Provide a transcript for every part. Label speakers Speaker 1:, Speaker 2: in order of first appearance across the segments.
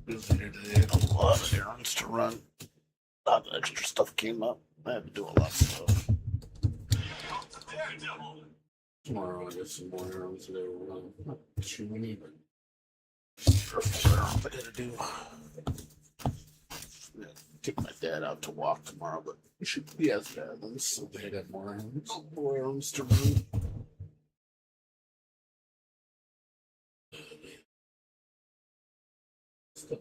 Speaker 1: Busy today. A lot of errands to run. A lot of extra stuff came up. I had to do a lot of stuff. Tomorrow I got some more errands to run. Not too many, but I gotta do. Yeah, take my dad out to walk tomorrow, but he should be as bad. So they got more errands to run. Stuff.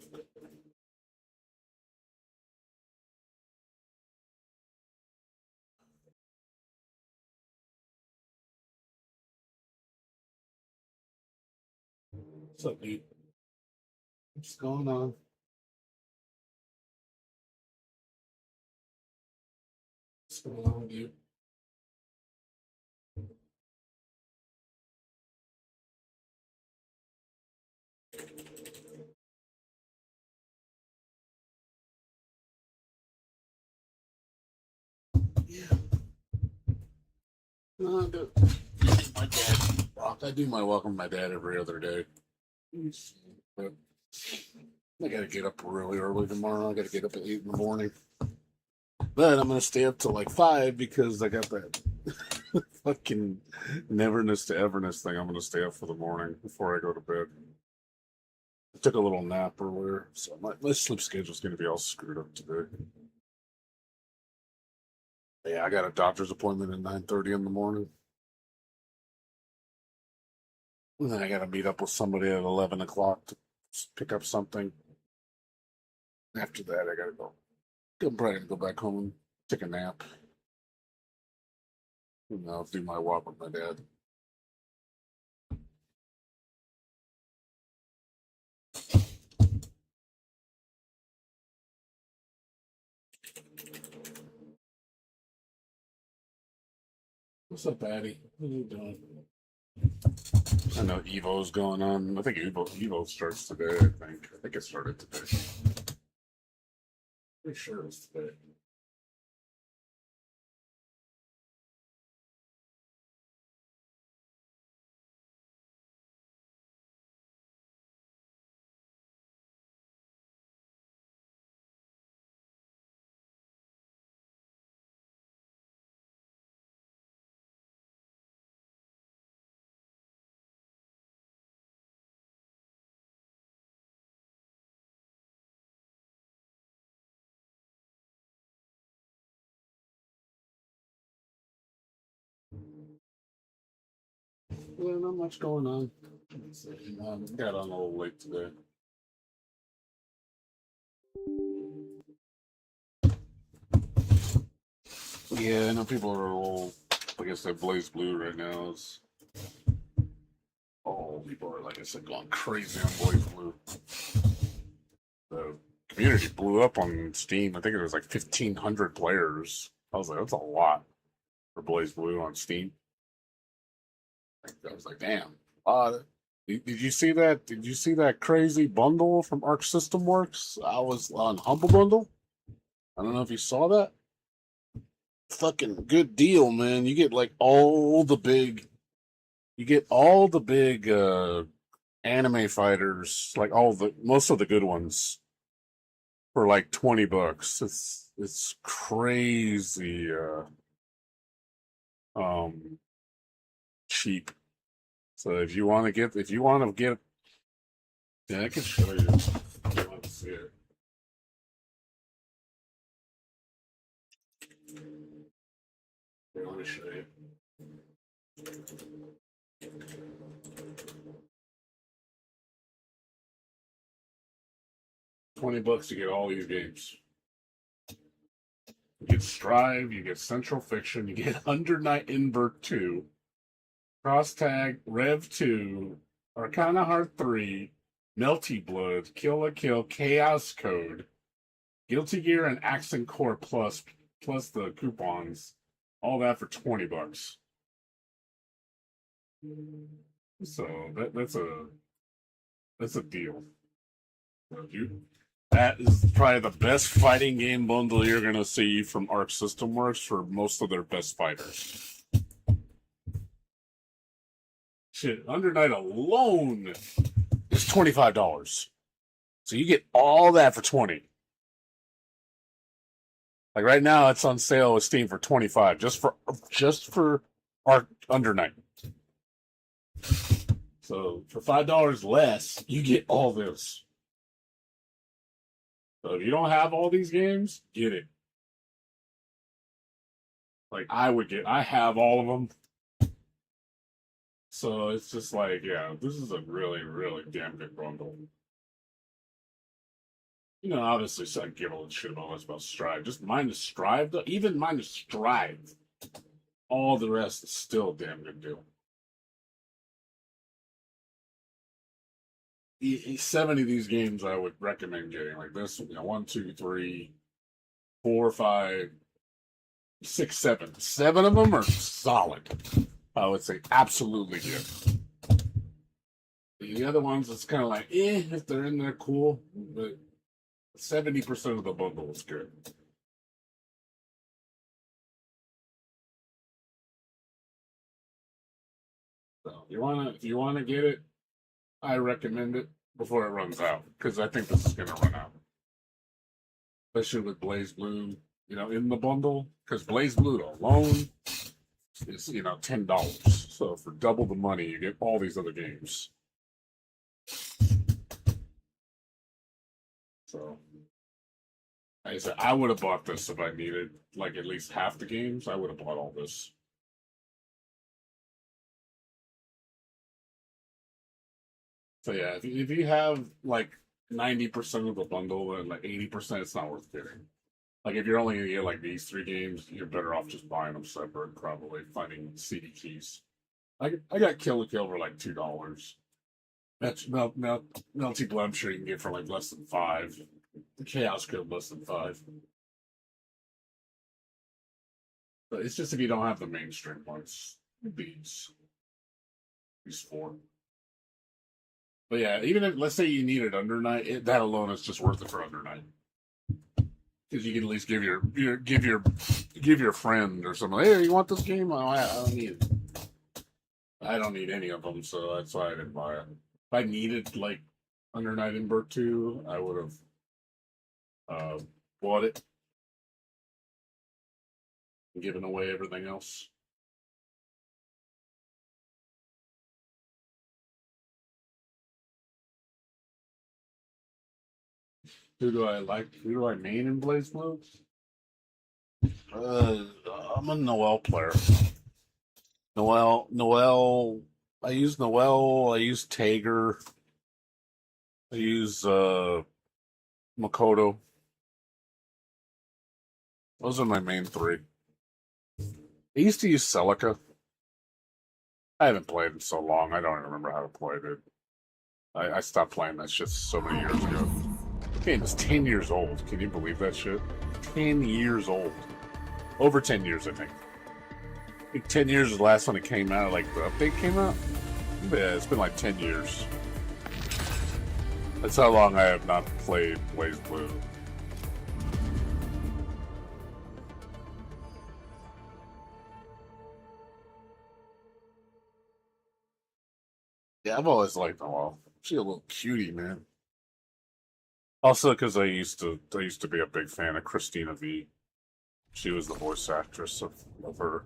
Speaker 1: What's up, dude? What's going on? What's going on with you? Yeah. No, my dad. I do my walk with my dad every other day. But I gotta get up really early tomorrow. I gotta get up at 8 in the morning. But I'm gonna stay up till like 5 because I got that fucking Neverness to Everness thing. I'm gonna stay up for the morning before I go to bed. I took a little nap earlier, so my sleep schedule's gonna be all screwed up today. Yeah, I got a doctor's appointment at 9:30 in the morning. And then I gotta meet up with somebody at 11 o'clock to pick up something. After that, I gotta go. I'm probably gonna go back home and take a nap. And I'll do my walk with my dad. What's up, Patty? What are you doing? I know Evo's going on. I think Evo starts today. I think it started today. Pretty sure it's today. Yeah, not much going on. Got on a little late today. Yeah, I know people are a little. Like I said, Blaze Blue right now is. Oh, people are, like I said, going crazy on Blaze Blue. The community blew up on Steam. I think it was like 1,500 players. I was like, that's a lot for Blaze Blue on Steam. I was like, damn. Did you see that? Did you see that crazy bundle from Arc System Works? I was on Humble Bundle. I don't know if you saw that. Fucking good deal, man. You get like all the big. You get all the big anime fighters, like all the most of the good ones, for like $20. It's crazy um cheap. So if you want to get, yeah, I can show you. If you want to see it. Here, let me show you. 20 bucks to get all these games. You get Strive, you get Central Fiction, you get Under Night Invert 2, Cross Tag, Rev 2, Arcana Heart 3, Melty Blood, Kill la Kill, Chaos Code, Guilty Gear, and Accent Core plus the coupons. All that for 20 bucks. So that's a deal. You That is probably the best fighting game bundle you're gonna see from Arc System Works for most of their best fighters. Shit, Under Night alone is $25. So you get all that for 20. Like right now, it's on sale with Steam for 25, just for Arc Under Night. So for $5 less, you get all this. So if you don't have all these games, get it. Like I have all of them. So it's just like, yeah, this is a really, really damn good bundle. You know, obviously, so I give a shit about Strive. Just minus Strive, though. Even minus Strive, all the rest is still a damn good deal. 70 of these games I would recommend getting. Like this, 1, 2, 3, 4, 5, 6, 7. 7 of them are solid. I would say absolutely good. The other ones, it's kind of like, if they're in there, cool. But 70% of the bundle is good. So if you wanna get it, I recommend it before it runs out, because I think this is gonna run out. Especially with Blaze Blue, in the bundle, because Blaze Blue alone is $10. So for double the money, you get all these other games. So like I said, I would have bought this if I needed like at least half the games. I would have bought all this. So yeah, if you have like 90% of the bundle and like 80%, it's not worth getting. Like if you're only gonna get like these 3 games, you're better off just buying them separate. Probably finding CD keys. I got Kill la Kill for like $2. That's Melty Blood. I'm sure you can get for like less than 5. The Chaos Code less than 5. But it's just if you don't have the mainstream ones, these 4. But yeah, even if let's say you need it Under Night, that alone is just worth it for Under Night. Because you can at least give your friend or something. Hey, you want this game? Oh, I don't need it. I don't need any of them, so that's why I didn't buy it. If I needed like Under Night and Bird 2, I would have bought it and given away everything else. Who do I like? Who do I main in Blaze Blue? I'm a Noel player. Noel. I use Noel. I use Tager. I use Makoto. Those are my main 3. I used to use Celica. I haven't played in so long. I don't even remember how to play it. I stopped playing that shit so many years ago. The game is 10 years old. Can you believe that shit? 10 years old. Over 10 years, I think. I think 10 years is the last one it came out. Like, the update came out? Yeah, it's been like 10 years. That's how long I have not played Blaze Blue. Yeah, I've always liked Noelle. She's a little cutie, man. Also, because I used to be a big fan of Christina V. She was the voice actress of her.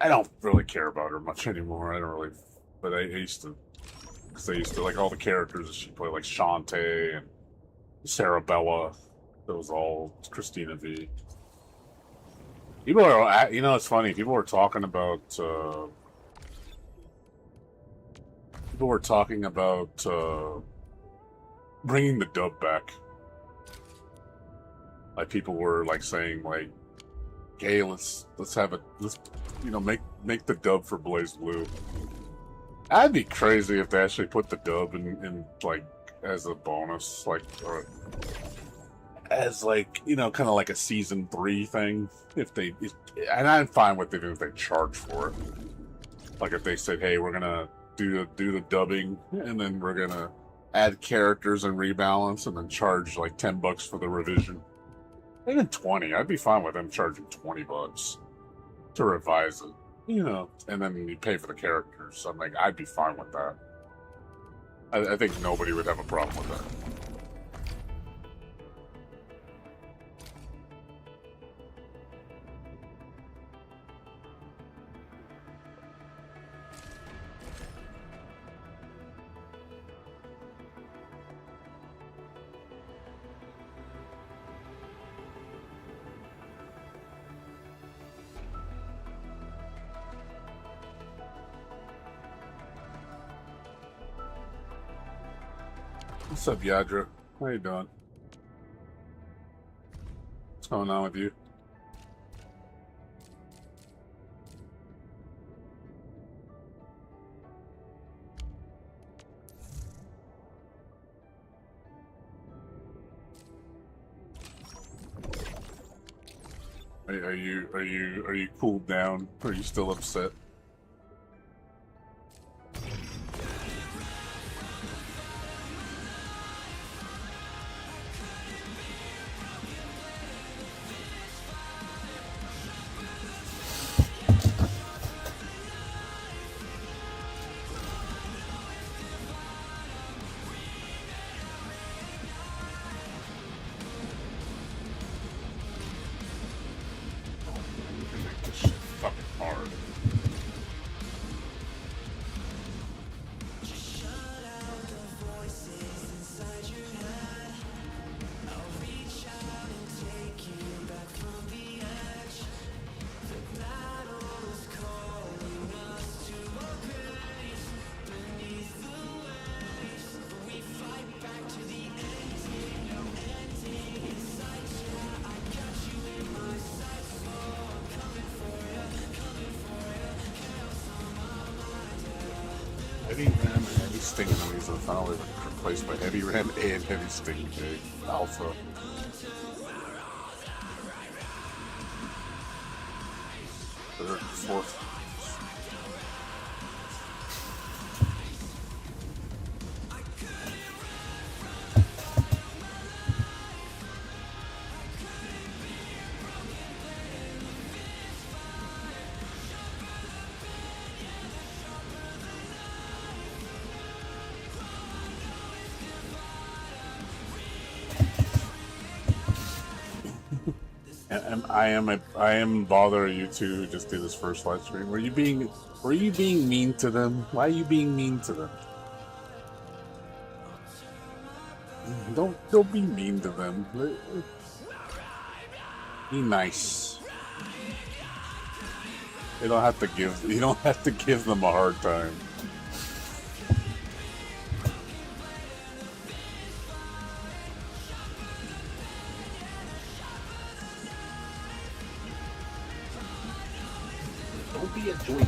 Speaker 1: I don't really care about her much anymore. I don't really, but I used to, because I used to like all the characters that she played, like Shantae and Sarabella. That was all Christina V. People are, it's funny. People were talking about. People were talking about bringing the dub back. Like people were like saying like, "Hey, let's have it. Let's make the dub for Blaze Blue." I'd be crazy if they actually put the dub in like as a bonus, like or as like kind of like a season 3 thing. And I'm fine with it if they charge for it. Like if they said, "Hey, we're gonna do the dubbing, and then we're gonna add characters and rebalance, and then charge like $10 for the revision. Even 20, I'd be fine with them charging $20 to revise it, you know, and then you pay for the characters. So I'm like, I'd be fine with that. I think nobody would have a problem with that. What's up, Yadra? How you doing? What's going on with you? Are you cooled down? Or are you still upset? Heavy Ram and Heavy Sting enemies are finally replaced by Heavy Ram and Heavy Sting Alpha. Third, fourth. And I am bothering you to just do this first live stream. Were you being mean to them? Why are you being mean to them? Don't be mean to them. Be nice. You don't have to give them a hard time. Be a doink.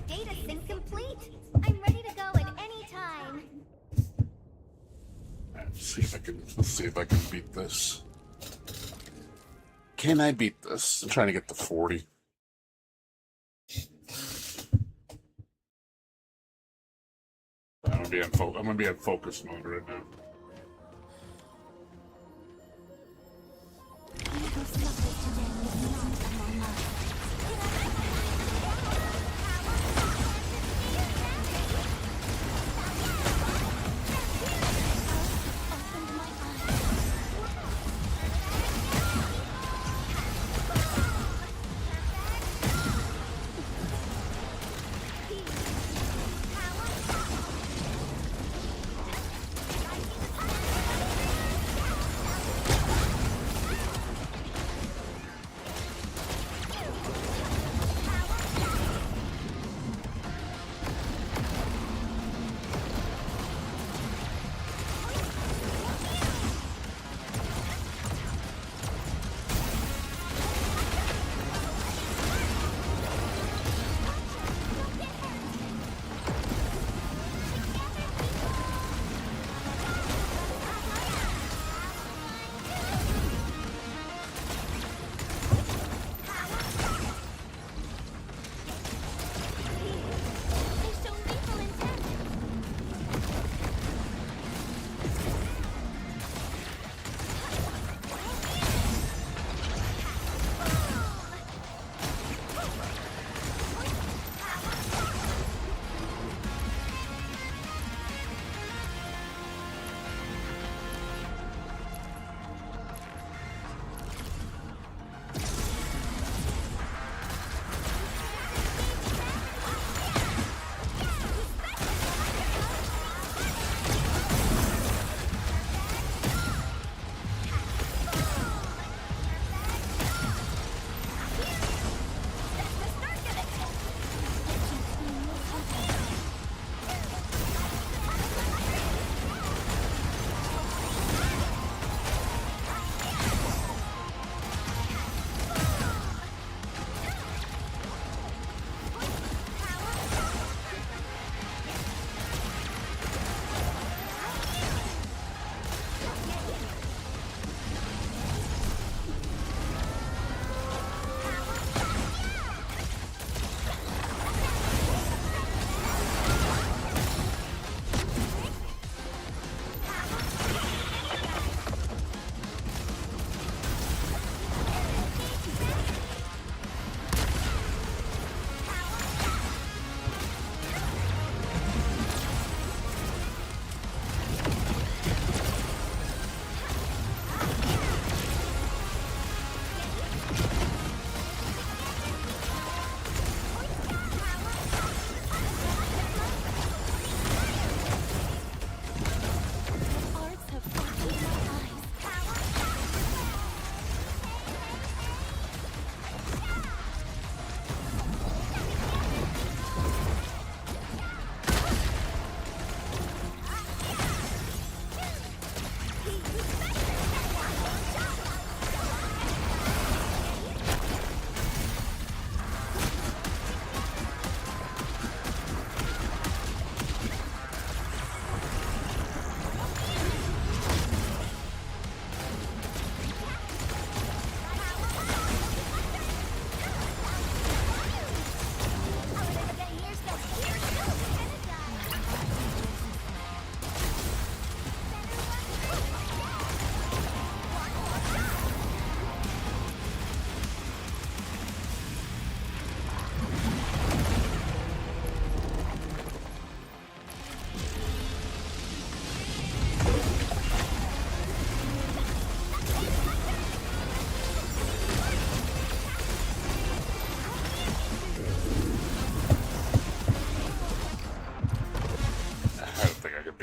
Speaker 2: Data sync complete. I'm ready to go at any time.
Speaker 1: Let's see if I can beat this. Can I beat this? I'm trying to get to 40. I'm gonna be in focus mode right now.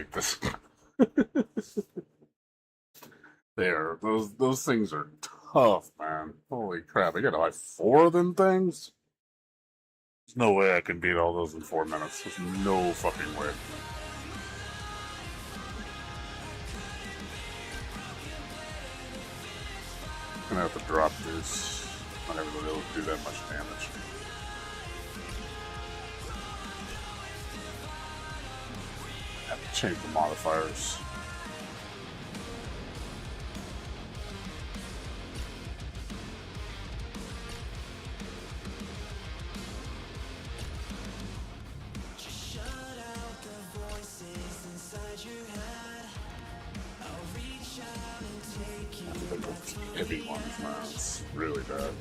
Speaker 1: like this. There, those things are tough, man. Holy crap! I gotta buy 4 of them things. There's no way I can beat all those in 4 minutes. There's no fucking way. I'm gonna have to drop this. I'm not gonna be able to do that much damage. I have to change the modifiers. Heavy ones, man. It's really bad.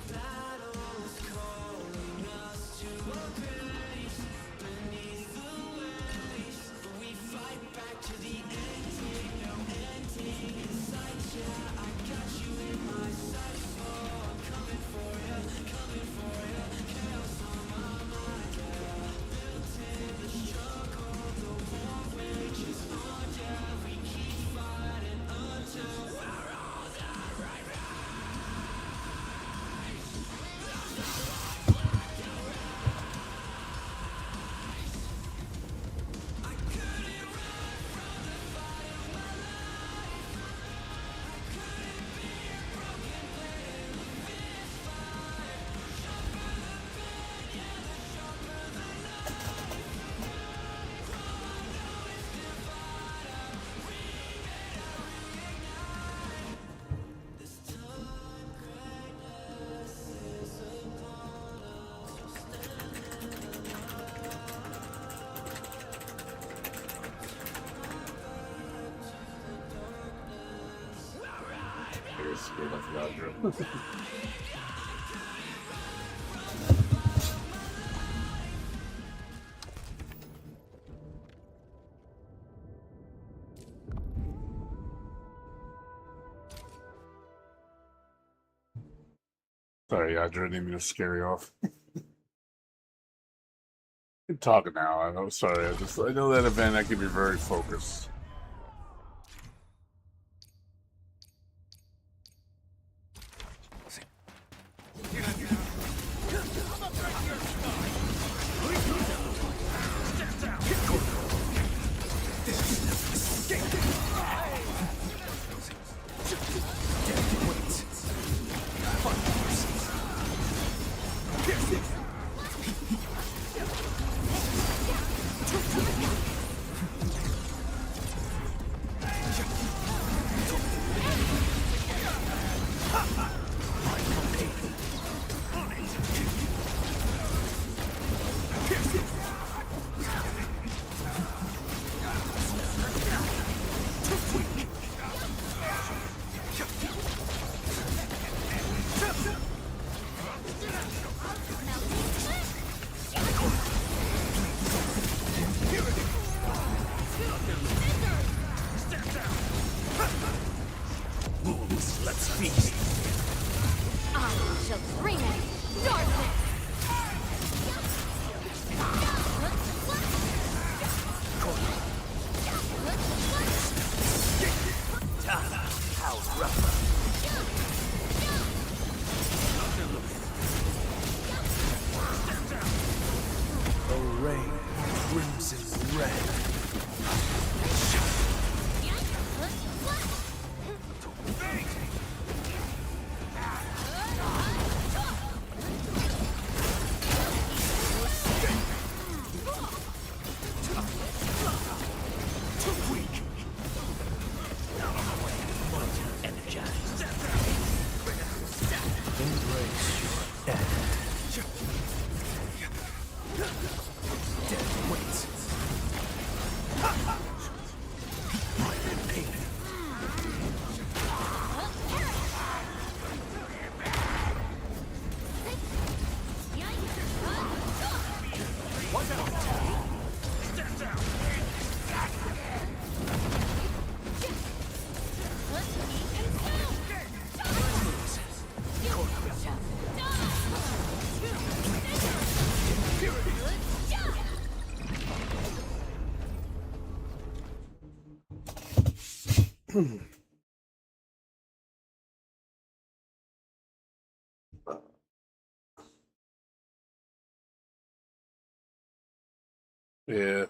Speaker 1: Sorry, Yadra, didn't mean to scare you off. I'm talking now. I know. Sorry, I know that event. I can be very focused. Yeah,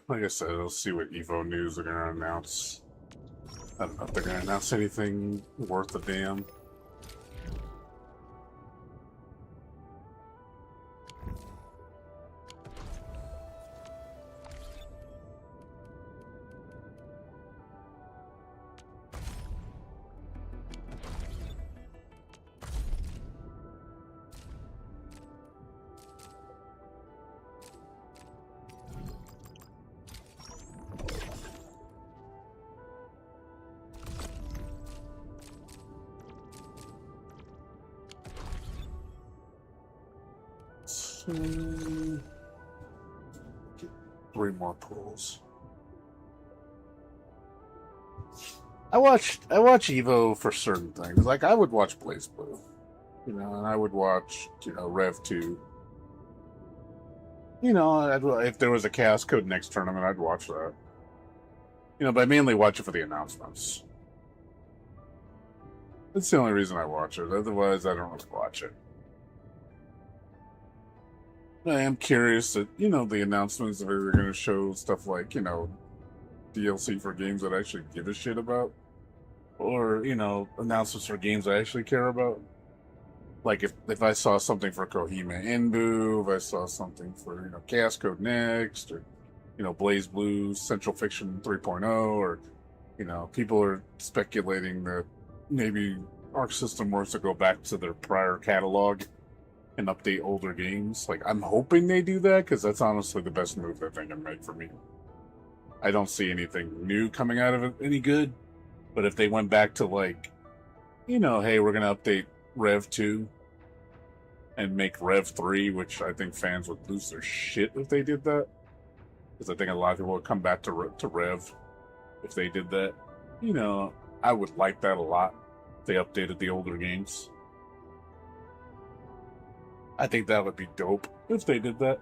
Speaker 1: like I said, we'll see what Evo news are gonna announce. I don't know if they're gonna announce anything worth a damn. So, 3 more pulls. I watch Evo for certain things. Like I would watch Blaze Blue, and I would watch Rev 2. If there was a Chaos Code next tournament, I'd watch that. But I mainly watch it for the announcements. That's the only reason I watch it. Otherwise, I don't really watch it. I am curious that, the announcements that are going to show stuff like, DLC for games that I actually give a shit about. Or, announcements for games I actually care about. Like if I saw something for Kohima Inbu, if I saw something for, Chaos Code Next, or, Blaze Blue, Central Fiction 3.0, or, people are speculating that maybe Arc System wants to go back to their prior catalog and update older games. Like, I'm hoping they do that, because that's honestly the best move that they can make for me. I don't see anything new coming out of it any good, but if they went back to, like, hey, we're going to update Rev 2 and make Rev 3, which I think fans would lose their shit if they did that, because I think a lot of people would come back to Rev if they did that. I would like that a lot if they updated the older games. I think that would be dope if they did that.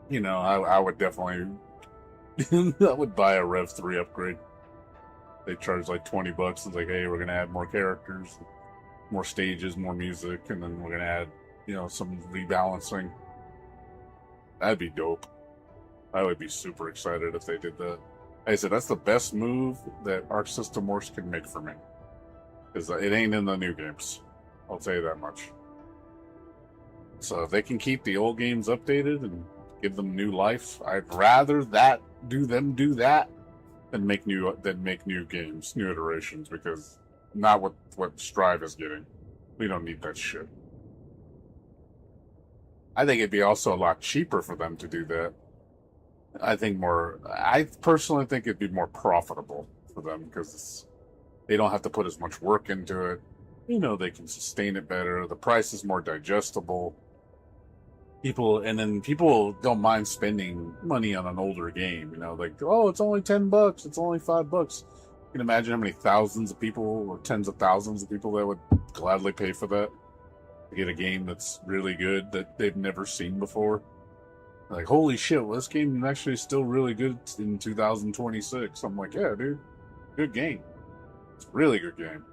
Speaker 1: I would definitely I would buy a Rev 3 upgrade. They charge like $20. It's like, hey, we're gonna add more characters, more stages, more music, and then we're gonna add, some rebalancing. That'd be dope. I would be super excited if they did that. Like I said, that's the best move that Arc System Works can make for me. Because it ain't in the new games. I'll tell you that much. So if they can keep the old games updated and give them new life, I'd rather do that than make new games, new iterations, because not what Strive is getting. We don't need that shit. I think it'd be also a lot cheaper for them to do that. I personally think it'd be more profitable for them, because they don't have to put as much work into it. They can sustain it better. The price is more digestible. People don't mind spending money on an older game. Like, oh, it's only $10. It's only $5. You can imagine how many thousands of people or tens of thousands of people that would gladly pay for that to get a game that's really good that they've never seen before. Like, holy shit, well, this game is actually still really good in 2026. I'm like, yeah, dude, good game. It's a really good game.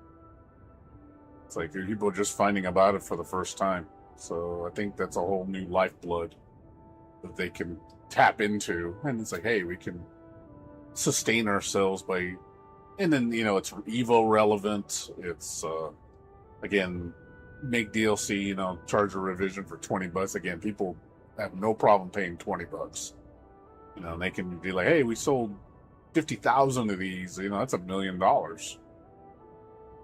Speaker 1: It's like people are just finding about it for the first time. So I think that's a whole new lifeblood that they can tap into. And it's like, hey, we can sustain ourselves by... And then, it's Evo relevant. It's, again, make DLC, charge a revision for $20. Again, people have no problem paying $20. And they can be like, hey, we sold 50,000 of these. That's $1 million.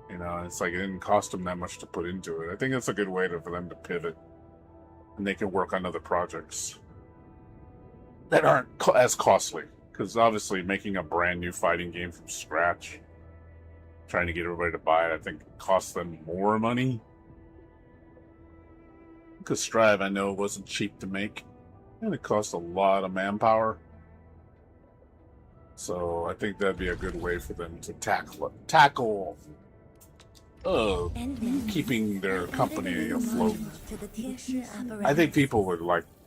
Speaker 1: It's like it didn't cost them that much to put into it. I think that's a good way for them to pivot, and they can work on other projects that aren't as costly. Because obviously, making a brand new fighting game from scratch, trying to get everybody to buy it, I think costs them more money. Because Strive, I know, wasn't cheap to make, and it cost a lot of manpower. So I think that'd be a good way for them to tackle keeping their company afloat. I think people would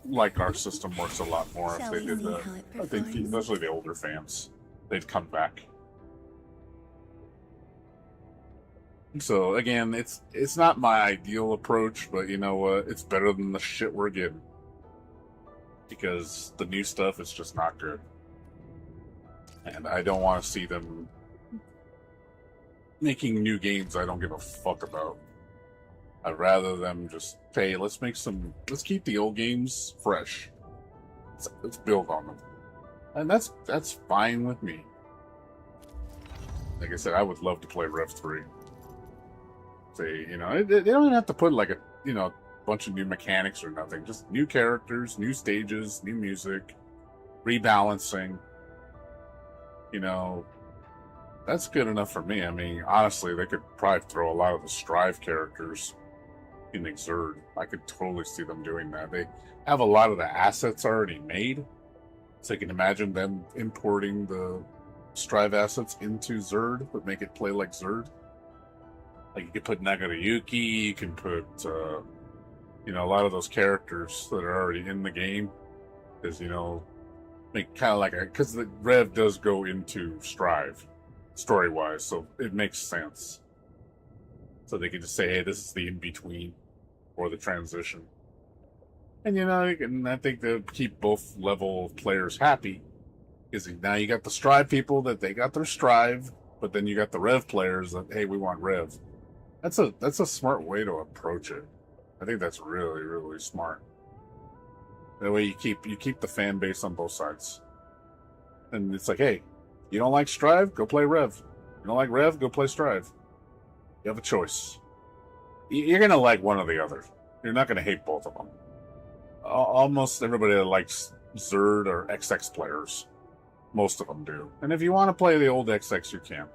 Speaker 1: like our system works a lot more if they did that. I think especially the older fans, they'd come back. So again, it's not my ideal approach, but you know what? It's better than the shit we're getting. Because the new stuff is just not good. And I don't want to see them making new games I don't give a fuck about. I'd rather them just, hey, let's keep the old games fresh. Let's build on them. And that's fine with me. Like I said, I would love to play Rev 3. Say, you know, they don't even have to put like a, you know, bunch of new mechanics or nothing. Just new characters, new stages, new music, rebalancing. You know, that's good enough for me. I mean, honestly, they could probably throw a lot of the Strive characters in Exerd. I could totally see them doing that. They have a lot of the assets already made, so you can imagine them importing the Strive assets into Xrd, but make it play like Xrd. Like you could put Nagarayuki, you can put, you know, a lot of those characters that are already in the game, is, you know, make kind of like a, because the Rev does go into Strive, story-wise, so it makes sense. So they could just say, hey, this is the in-between, or the transition. And, you know, I think they'll keep both level of players happy, because now you got the Strive people that they got their Strive, but then you got the Rev players that, hey, we want Rev. That's a smart way to approach it. I think that's really, really smart. That way you keep the fan base on both sides. And it's like, hey, you don't like Strive? Go play Rev. You don't like Rev? Go play Strive. You have a choice. You're going to like one or the other. You're not going to hate both of them. Almost everybody that likes Xrd or XX players. Most of them do. And if you want to play the old XX, you can.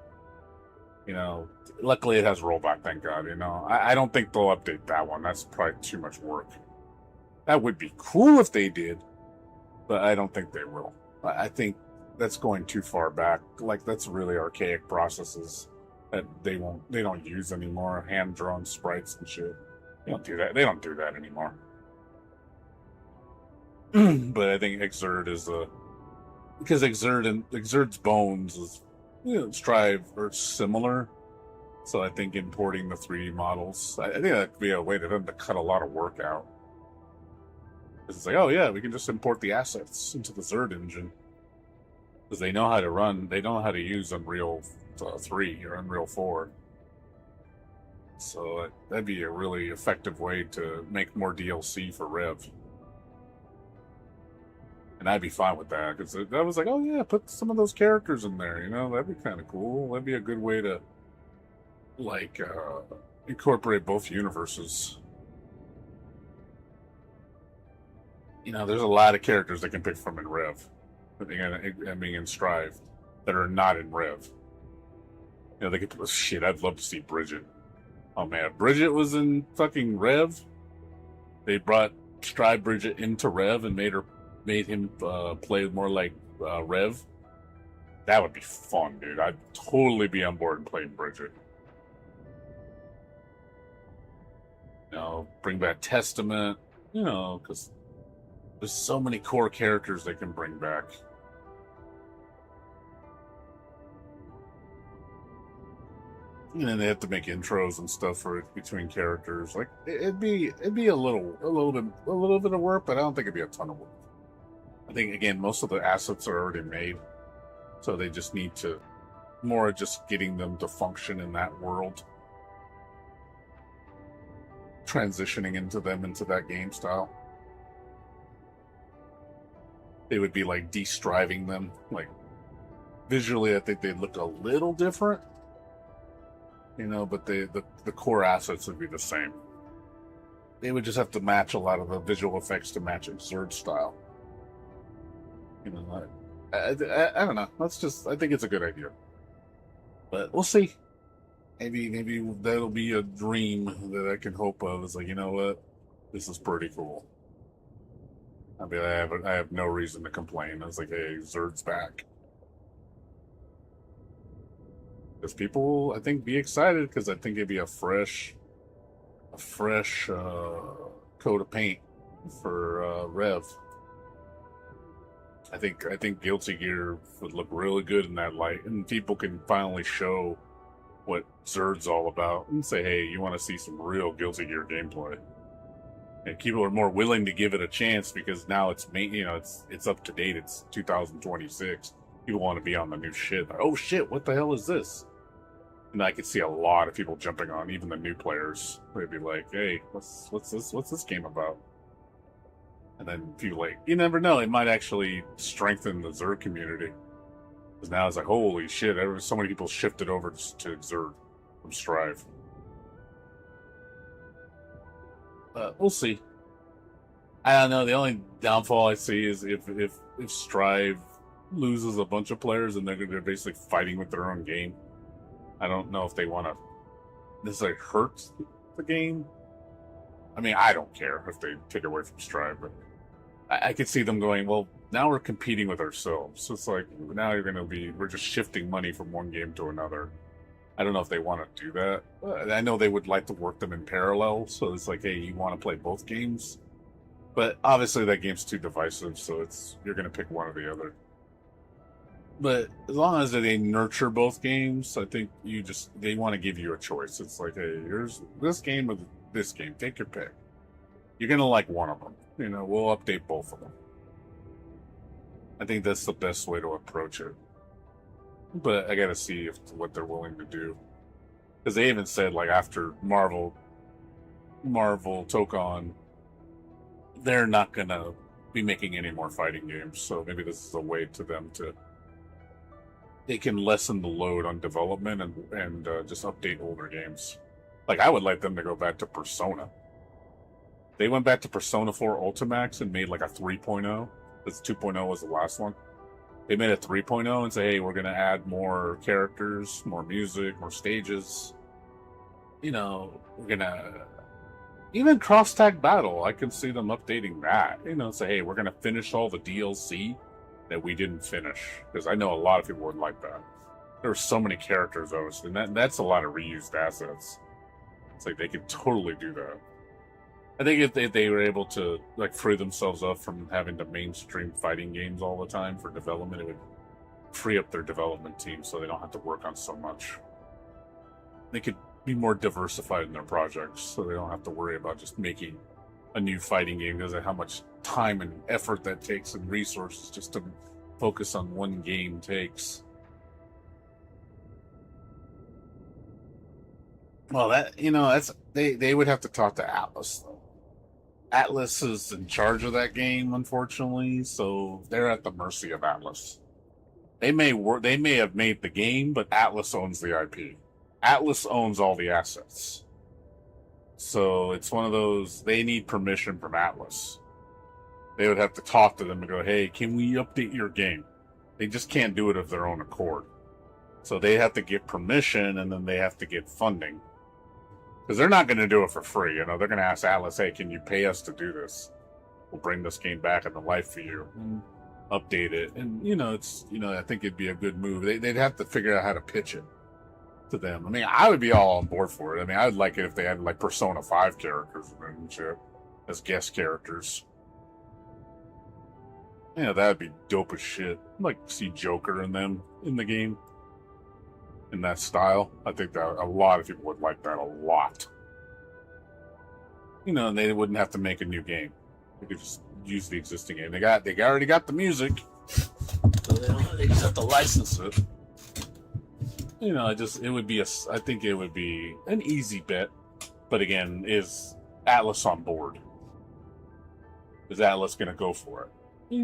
Speaker 1: You know, luckily it has rollback, thank God. You know, I don't think they'll update that one. That's probably too much work. That would be cool if they did, but I don't think they will. I think that's going too far back. Like, that's really archaic processes that they don't use anymore. Hand-drawn sprites and shit. They don't do that. They don't do that anymore. But I think Exerd is because Exerd's bones is, you know, Strive are similar. So I think importing the 3D models, I think that'd be a way to them to cut a lot of work out. It's like, oh yeah, we can just import the assets into the Xrd engine. Because they know how to run, they know how to use Unreal 3 or Unreal 4. So that'd be a really effective way to make more DLC for Rev. And I'd be fine with that, because I was like, oh yeah, put some of those characters in there, you know, that'd be kind of cool. That'd be a good way to, like, incorporate both universes. You know, there's a lot of characters they can pick from in Rev. I mean, in Strive, that are not in Rev. You know, they could, shit, I'd love to see Bridget. Oh man, Bridget was in fucking Rev. They brought Strive Bridget into Rev and made him play more like Rev. That would be fun, dude. I'd totally be on board playing Bridget. You know, bring back Testament, you know, because there's so many core characters they can bring back. And then they have to make intros and stuff for between characters. Like, it'd be a little bit of work, but I don't think it'd be a ton of work. I think, again, most of the assets are already made, so they just need to more just getting them to function in that world, transitioning into that game style. They would be like de-striving them. Like, visually, I think they'd look a little different, you know, but the core assets would be the same. They would just have to match a lot of the visual effects to match Exerd style. You know, I don't know. I think it's a good idea. But we'll see. Maybe that'll be a dream that I can hope of. It's like, you know what? This is pretty cool. I mean, I have no reason to complain. I was like, hey, Xerd's back. Because people, I think, be excited because I think it'd be a fresh coat of paint for Rev. I think Guilty Gear would look really good in that light, and people can finally show what Zerd's all about and say, hey, you want to see some real Guilty Gear gameplay. And people are more willing to give it a chance because now it's it's up to date. It's 2026. People want to be on the new shit. Like, oh shit, what the hell is this? And I could see a lot of people jumping on, even the new players. They'd be like, hey, what's this game about? And then people like, you never know, it might actually strengthen the Zerd community. Because now it's like, holy shit, so many people shifted over to Zerd from Strive. We'll see. I don't know. The only downfall I see is if Strive loses a bunch of players and they're basically fighting with their own game. I don't know if they want to necessarily hurt the game. I mean, I don't care if they take away from Strive, but I could see them going, well, now we're competing with ourselves. So it's like, now we're just shifting money from one game to another. I don't know if they want to do that. I know they would like to work them in parallel, so it's like, hey, you want to play both games? But obviously that game's too divisive, so you're going to pick one or the other. But as long as they nurture both games, I think they want to give you a choice. It's like, hey, here's this game or this game. Take your pick. You're going to like one of them. We'll update both of them. I think that's the best way to approach it. But I gotta see what they're willing to do. Because they even said, like, after Marvel took on, they're not gonna be making any more fighting games. So maybe this is a way to them they can lessen the load on development and just update older games. Like, I would like them to go back to Persona. They went back to Persona 4 Ultimax and made like a 3.0. This 2.0 was the last one. They made a 3.0 and say, hey, we're going to add more characters, more music, more stages. We're going to... Even Cross-Tag Battle, I can see them updating that. Say, hey, we're going to finish all the DLC that we didn't finish. Because I know a lot of people would like that. There are so many characters, though, and that's a lot of reused assets. It's like they could totally do that. I think if they were able to like free themselves up from having to mainstream fighting games all the time for development, it would free up their development team so they don't have to work on so much. They could be more diversified in their projects so they don't have to worry about just making a new fighting game because of how much time and effort that takes and resources just to focus on one game takes. Well, they would have to talk to Atlas though. Atlas is in charge of that game, unfortunately, so they're at the mercy of Atlas. They may have made the game, but Atlas owns the IP. Atlas owns all the assets. So it's one of those, they need permission from Atlas. They would have to talk to them and go, hey, can we update your game? They just can't do it of their own accord. So they have to get permission, and then they have to get funding. Because they're not going to do it for free. They're going to ask Atlas, hey, can you pay us to do this? We'll bring this game back into life for you. And update it. And, I think it'd be a good move. They'd have to figure out how to pitch it to them. I mean, I would be all on board for it. I mean, I'd like it if they had, like, Persona 5 characters and shit as guest characters. That'd be dope as shit. I'd like to see Joker and them in the game. In that style. I think that a lot of people would like that a lot. And they wouldn't have to make a new game. They could just use the existing game. They already got the music. So they just have to license it. I think it would be an easy bet. But again, is Atlas on board? Is Atlas going to go for it?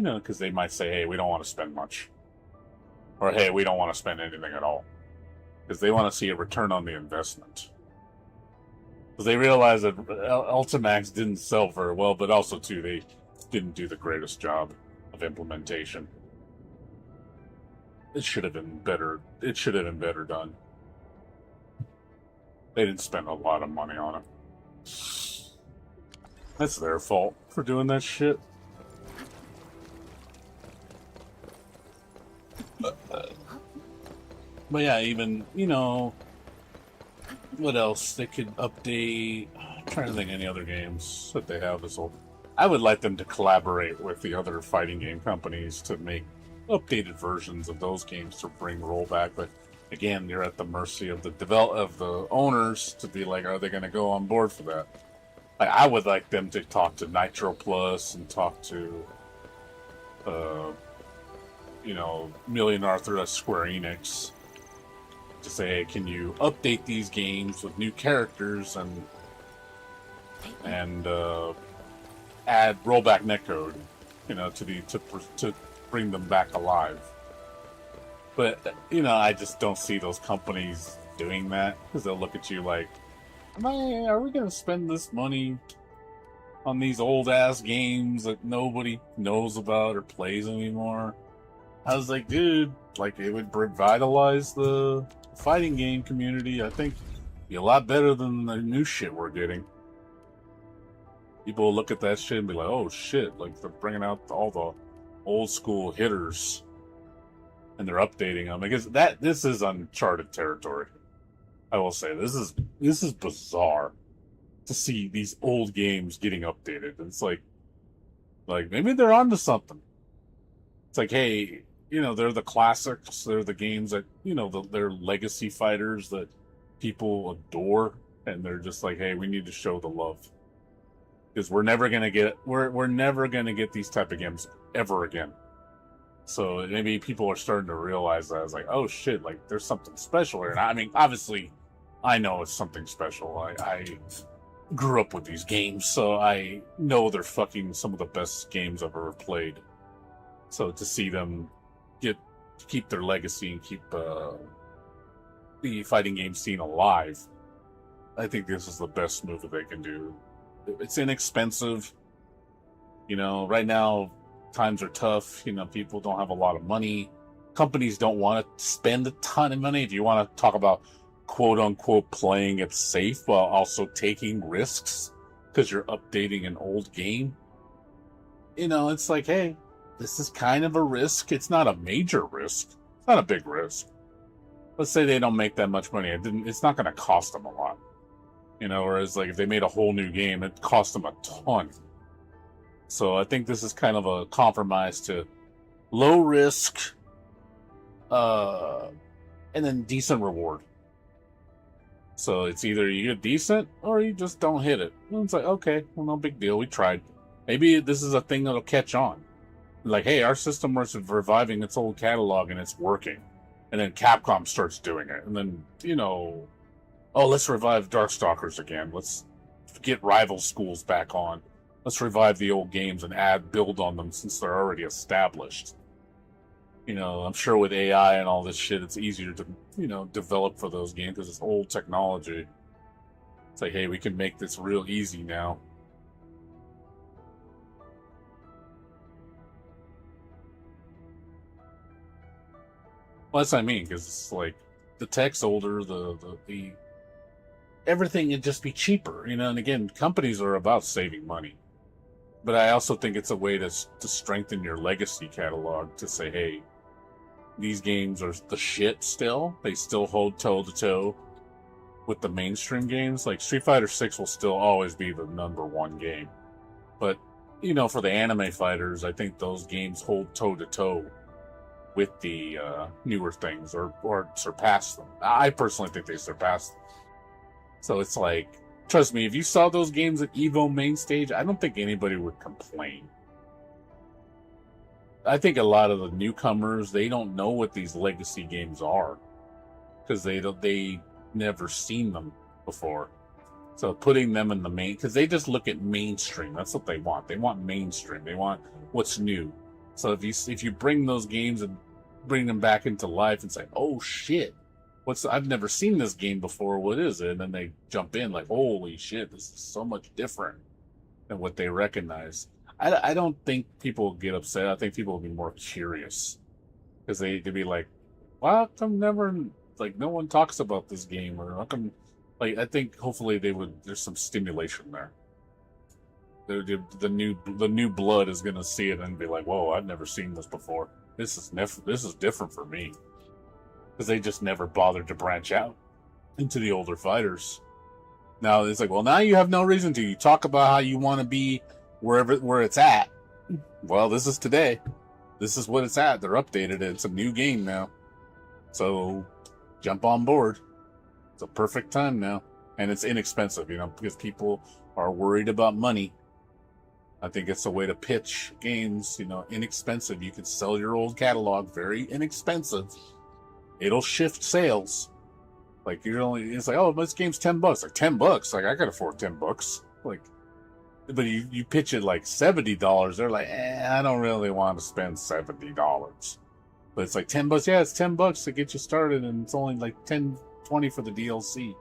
Speaker 1: Because they might say, hey, we don't want to spend much. Or, hey, we don't want to spend anything at all. Because they want to see a return on the investment. Because they realize that Ultimax didn't sell very well, but also, too, they didn't do the greatest job of implementation. It should have been better. It should have been better done. They didn't spend a lot of money on it. That's their fault for doing that shit. But yeah, even, you know, what else? They could update. I'm trying to think of any other games that they have this old. I would like them to collaborate with the other fighting game companies to make updated versions of those games to bring rollback. But again, you're at the mercy of the owners to be like, are they going to go on board for that? Like, I would like them to talk to Nitro Plus and talk to, you know, Million Arthur at Square Enix to say, hey, can you update these games with new characters and add rollback netcode, you know, to bring them back alive. But you know, I just don't see those companies doing that because they'll look at you like, are we going to spend this money on these old ass games that nobody knows about or plays anymore? I was like, dude, like it would revitalize the fighting game community. I think be a lot better than the new shit we're getting. People will look at that shit and be like, oh shit, like they're bringing out all the old school hitters and they're updating them. Because this is uncharted territory. I will say this is bizarre to see these old games getting updated. It's like maybe they're onto something. It's like, hey, you know, they're the classics. They're the games that, you know, they're legacy fighters that people adore, and they're just like, hey, we need to show the love because we're never gonna get these type of games ever again. So maybe people are starting to realize that. It's like, oh shit, like there's something special here. And I mean, obviously, I know it's something special. I grew up with these games, so I know they're fucking some of the best games I've ever played. So to see them keep their legacy and keep the fighting game scene alive, I think this is the best move that they can do. It's inexpensive. You know, right now times are tough. You know, people don't have a lot of money. Companies don't want to spend a ton of money. If you want to talk about quote unquote playing it safe while also taking risks because you're updating an old game, you know, it's like, hey, this is kind of a risk. It's not a major risk. It's not a big risk. Let's say they don't make that much money. It's not going to cost them a lot. You know, whereas like if they made a whole new game, it cost them a ton. So I think this is kind of a compromise to low risk, and then decent reward. So it's either you get decent or you just don't hit it. And it's like, okay, well, no big deal. We tried. Maybe this is a thing that'll catch on. Like, hey, our system was reviving its old catalog and it's working. And then Capcom starts doing it. And then, you know, oh, let's revive Darkstalkers again. Let's get rival schools back on. Let's revive the old games and build on them since they're already established. You know, I'm sure with AI and all this shit, it's easier to, you know, develop for those games because it's old technology. It's like, hey, we can make this real easy now. Well, that's what I mean, because it's like the tech's older, the everything would just be cheaper, you know. And again, companies are about saving money, but I also think it's a way to strengthen your legacy catalog to say, hey, these games are the shit still. They still hold toe to toe with the mainstream games. Like Street Fighter 6 will still always be the number one game, but you know, for the anime fighters, I think those games hold toe to toe with the newer things or surpass them. I personally think they surpass them. So it's like, trust me, if you saw those games at EVO main stage, I don't think anybody would complain. I think a lot of the newcomers, they don't know what these legacy games are because they never seen them before. So putting them in the main, because they just look at mainstream. That's what they want. They want mainstream. They want what's new. So if you bring those games and bring them back into life and say, oh shit, I've never seen this game before, what is it? And then they jump in like, holy shit, this is so much different than what they recognize. I don't think people get upset. I think people will be more curious because they'd be like, well, how come no one talks about this game, or how come, like, I think hopefully there's some stimulation there. The new blood is going to see it and be like, whoa, I've never seen this before. This is different for me. because they just never bothered to branch out into the older fighters. Now it's like, well, now you have no reason to. You talk about how you want to be where it's at. Well, this is today. This is what it's at. They're updated it. It's a new game now. So jump on board. It's a perfect time now. And it's inexpensive, because people are worried about money. I think it's a way to pitch games, inexpensive. You can sell your old catalog very inexpensive. It'll shift sales. Like it's like, oh, this game's $10. Like $10. Like I could afford $10. Like, but you pitch it like $70. They're like, I don't really want to spend $70. But it's like $10. Yeah, it's $10 to get you started, and it's only like $10-20 for the DLC.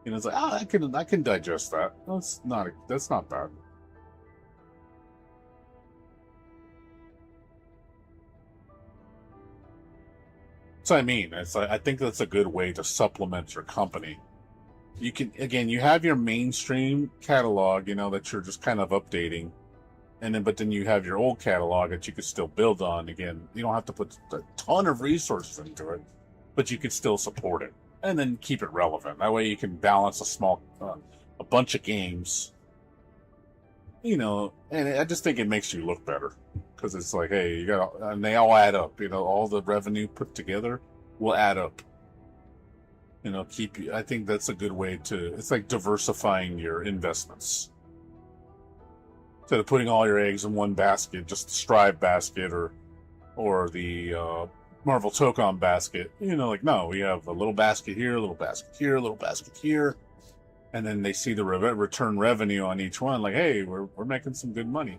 Speaker 1: It's like, I can digest that. That's not bad. So I mean, I think that's a good way to supplement your company. You can, again, you have your mainstream catalog, that you're just kind of updating, but then you have your old catalog that you could still build on. Again, you don't have to put a ton of resources into it, but you could still support it and then keep it relevant. That way you can balance a bunch of games, and I just think it makes you look better. Because it's like, hey, and they all add up. All the revenue put together will add up. I think that's a good way to. It's like diversifying your investments. Instead of putting all your eggs in one basket, just the Strive basket or the Marvel Tokon basket. No, we have a little basket here, a little basket here, a little basket here, and then they see the return revenue on each one. Like, hey, we're making some good money.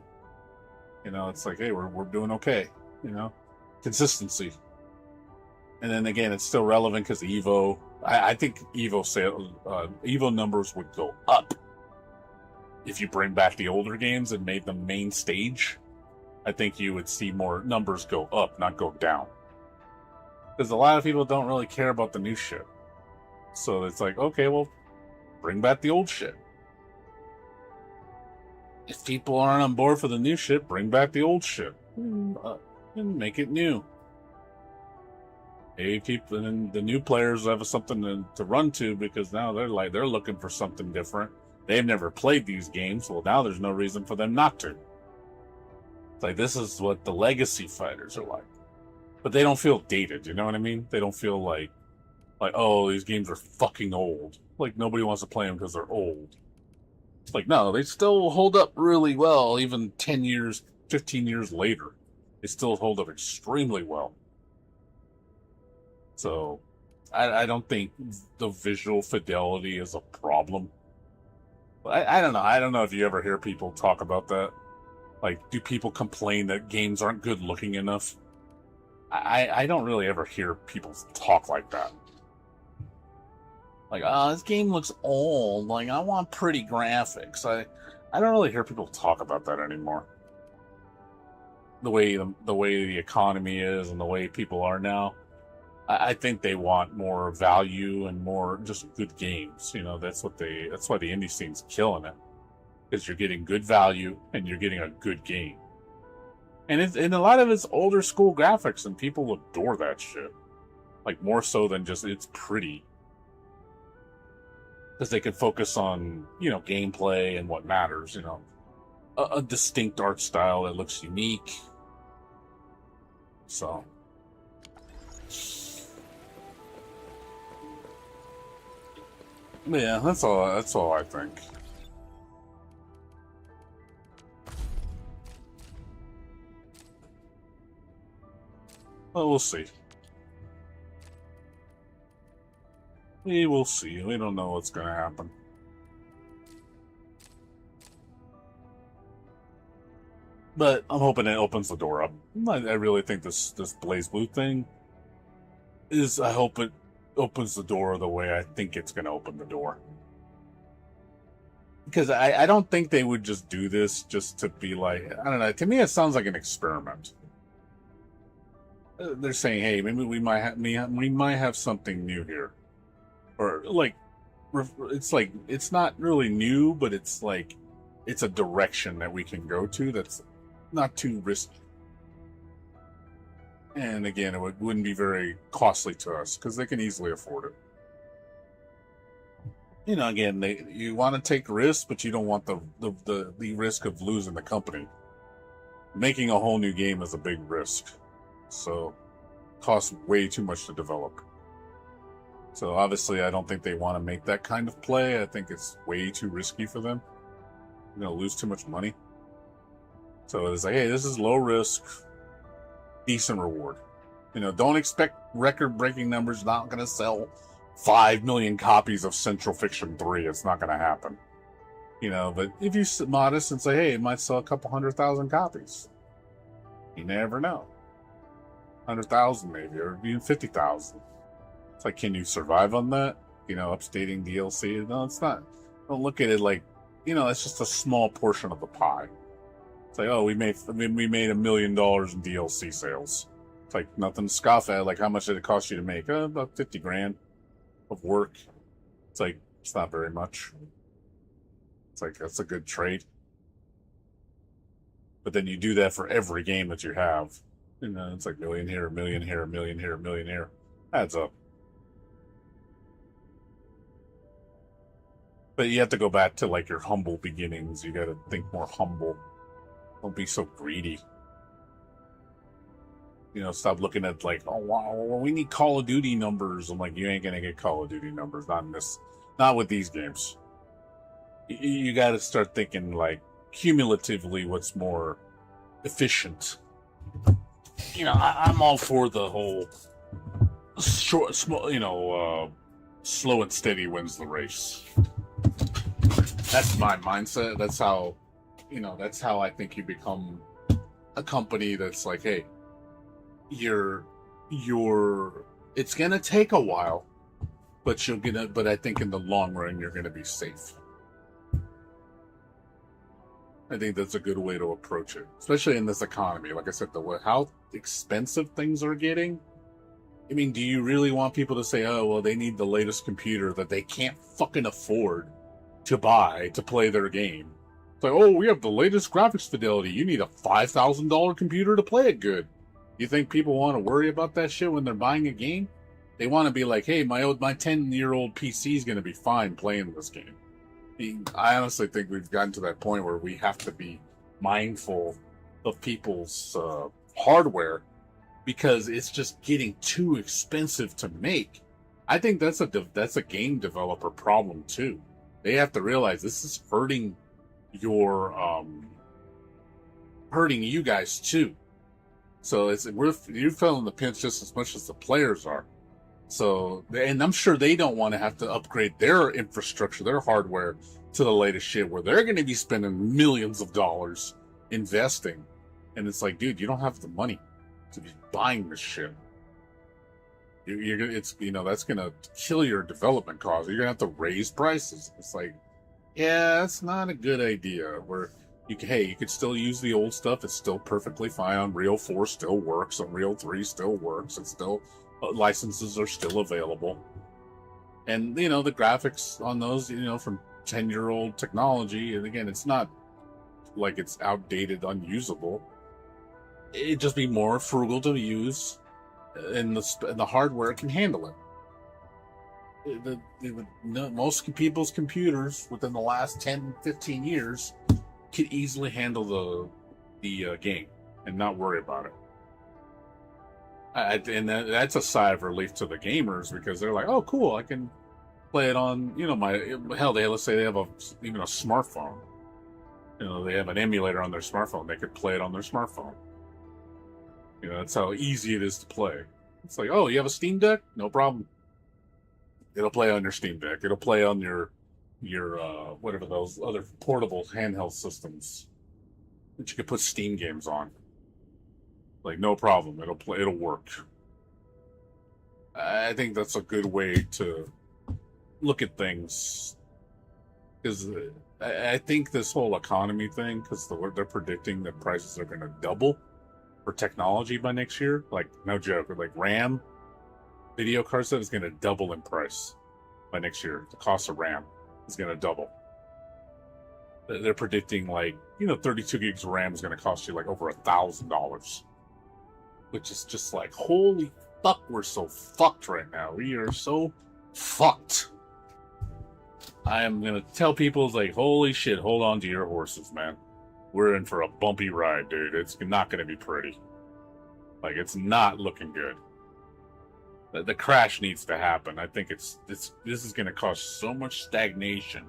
Speaker 1: It's like, hey, we're doing okay. Consistency. And then again, it's still relevant because Evo. I think Evo numbers would go up if you bring back the older games and made them main stage. I think you would see more numbers go up, not go down. Because a lot of people don't really care about the new shit. So it's like, okay, well, bring back the old shit. If people aren't on board for the new shit, bring back the old shit and make it new. Hey, and the new players have something to run to, because now they're looking for something different. They've never played these games. Well, now there's no reason for them not to. It's like, this is what the legacy fighters are like, but they don't feel dated. You know what I mean? They don't feel like, oh, these games are fucking old. Like nobody wants to play them because they're old. It's like, no, they still hold up really well, even 10 years, 15 years later. They still hold up extremely well. So, I don't think the visual fidelity is a problem. I don't know. I don't know if you ever hear people talk about that. Like, do people complain that games aren't good looking enough? I don't really ever hear people talk like that. Like, oh, this game looks old. Like, I want pretty graphics. I don't really hear people talk about that anymore. The way the economy is and the way people are now, I think they want more value and more just good games. That's why the indie scene's killing it, because you're getting good value and you're getting a good game. And a lot of it's older school graphics, and people adore that shit. Like, more so than just it's pretty. Because they can focus on, gameplay and what matters, a distinct art style that looks unique. So. Yeah, that's all I think. Well, we'll see. We will see. We don't know what's going to happen. But I'm hoping it opens the door up. I really think this Blaze Blue thing I hope it opens the door the way I think it's going to open the door. Because I don't think they would just do this just to be like, I don't know. To me, it sounds like an experiment. They're saying, hey, maybe we might have something new here. Or it's not really new, but it's like it's a direction that we can go to that's not too risky. And again, wouldn't be very costly to us because they can easily afford it. You know, again, you want to take risks, but you don't want the risk of losing the company. Making a whole new game is a big risk, so it costs way too much to develop. So obviously, I don't think they want to make that kind of play. I think it's way too risky for them. You're gonna lose too much money. So it's like, hey, this is low risk, decent reward. You know, don't expect record-breaking numbers. Not gonna sell 5 million copies of Central Fiction 3. It's not gonna happen. You know, but if you sit modest and say, hey, it might sell a couple 100,000 copies. You never know. 100,000 maybe, or even 50,000. It's like, can you survive on that? You know, updating DLC? No, it's not. Don't look at it like, you know, that's just a small portion of the pie. It's like, oh, we made $1 million in DLC sales. It's like nothing to scoff at. Like, how much did it cost you to make? About 50 grand of work. It's like, it's not very much. It's like, that's a good trade. But then you do that for every game that you have. You know, it's like $1 million here, $1 million here, $1 million here, $1 million here. Adds up. But you have to go back to like your humble beginnings. You got to think more humble. Don't be so greedy. You know, stop looking at like, oh wow, we need Call of Duty numbers. I'm like, you ain't gonna get Call of Duty numbers. Not with these games. You got to start thinking like cumulatively, what's more efficient. You know, I'm all for the whole short, small. You know, slow and steady wins the race. That's my mindset. That's how, you know, that's how I think you become a company that's like, hey, it's gonna take a while, but I think in the long run you're gonna be safe. I think that's a good way to approach it, especially in this economy. Like I said, how expensive things are getting. I mean, do you really want people to say, oh, well, they need the latest computer that they can't fucking afford to buy to play their game? It's like, oh, we have the latest graphics fidelity. You need a $5,000 computer to play it good. You think people want to worry about that shit when they're buying a game? They want to be like, hey, my 10-year-old PC is going to be fine playing this game. I honestly think we've gotten to that point where we have to be mindful of people's hardware because it's just getting too expensive to make. I think that's a game developer problem too. They have to realize this is hurting you guys too. So you're feeling the pinch just as much as the players are. So, and I'm sure they don't want to have to upgrade their infrastructure, their hardware to the latest shit where they're going to be spending millions of dollars investing. And it's like, dude, you don't have the money to be buying this shit. It's, you know, that's going to kill your development costs. You're going to have to raise prices. It's like, yeah, that's not a good idea. Where you could still use the old stuff. It's still perfectly fine. Unreal 4 still works. Unreal 3 still works. It's still, licenses are still available. And, you know, the graphics on those, you know, from 10-year-old technology, and again, it's not like it's outdated, unusable. It'd just be more frugal to use, and the hardware can handle it. Most people's computers within the last 10, 15 years can easily handle the game and not worry about it. And that's a sigh of relief to the gamers because they're like, oh, cool, I can play it on, you know, let's say they have even a smartphone. You know, they have an emulator on their smartphone. They could play it on their smartphone. You know, that's how easy it is to play. It's like, oh, you have a Steam Deck? No problem. It'll play on your Steam Deck. It'll play on your whatever those other portable handheld systems that you could put Steam games on. Like, no problem. It'll work. I think that's a good way to look at things. Because I think this whole economy thing, because they're predicting that prices are going to double for technology by next year. Like, no joke. Like, RAM video card set is going to double in price by next year. The cost of RAM is going to double. They're predicting, like, you know, 32 gigs of RAM is going to cost you like over $1,000. which is just like, holy fuck, we're so fucked right now. We are so fucked. I am gonna tell people, it's like, holy shit, hold on to your horses, man. We're in for a bumpy ride, dude. It's not gonna be pretty. Like, it's not looking good. The crash needs to happen. I think this is gonna cause so much stagnation.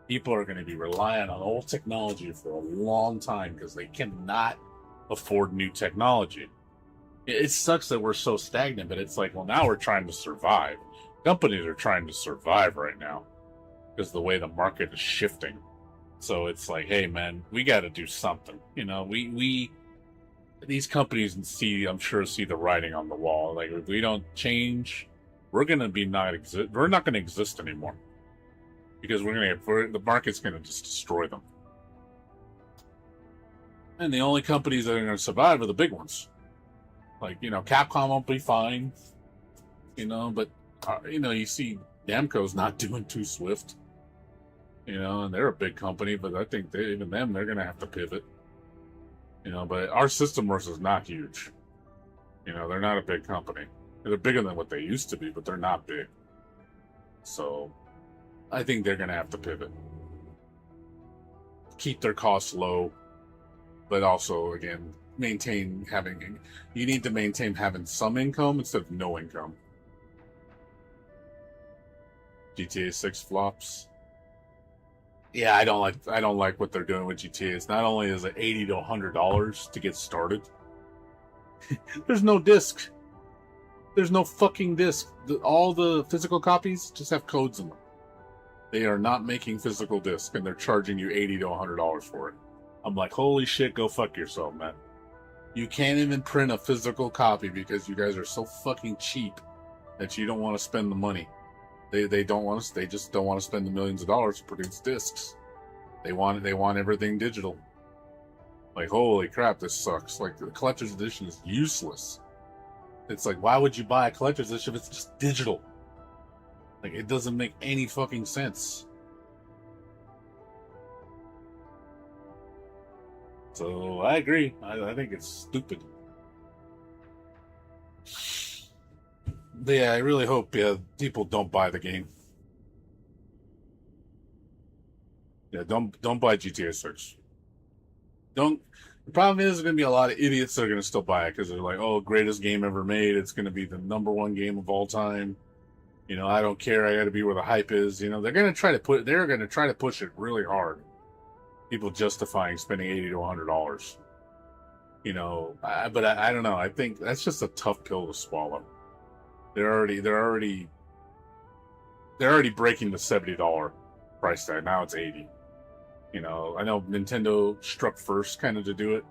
Speaker 1: People are gonna be relying on old technology for a long time because they cannot afford new technology. It sucks that we're so stagnant, but it's like, well, now we're trying to survive. Companies are trying to survive right now because the way the market is shifting. So it's like, hey, man, we got to do something. You know, these companies I'm sure see the writing on the wall. Like, if we don't change, we're gonna be we're not gonna exist anymore because the market's gonna just destroy them. And the only companies that are gonna survive are the big ones. Like, you know, Capcom won't be fine, you know, but, you know, you see Namco's not doing too swift, you know, and they're a big company, but I think they're going to have to pivot, you know, but our System Works is not huge. You know, they're not a big company. They're bigger than what they used to be, but they're not big. So I think they're going to have to pivot. Keep their costs low, but also, again, you need to maintain having some income instead of no income. GTA 6 flops. Yeah, I don't like what they're doing with GTA. It's not only is it $80 to $100 to get started. There's no disc. There's no fucking disc. All the physical copies just have codes in them. They are not making physical disc, and they're charging you $80 to $100 for it. I'm like, holy shit, go fuck yourself, man. You can't even print a physical copy because you guys are so fucking cheap that you don't want to spend the money. They just don't want to spend the millions of dollars to produce discs. They want everything digital. Like, holy crap, this sucks. Like, the collector's edition is useless. It's like, why would you buy a collector's edition if it's just digital? Like, it doesn't make any fucking sense. So I agree. I think it's stupid. But yeah, I really hope people don't buy the game. Yeah, don't buy GTA 6. Don't. The problem is, there's going to be a lot of idiots that are going to still buy it because they're like, "Oh, greatest game ever made. It's going to be the #1 game of all time." You know, I don't care. I got to be where the hype is. You know, they're going to try to push it really hard. People justifying spending $80 to $100. You know, but I don't know. I think that's just a tough pill to swallow. They're already breaking the $70 price tag. Now it's $80. You know, I know Nintendo struck first kind of to do it.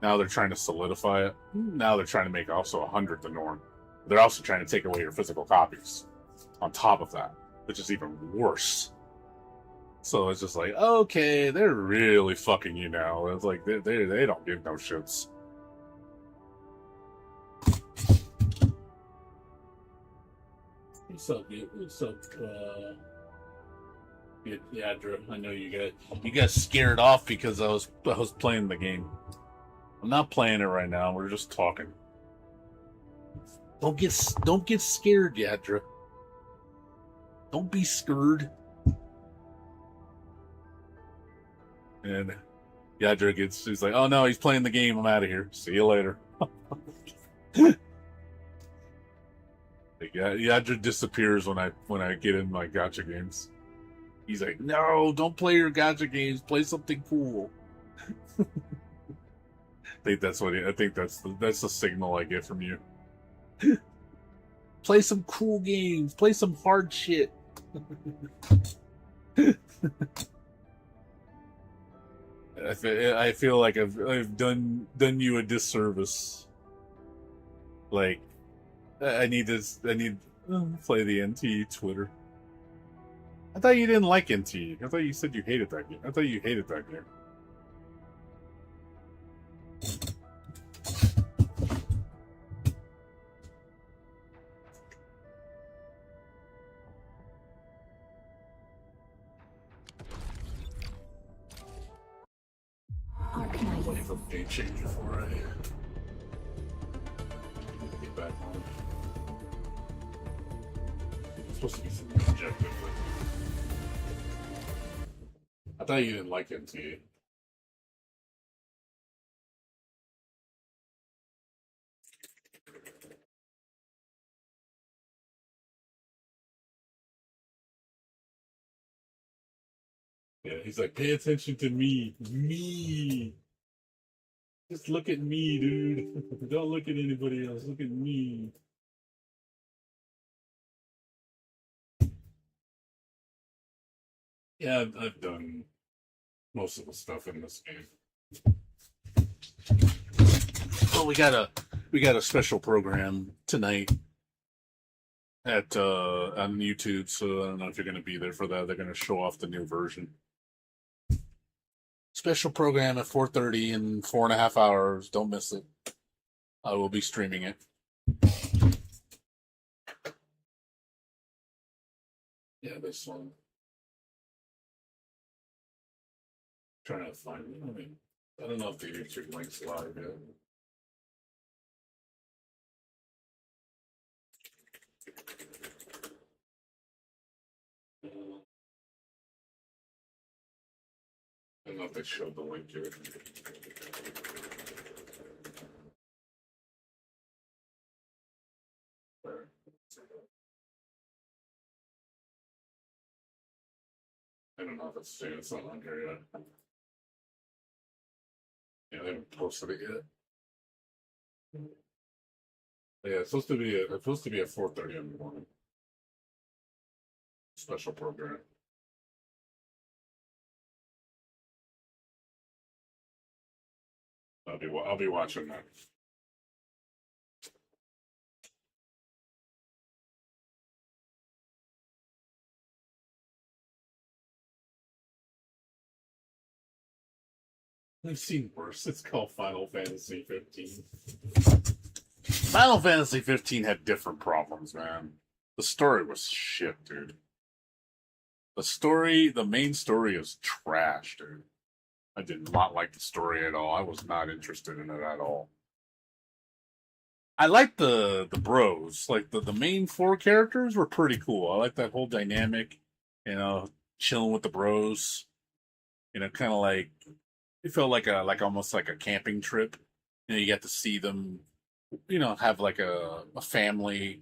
Speaker 1: Now they're trying to solidify it. Now they're trying to make also $100 the norm. They're also trying to take away your physical copies on top of that, which is even worse. So it's just like, okay, they're really fucking you now. It's like they don't give no shits. What's up, dude? What's up? Yeah, Drew. I know you got scared off because I was playing the game. I'm not playing it right now. We're just talking. Don't get scared, Yadra. Don't be scared. And Yadra he's like, oh no, he's playing the game. I'm out of here. See you later. Yadra disappears when I get in my gacha games. He's like, no, don't play your gacha games. Play something cool. I think that's the signal I get from you. Play some cool games. Play some hard shit. I feel like I've done you a disservice. Like, I need play the NT Twitter. I thought you didn't like NT. I thought you said you hated that game. I thought you hated that game.
Speaker 2: Arknights.
Speaker 1: Wait for date change before I supposed to be something objective. I thought you didn't like MTA. Yeah, he's like, pay attention to me. Me. Just look at me, dude. Don't look at anybody else. Look at me. Yeah, I've done most of the stuff in this game. Well, we got a special program tonight at on YouTube, so I don't know if you're going to be there for that. They're going to show off the new version. Special program at 4:30 in 4.5 hours. Don't miss it. I will be streaming it. Yeah, this one. Trying to find it. I mean, I don't know if the YouTube link's live yet. I don't know if they showed the link yet. I don't know if it's not on here yet. Yeah, they haven't posted it yet. Yeah, it's supposed to be at 4:30 in the morning. Special program. I'll be watching that. I've seen worse. It's called Final Fantasy 15. Final Fantasy 15 had different problems, man. The story was shit, dude. The main story is trash, dude. I did not like the story at all. I was not interested in it at all. I like the bros. Like the main four characters were pretty cool. I like that whole dynamic, chilling with the bros. Kind of like it felt like almost like a camping trip. You get to see them, have like a family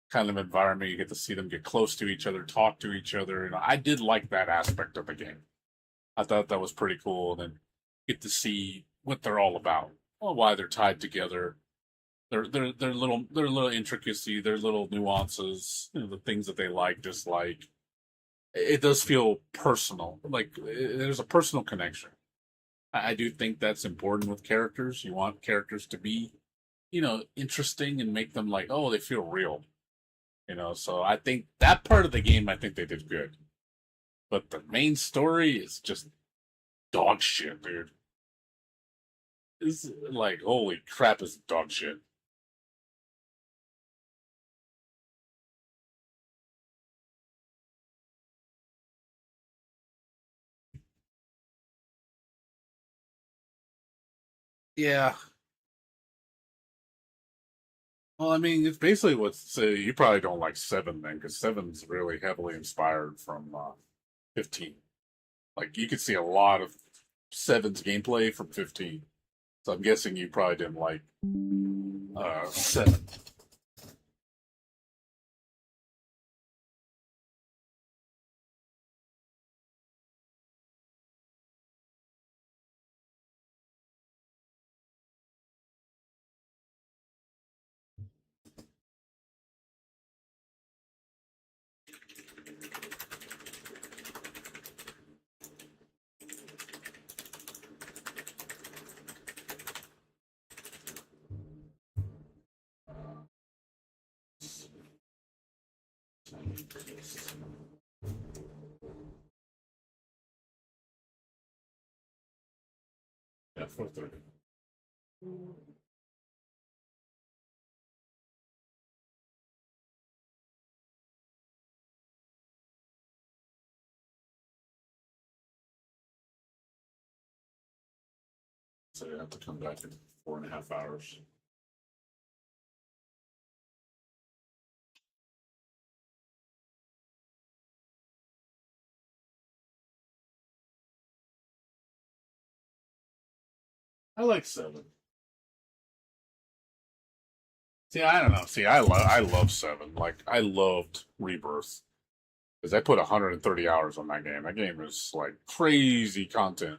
Speaker 1: kind of environment. You get to see them get close to each other, talk to each other. I did like that aspect of the game. I thought that was pretty cool. And then get to see what they're all about, or why they're tied together. Their little intricacy, their little nuances, the things that they like, dislike. It does feel personal. Like there's a personal connection. I do think that's important with characters. You want characters to be, interesting and make them like, oh, they feel real. So I think that part of the game, I think they did good. But the main story is just dog shit, dude. It's like, holy crap, is dog shit. Yeah. Well, I mean, it's basically what's you probably don't like seven then, because seven's really heavily inspired from 15. Like you could see a lot of seven's gameplay from 15. So I'm guessing you probably didn't like seven. Yeah, 4:30. So you have to come back in 4.5 hours. I like 7. See, I don't know. See, I love 7. Like I loved Rebirth because I put 130 hours on that game. That game is like crazy content.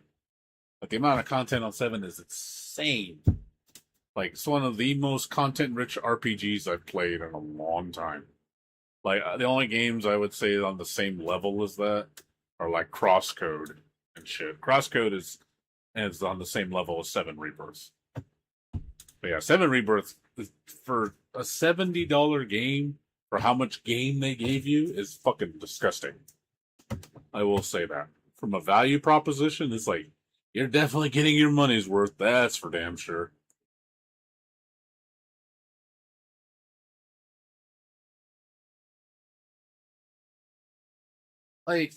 Speaker 1: Like the amount of content on 7 is insane. Like it's one of the most content-rich RPGs I've played in a long time. Like the only games I would say on the same level as that are like Crosscode and shit. Crosscode is on the same level as 7 Rebirths. But yeah, 7 Rebirth for a $70 game for how much game they gave you is fucking disgusting. I will say that. From a value proposition, it's like you're definitely getting your money's worth. That's for damn sure. Like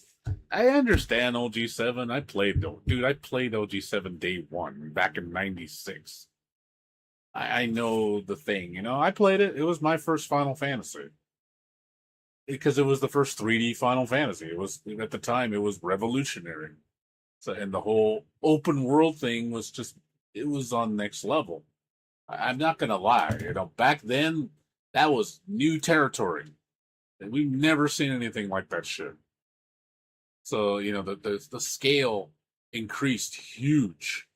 Speaker 1: I understand OG7. I played OG7 day one back in '96. I know the thing, I played it. It was my first Final Fantasy because it was the first 3D Final Fantasy. It was at the time it was revolutionary. So and the whole open world thing was just it was on next level. I'm not gonna lie, back then that was new territory. And we've never seen anything like that shit. So the scale increased huge.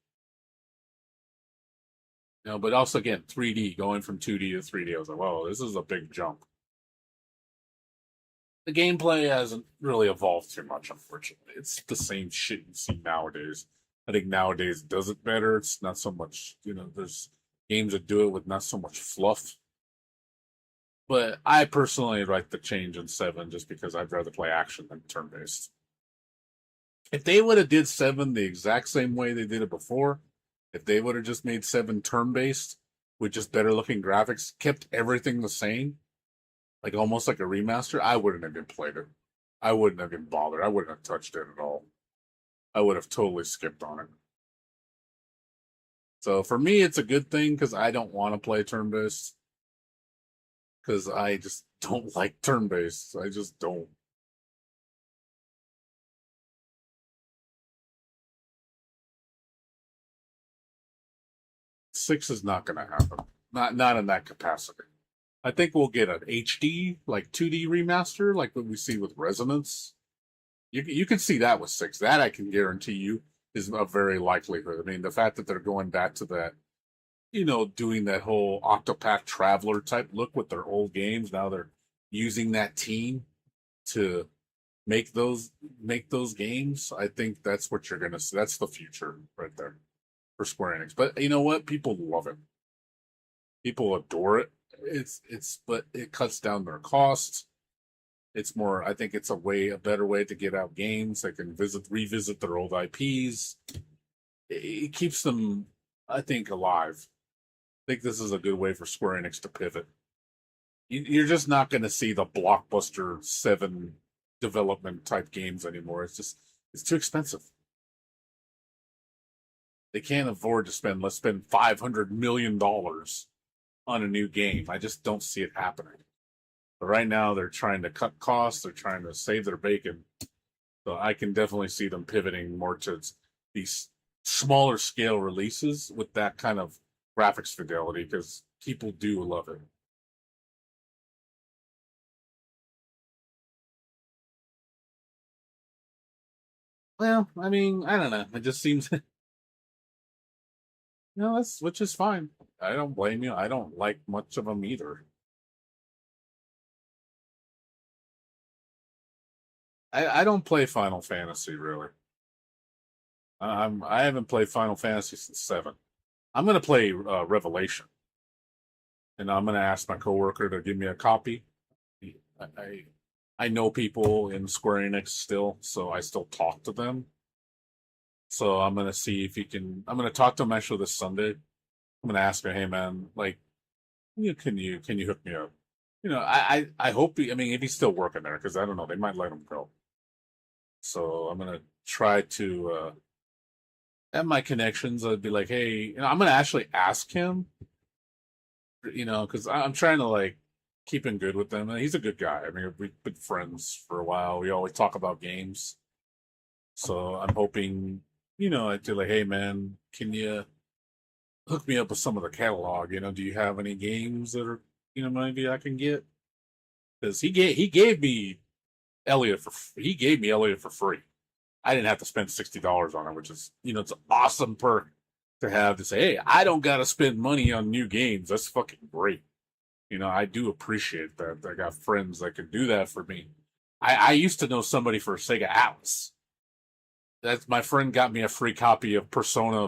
Speaker 1: But also again 3D going from 2D to 3D. I was like, whoa, this is a big jump. The gameplay hasn't really evolved too much, unfortunately. It's the same shit you see nowadays. I think nowadays it does it better. It's not so much, there's games that do it with not so much fluff. But I personally like the change in 7 just because I'd rather play action than turn based. If they would have did 7 the exact same way they did it before, if they would have just made 7 turn based with just better looking graphics, kept everything the same, like almost like a remaster, I wouldn't have been played it. I wouldn't have been bothered. I wouldn't have touched it at all. I would have totally skipped on it. So for me, it's a good thing because I don't want to play turn based because I just don't like turn based. I just don't. 6 is not going to happen. Not in that capacity. I think we'll get an HD, like 2D remaster, like what we see with Resonance. You can see that with 6. That I can guarantee you is a very likelihood. I mean, the fact that they're going back to that, doing that whole Octopath Traveler type look with their old games. Now they're using that team to make those games. I think that's what you're gonna see. That's the future right there for Square Enix. But you know what? People love it. People adore it. But it cuts down their costs. It's more. I think it's a better way to get out games. They can revisit their old IPs. It keeps them, I think, alive. I think this is a good way for Square Enix to pivot. You're just not going to see the blockbuster 7 development type games anymore. It's too expensive. They can't afford to let's spend $500 million on a new game. I just don't see it happening. But right now they're trying to cut costs. They're trying to save their bacon. So I can definitely see them pivoting more to these smaller scale releases with that kind of graphics fidelity because people do love it. Well, I mean, I don't know. It just seems, which is fine. I don't blame you. I don't like much of them either. I don't play Final Fantasy really. I haven't played Final Fantasy since 7. I'm gonna play Revelation, and I'm gonna ask my coworker to give me a copy. I I know people in Square Enix still, so I still talk to them. So I'm gonna see if he can. I'm gonna talk to him actually this Sunday. I'm gonna ask him, hey man, like, can you hook me up? I hope I mean, if he's still working there, because I don't know, they might let him go. So I'm gonna try to have my connections. I'd be like, hey, I'm gonna actually ask him, because I'm trying to like keep in good with him. And he's a good guy. I mean, we've been friends for a while. We always talk about games. So I'm hoping, I'd be like, hey man, can you? hook me up with some of the catalog. Do you have any games that are maybe I can get? Because he gave me Elliot for free. I didn't have to spend $60 on it, which is it's an awesome perk to have to say, hey, I don't got to spend money on new games. That's fucking great. I do appreciate that. I got friends that can do that for me. I used to know somebody for Sega Atlas. That's my friend got me a free copy of Persona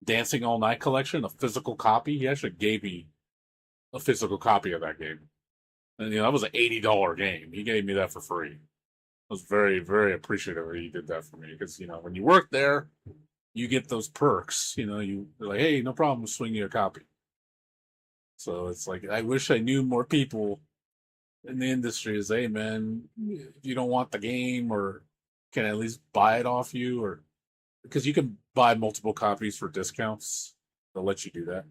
Speaker 1: Dancing All Night Collection, a physical copy. He actually gave me a physical copy of that game. And that was an $80 game. He gave me that for free. I was very, very appreciative that he did that for me because when you work there, you get those perks. You're like, hey, no problem, swing you a copy. So it's like I wish I knew more people in the industry. Is, hey man, if you don't want the game, or can I at least buy it off you, or because you can buy multiple copies for discounts, they'll let you do that.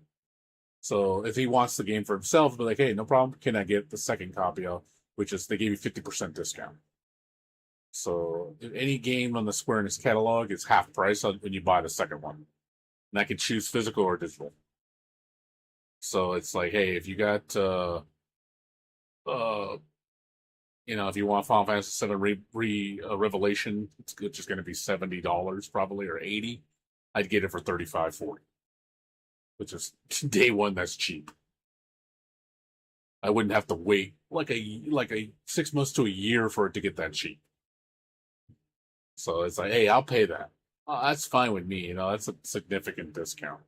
Speaker 1: So if he wants the game for himself, be like, hey, no problem. Can I get the second copy of, which is they gave you 50% discount. So any game on the Square Enix catalog is half price when you buy the second one. And I can choose physical or digital. So it's like, hey, if you got, if you want Final Fantasy VII Revelation, it's just going to be $70 probably, or $80. I'd get it for $35, $40, which is day one. That's cheap. I wouldn't have to wait like a 6 months to a year for it to get that cheap. So it's like, hey, I'll pay that. That's fine with me. That's a significant discount.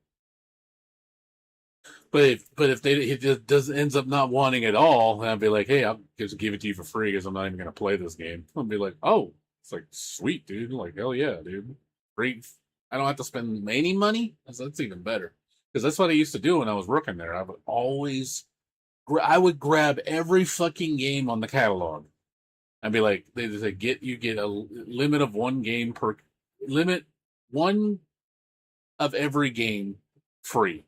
Speaker 1: But if he just ends up not wanting it all, then I'd be like, hey, I'll just give it to you for free because I'm not even gonna play this game. I'll be like, oh, it's like sweet, dude. Like, hell yeah, dude. Great. I don't have to spend any money. That's even better because that's what I used to do when I was working there. I would grab every fucking game on the catalog. I'd be like, they say, you get a limit of one of every game free.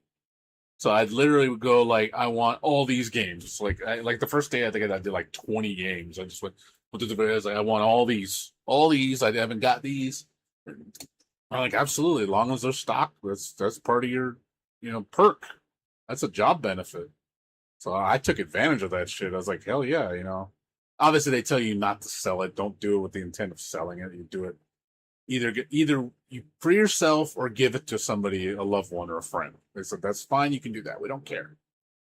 Speaker 1: So I'd literally would go like, I want all these games. Like the first day, I think I did like 20 games. I just went to the videos. Like, I want all these. I haven't got these. I'm like, absolutely, as long as they're stocked, that's part of your, perk. That's a job benefit. So I took advantage of that shit. I was like, hell yeah, Obviously, they tell you not to sell it. Don't do it with the intent of selling it. You do it either you for yourself or give it to somebody, a loved one or a friend. They said that's fine. You can do that. We don't care.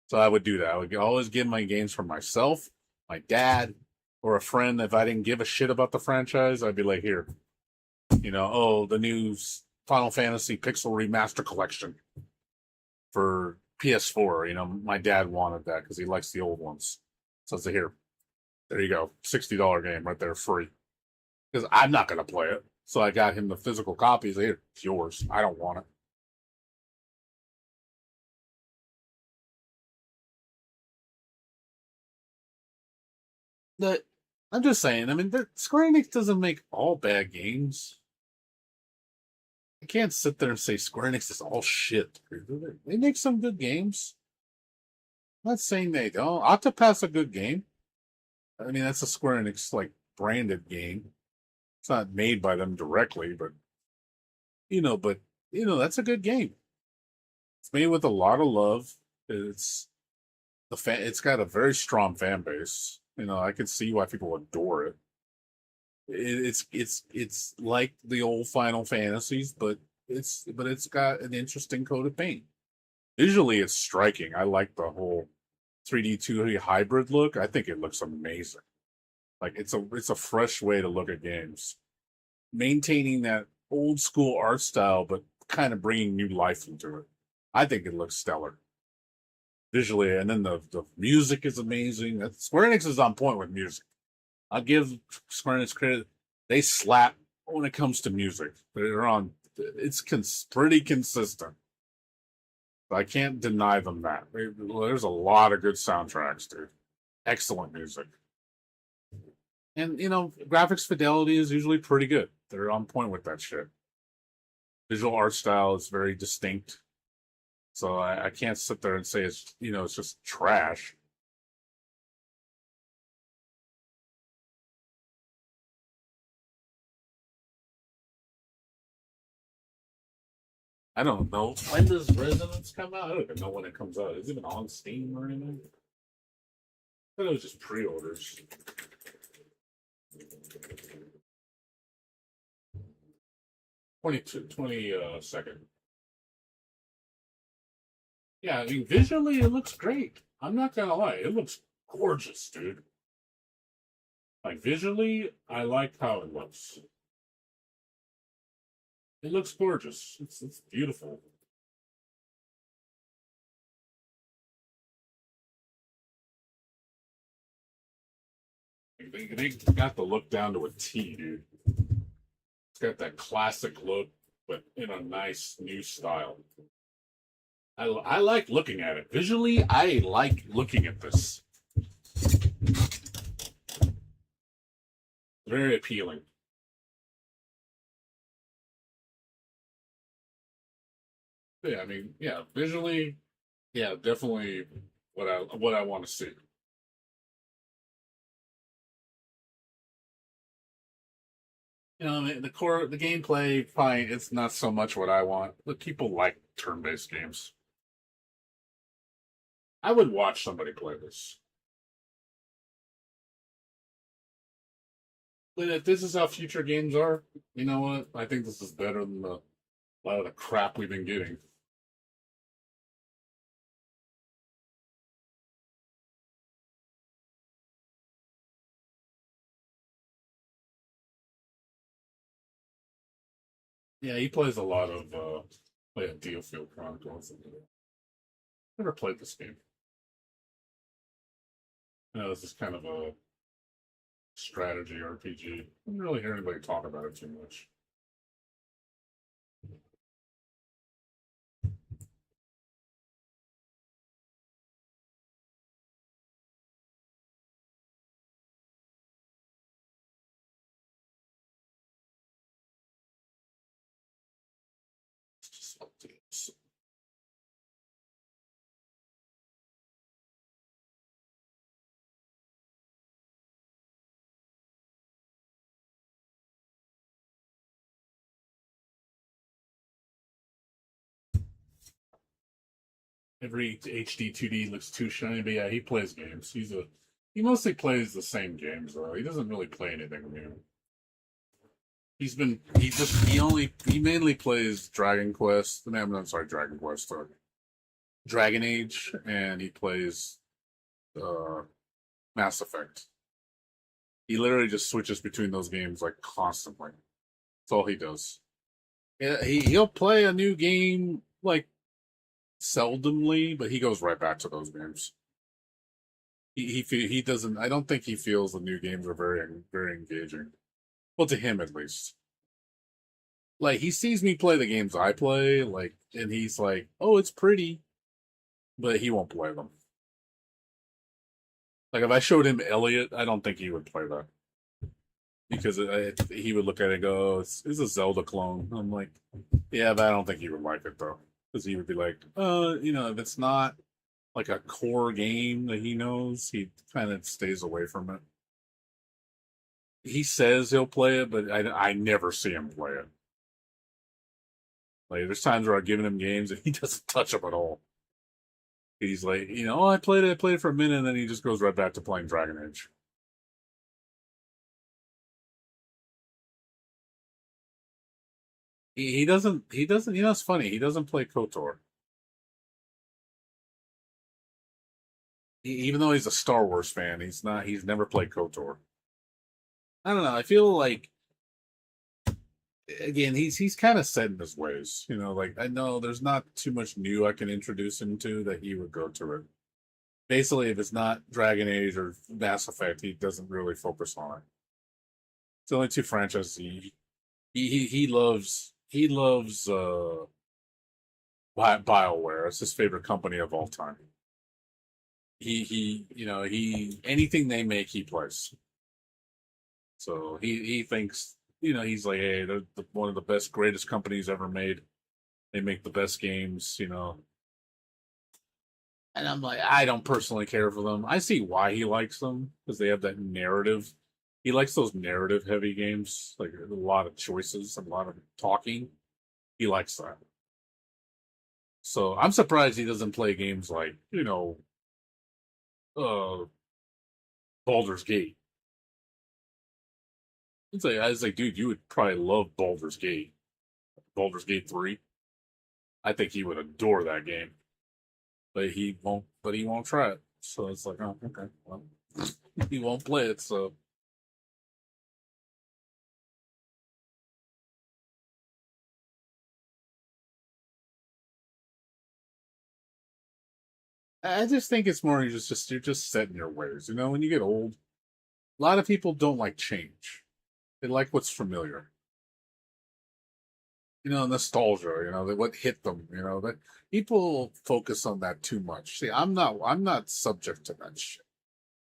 Speaker 1: So I would do that. I would always give my games for myself, my dad, or a friend. If I didn't give a shit about the franchise, I'd be like, here, the new Final Fantasy Pixel Remaster Collection for PS4. My dad wanted that because he likes the old ones. So I said, here, there you go, $60 game right there, free. Because I'm not going to play it. So I got him the physical copies. Here, it's yours. I don't want it. I'm just saying. I mean, Square Enix doesn't make all bad games. I can't sit there and say Square Enix is all shit. They make some good games. I'm not saying they don't. Octopath's a good game. I mean, that's a Square Enix branded game. It's not made by them directly, but that's a good game. It's made with a lot of love. It's got a very strong fan base. I can see why people adore it. It's like the old Final Fantasies, but it's got an interesting coat of paint. Visually, it's striking. I like the whole 3D 2D hybrid look. I think it looks amazing. Like it's a fresh way to look at games, maintaining that old school art style, but kind of bringing new life into it. I think it looks stellar visually, and then the music is amazing. Square Enix is on point with music. I'll give Square Enix credit; they slap when it comes to music. They're on. It's pretty consistent. I can't deny them that. There's a lot of good soundtracks, dude. Excellent music. And graphics fidelity is usually pretty good. They're on point with that shit. Visual art style is very distinct. So I can't sit there and say it's just trash. I don't know. When does Resonance come out? I don't even know when it comes out. Is it even on Steam or anything? I thought it was just pre-orders. 22nd. Yeah, I mean, visually it looks great. I'm not gonna lie, it looks gorgeous, dude. Like visually, I like how it looks. It looks gorgeous. It's beautiful. They got the look down to a T, dude. It's got that classic look, but in a nice new style. I like looking at it. Visually, I like looking at this. Very appealing. Yeah, I mean, yeah, visually, yeah, definitely what I want to see. You know, the gameplay, fine. It's not so much what I want, but people like turn-based games. I would watch somebody play this. But if this is how future games are, you know what? I think this is better than a lot of the crap we've been getting. Yeah, he plays a lot of Endfield Chronicles. Never played this game. No, this is kind of a strategy RPG. I didn't really hear anybody talk about it too much. It's just updates. Every HD 2D looks too shiny, but yeah, he plays games. He mostly plays the same games though. He doesn't really play anything new. He mainly plays Dragon Quest. No, I'm sorry, Dragon Quest. Dragon Age, and he plays uh, Mass Effect. He literally just switches between those games like constantly. That's all he does. Yeah, he'll play a new game like seldomly, but he goes right back to those games. He doesn't. I don't think he feels the new games are very engaging. Well, to him at least. Like he sees me play the games I play, like, and he's like, "Oh, it's pretty," but he won't play them. Like if I showed him Elliot, I don't think he would play that because he would look at it and go, oh, it's a Zelda clone. I'm like, yeah, but I don't think he would like it though, because he would be like, if it's not like a core game that he knows, he kind of stays away from it. He says he'll play it, but I never see him play it. Like there's times where I've given him games and he doesn't touch them at all. He's like, oh, I played it for a minute, and then he just goes right back to playing Dragon Age. He doesn't, it's funny, he doesn't play KOTOR. Even though he's a Star Wars fan, he's never played KOTOR. I don't know, I feel like, again, he's kind of set in his ways. Like I know there's not too much new I can introduce him to that he would go to it. Basically, if it's not Dragon Age or Mass Effect, he doesn't really focus on it. It's the only two franchises he loves BioWare. It's his favorite company of all time. He anything they make he plays. So he thinks, he's like, hey, they're one of the best, greatest companies ever made. They make the best games. And I'm like, I don't personally care for them. I see why he likes them because they have that narrative. He likes those narrative heavy games, like a lot of choices, a lot of talking. He likes that. So I'm surprised he doesn't play games like, uh Baldur's Gate. I was like, dude, you would probably love Baldur's Gate. Baldur's Gate 3. I think he would adore that game. But he won't try it. So it's like, oh, okay. Well, he won't play it, so I just think it's more you're just set in your ways. When you get old, a lot of people don't like change. They like what's familiar. Nostalgia, what hit them, that people focus on that too much. See, I'm not subject to that shit.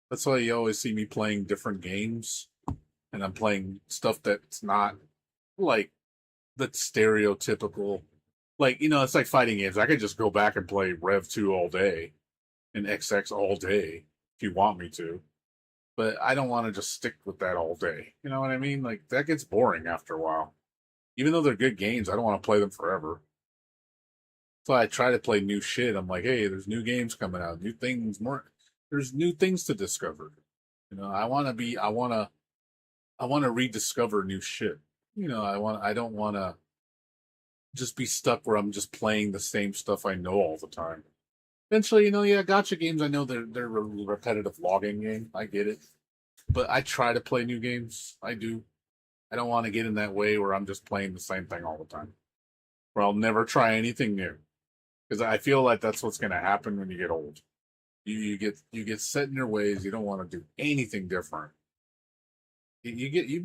Speaker 1: That's why you always see me playing different games and I'm playing stuff that's not like the stereotypical it's like fighting games. I could just go back and play Rev 2 all day and XX all day if you want me to. But I don't want to just stick with that all day. You know what I mean? Like that gets boring after a while. Even though they're good games, I don't want to play them forever. So I try to play new shit. I'm like, hey, there's new games coming out, new things, more. There's new things to discover. I want to rediscover new shit. I don't want to just be stuck where I'm just playing the same stuff I know all the time. Eventually, yeah, gotcha games. I know they're a repetitive logging game. I get it, but I try to play new games. I do. I don't want to get in that way where I'm just playing the same thing all the time. Where I'll never try anything new, because I feel like that's what's going to happen when you get old. You get set in your ways. You don't want to do anything different. You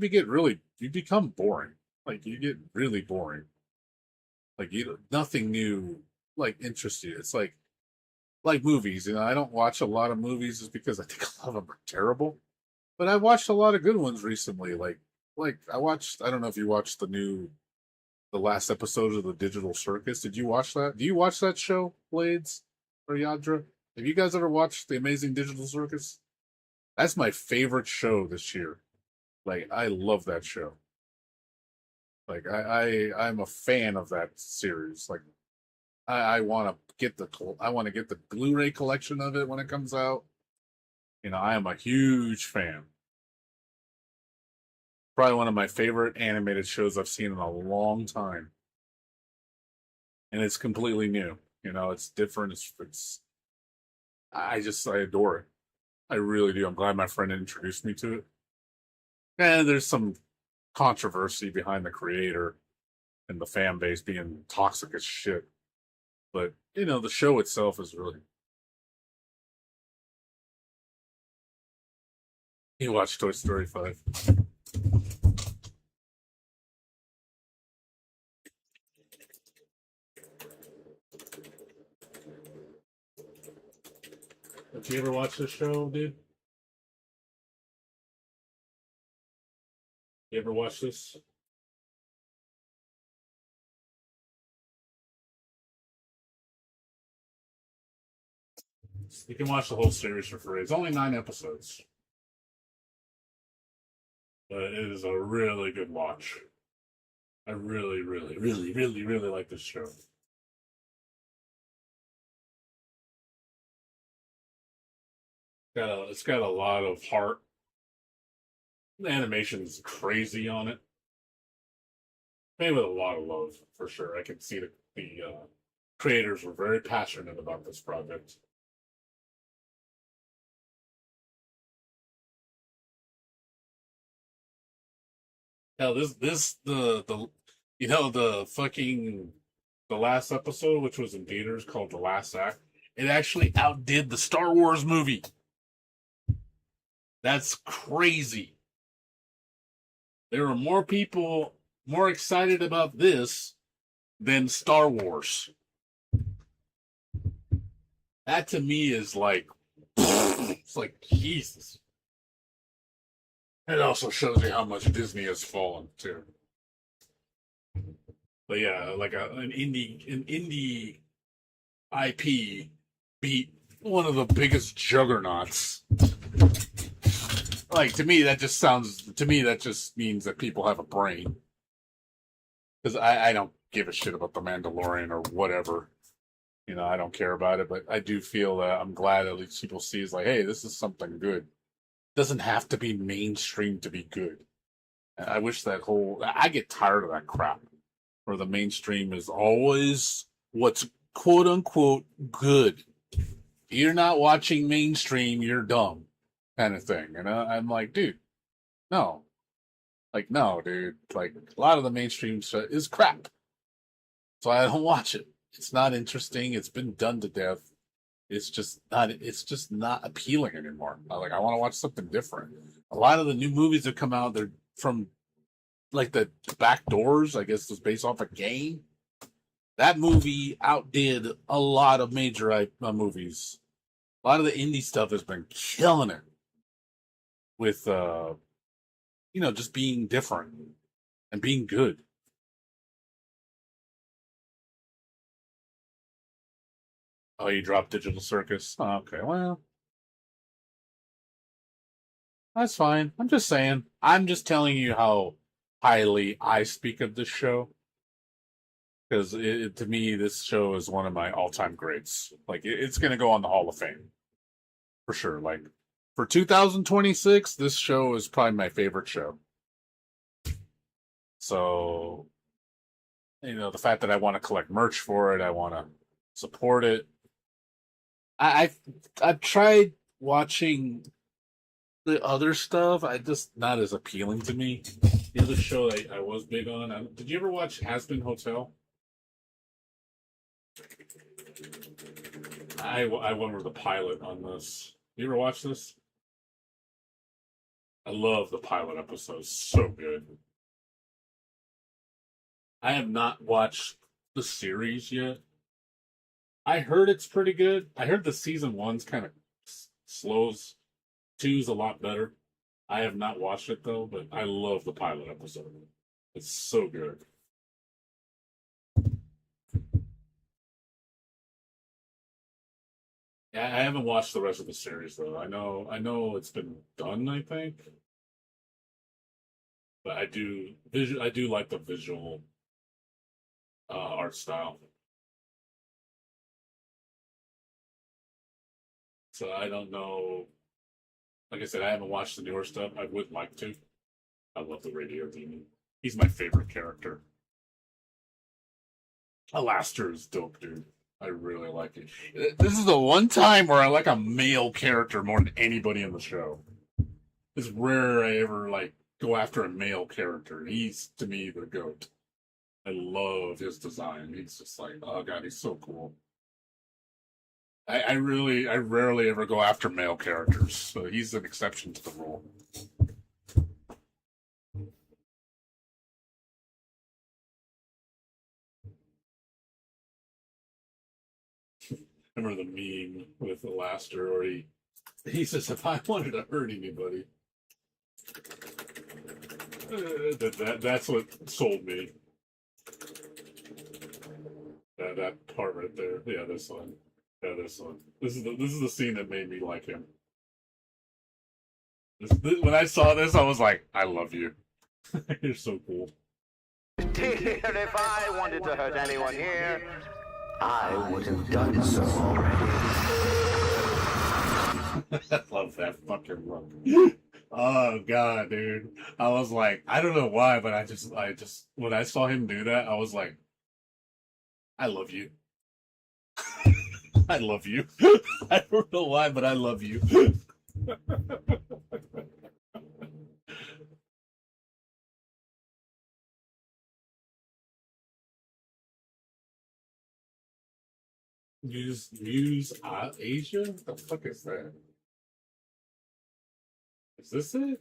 Speaker 1: become boring. Like you get really boring. Like nothing new like interests you. It's like movies. I don't watch a lot of movies just because I think a lot of them are terrible. But I watched a lot of good ones recently. Like I watched. I don't know if you watched the last episode of the Digital Circus. Did you watch that? Do you watch that show, Blades or Yadra? Have you guys ever watched the Amazing Digital Circus? That's my favorite show this year. Like I love that show. Like I'm a fan of that series. Like I want to get the Blu-ray collection of it when it comes out. I am a huge fan. Probably one of my favorite animated shows I've seen in a long time, and it's completely new. It's different. I adore it. I really do. I'm glad my friend introduced me to it. And there's some controversy behind the creator and the fan base being toxic as shit. But the show itself is really. You watch Toy Story 5. Have you ever watched this show, dude? You ever watch this? You can watch the whole series for free. It's only 9 episodes, but it is a really good watch. I really, really, really, really, really like this show. It's got a lot of heart. The animation's crazy on it. Made with a lot of love, for sure. I can see the creators were very passionate about this project. Hell, the fucking the last episode, which was in theaters, called The Last Act. It actually outdid the Star Wars movie. That's crazy. There were more people more excited about this than Star Wars. That to me is like, it's like Jesus. It also shows you how much Disney has fallen too. But yeah, like an indie IP beat one of the biggest juggernauts. Like to me that just means that people have a brain. Because I don't give a shit about the Mandalorian or whatever. I don't care about it, but I do feel that I'm glad at least people see is like, hey, this is something good. It doesn't have to be mainstream to be good. And I wish that whole I get tired of that crap where the mainstream is always what's quote unquote good. You're not watching mainstream, you're dumb, kind of thing. And I'm like, dude, no, like no, dude. Like a lot of the mainstream shit is crap, so I don't watch it. It's not interesting. It's been done to death. It's just not. It's just not appealing anymore. I want to watch something different. A lot of the new movies that come out, they're from like the Back Doors. I guess was based off a game. That movie outdid a lot of major movies. A lot of the indie stuff has been killing it with just being different and being good. Oh, you dropped Digital Circus. Oh, okay, well, that's fine. I'm just saying. I'm just telling you how highly I speak of this show because to me, this show is one of my all-time greats. Like, it's going to go on the Hall of Fame for sure. Like, for 2026, this show is probably my favorite show. So, the fact that I want to collect merch for it, I want to support it. I've tried watching the other stuff. I just not as appealing to me. The other show I was big on. Did you ever watch Has Been Hotel? I went with the pilot on this. You ever watch this? I love the pilot episodes. So good. I have not watched the series yet. I heard it's pretty good. I heard the season one's kind of slows. Two's a lot better. I have not watched it though, but I love the pilot episode. It's so good. Yeah, I haven't watched the rest of the series though. I know it's been done, I think, but I do like the visual art style. So I don't know. Like I said, I haven't watched the newer stuff. I would like to. I love the Radio Demon. He's my favorite character. Alastair is dope, dude. I really like it. This is the one time where I like a male character more than anybody in the show. It's rare I ever like go after a male character. He's to me the goat. I love his design. He's just like, oh god, he's so cool. I rarely ever go after male characters, so he's an exception to the rule. Remember the meme with Alastair, or he says, if I wanted to hurt anybody, that's what sold me. That part right there. Yeah, this one. Yeah, this one. This is the scene that made me like him. When I saw this, I was like, I love you. You're so cool.
Speaker 3: Dear, if I wanted to hurt anyone here, I would have done so already.
Speaker 1: I love that fucking look. Oh god, dude. I was like, I don't know why, but I just when I saw him do that, I was like, I love you. I love you. I don't know why, but I love you. Use Asia? What the fuck is that? Is this it?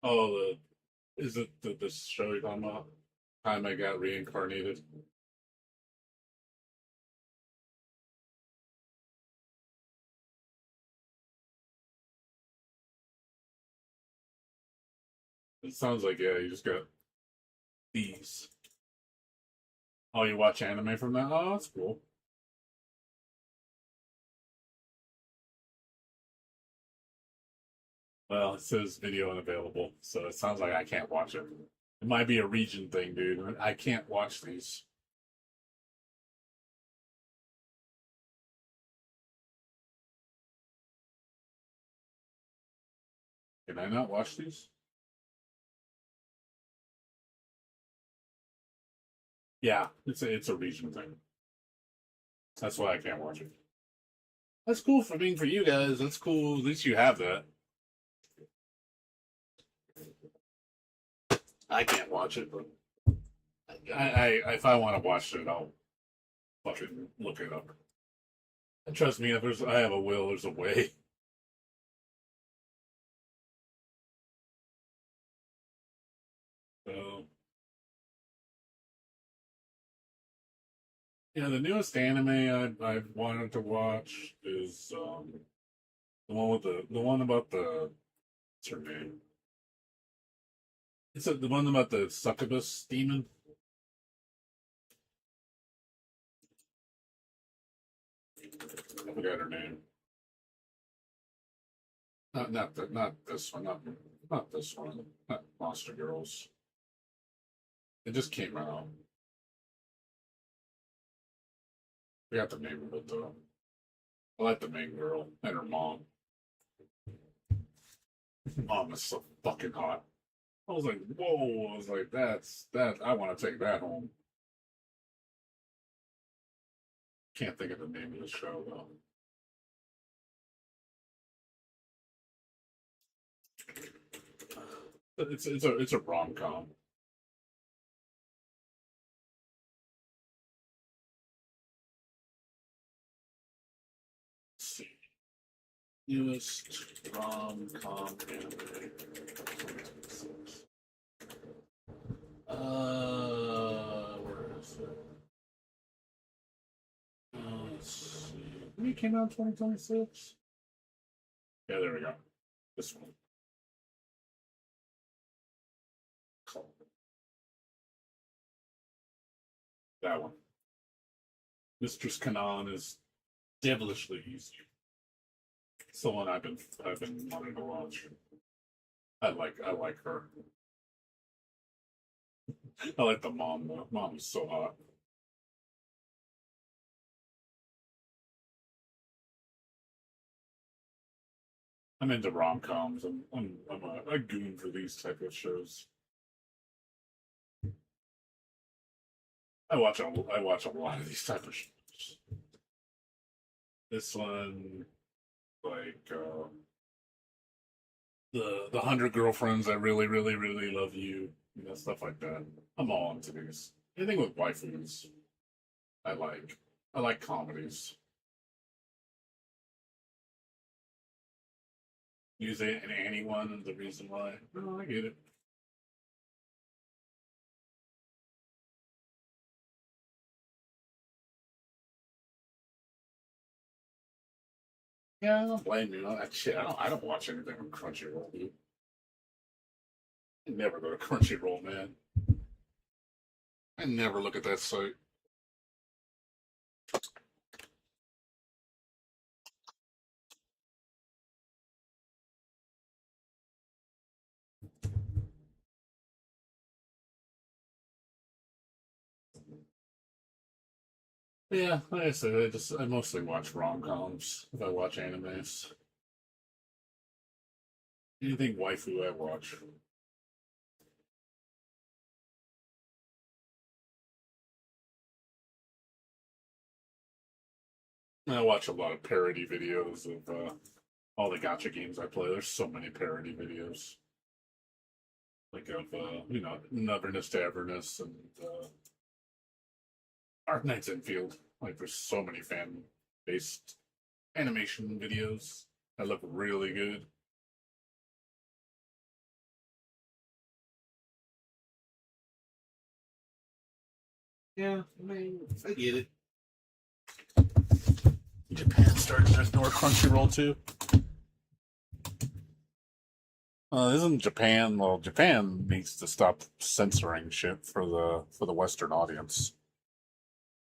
Speaker 1: Oh, is it this show you're talking about? Time I got reincarnated. It sounds like yeah, you just got these. Oh, you watch anime from that? Oh, that's cool. Well, it says video unavailable, so it sounds like I can't watch it. It might be a region thing, dude. I can't watch these. Can I not watch these? Yeah, it's a region thing. That's why I can't watch it. That's cool for being for you guys. That's cool. At least you have that. I can't watch it, but I if I want to watch it, I'll fucking look it up. And trust me, if there's I have a will, there's a way. So yeah, the newest anime I've wanted to watch is the one with the one about the what's her name? It's the one about the succubus demon. I forgot her name. Not this one. Not this one. Not Monster Girls. It just came out. I got the name of it though. I like the main girl and her mom. Mom is so fucking hot. I was like, whoa! I was like, that's that. I want to take that home. Can't think of the name of the show though. It's a rom com. See, newest rom com anime. Where is it? Let's see. When it came out 2026? Yeah, there we go. This one. That one. Mistress Kanan is devilishly easy. It's the one I've been wanting to watch. I like her. I like the mom though. Mom is so hot. I'm into rom coms. I'm a goon for these type of shows. I watch a lot of these type of shows. This one, like the 100 girlfriends that really love you, stuff like that. I'm all into these. Anything with waifus, I like. I like comedies. Use it in anyone. The reason why. No, I get it. Yeah, I don't blame you on that shit. I don't watch anything on Crunchyroll, dude. I never go to Crunchyroll, man. I never look at that site. Yeah, like I said, I mostly watch rom coms if I watch animes. Anything waifu I watch. I watch a lot of parody videos of all the gacha games I play. There's so many parody videos. Like of Neverness to Everness and Arknights Endfield. Like there's so many fan based animation videos that look really good. Yeah, I mean, I get it. Japan started to ignore Crunchyroll too. Isn't Japan? Well, Japan needs to stop censoring shit for the Western audience.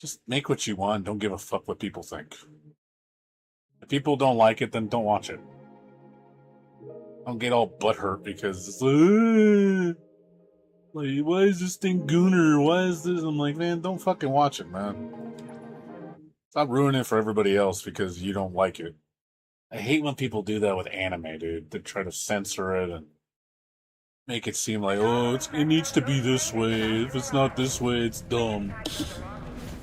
Speaker 1: Just make what you want. Don't give a fuck what people think. If people don't like it, then don't watch it. Don't get all butthurt because it's like, why is this thing gooner? Why is this? I'm like, man, don't fucking watch it, man. Stop ruining it for everybody else because you don't like it. I hate when people do that with anime, dude. They try to censor it and make it seem like, oh, it needs to be this way. If it's not this way, it's dumb.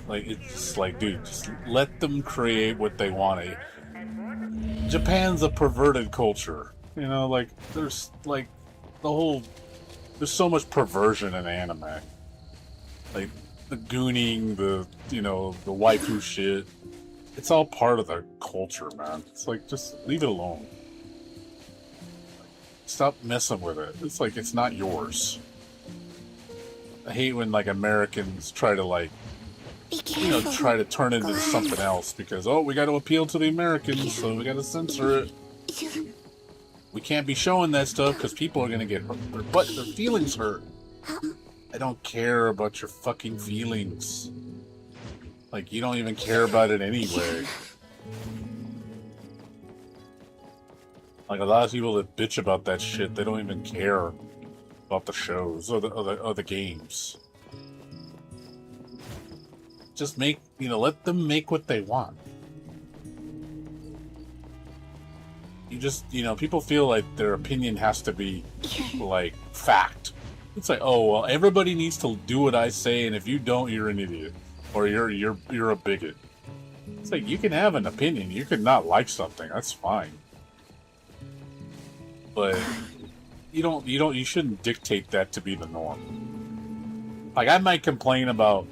Speaker 1: Like, it's just like, dude, just let them create what they want to. Japan's a perverted culture. You know, like, there's, like, there's so much perversion in anime. Like, the gooning, the waifu shit. It's all part of their culture, man. It's like, just leave it alone. Stop messing with it. It's like, it's not yours. I hate when, like, Americans try to, like, try to turn it into something else because, oh, we got to appeal to the Americans, so we got to censor it. We can't be showing that stuff because people are going to get hurt. Their feelings hurt. I don't care about your fucking feelings. Like, you don't even care about it anyway. Like, a lot of people that bitch about that shit, they don't even care about the shows or the games. Just let them make what they want. You just, people feel like their opinion has to be, like, fact. It's like, oh, well, everybody needs to do what I say, and if you don't, you're an idiot. Or you're a bigot. It's like, you can have an opinion. You can not like something. That's fine. But you shouldn't dictate that to be the norm. Like, I might complain about,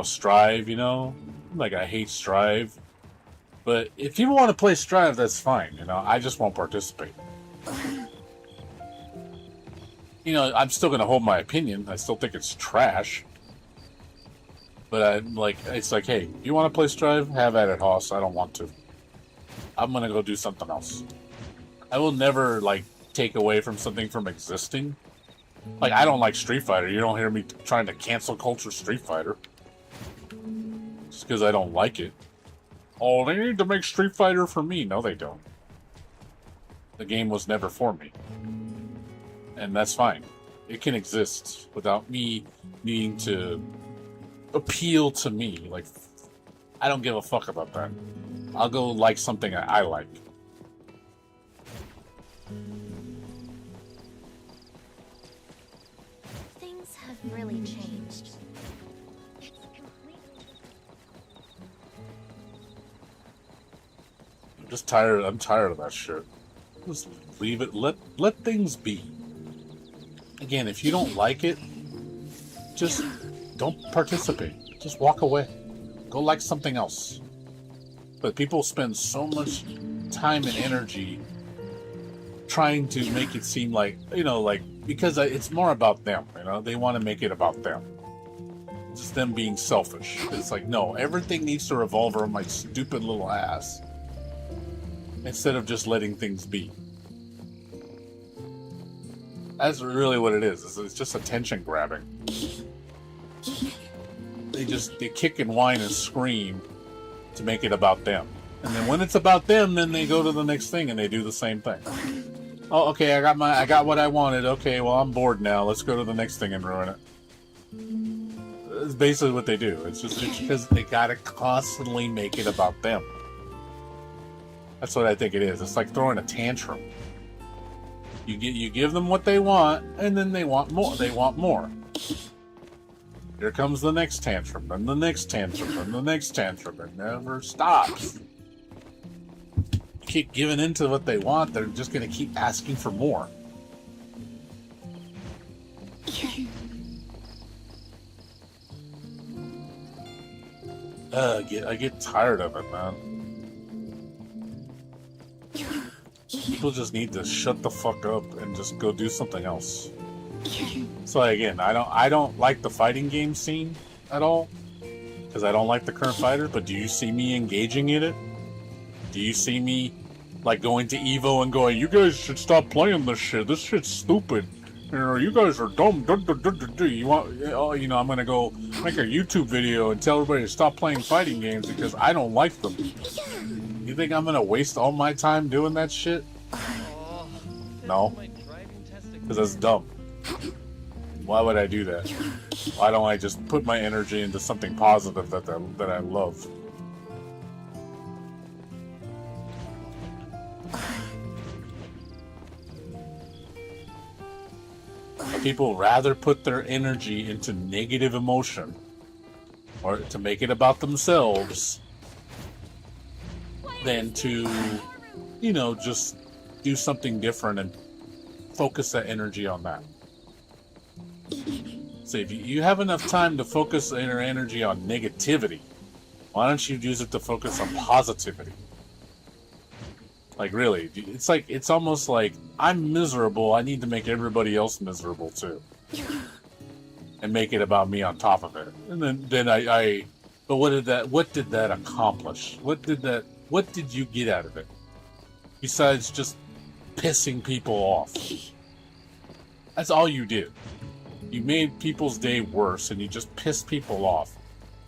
Speaker 1: Strive, like, I hate Strive. But if people want to play Strive, that's fine, I just won't participate. I'm still going to hold my opinion. I still think it's trash. But it's like, hey, you want to play Strive? Have at it, Hoss. I don't want to. I'm going to go do something else. I will never, take away from something from existing. Like, I don't like Street Fighter. You don't hear me trying to cancel culture Street Fighter. Just because I don't like it. Oh, they need to make Street Fighter for me. No, they don't. The game was never for me. And that's fine. It can exist without me needing to appeal to me. Like, I don't give a fuck about that. I'll go like something I like.
Speaker 2: Things have really changed.
Speaker 1: I'm tired of that shit. Just leave it. Let things be. Again, if you don't like it, just don't participate. Just walk away. Go like something else. But people spend so much time and energy trying to make it seem like, because it's more about them, they want to make it about them. It's just them being selfish. It's like, no, everything needs to revolve around my stupid little ass. Instead of just letting things be. That's really what it is. It's just attention grabbing. They kick and whine and scream to make it about them. And then when it's about them, then they go to the next thing and they do the same thing. Oh, okay, I got what I wanted. Okay, well, I'm bored now. Let's go to the next thing and ruin it. It's basically what they do. It's because they gotta constantly make it about them. That's what I think it is. It's like throwing a tantrum. You give them what they want, and then they want more. They want more. Here comes the next tantrum, and the next tantrum, and the next tantrum. It never stops. You keep giving in to what they want, they're just going to keep asking for more. I get tired of it, man. People just need to shut the fuck up and just go do something else. So again, I don't like the fighting game scene at all because I don't like the current fighters. But do you see me engaging in it? Do you see me going to Evo and going, "You guys should stop playing this shit. This shit's stupid. You guys are dumb. You want? I'm gonna go make a YouTube video and tell everybody to stop playing fighting games because I don't like them." You think I'm gonna waste all my time doing that shit? No, because that's dumb. Why would I do that? Why don't I just put my energy into something positive that I love? people rather put their energy into negative emotion or to make it about themselves than to, you know, just do something different and focus that energy on that. So if you have enough time to focus your energy on negativity, why don't you use it to focus on positivity? Like, really, it's like, it's almost like, I'm miserable, I need to make everybody else miserable too. And make it about me on top of it. And then but what did that accomplish? What did you get out of it? Besides just pissing people off. That's all you did. You made people's day worse and you just pissed people off.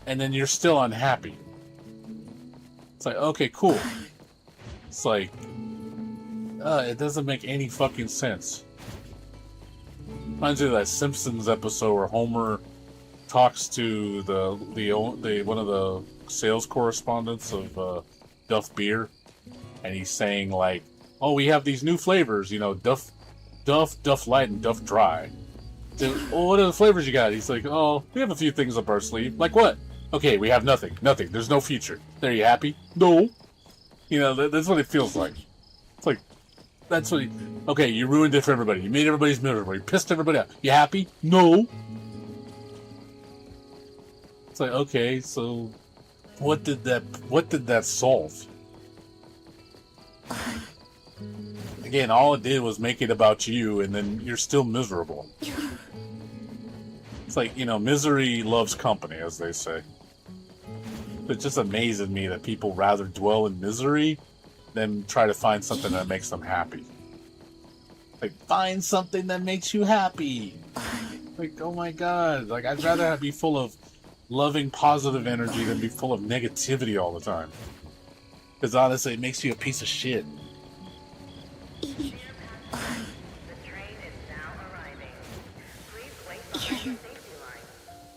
Speaker 1: And then you're still unhappy. It's like, okay, cool. It's like, it doesn't make any fucking sense. Reminds me of that Simpsons episode where Homer talks to the one of the sales correspondents of Duff Beer, and he's saying like, "Oh, we have these new flavors, you know, Duff Light, and Duff Dry." So, "Oh, what are the flavors you got?" He's like, "Oh, we have a few things up our sleeve." Like what? Okay, we have nothing. There's no future. Are you happy? No. You know, that's what it feels like. It's like, that's what okay, you ruined it for everybody. You made everybody's miserable. You pissed everybody out. You happy? No. It's like, okay, so what did that solve? Again, all it did was make it about you, and then you're still miserable. It's like, you know, misery loves company, as they say. It just amazes me that people rather dwell in misery than try to find something that makes them happy. Like, find something that makes you happy. Like, oh my god. Like, I'd rather be full of loving, positive energy than be full of negativity all the time. Because honestly, it makes you a piece of shit.
Speaker 4: The train is now arriving. Please wait behind the safety line.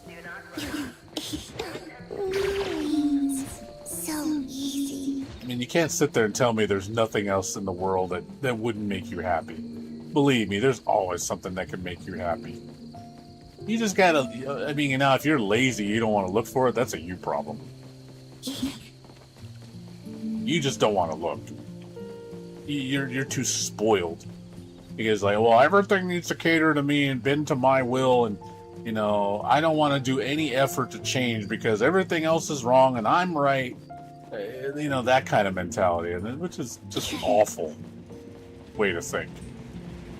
Speaker 4: Do not rush.
Speaker 2: So easy.
Speaker 1: I mean, you can't sit there and tell me there's nothing else in the world that wouldn't make you happy. Believe me, there's always something that can make you happy. You just gotta, I mean, you know, if you're lazy, you don't want to look for it, that's a you problem. You just don't want to look. You're too spoiled. Because, like, well, everything needs to cater to me and bend to my will, and, you know, I don't want to do any effort to change because everything else is wrong and I'm right. You know, that kind of mentality, which is just awful way to think.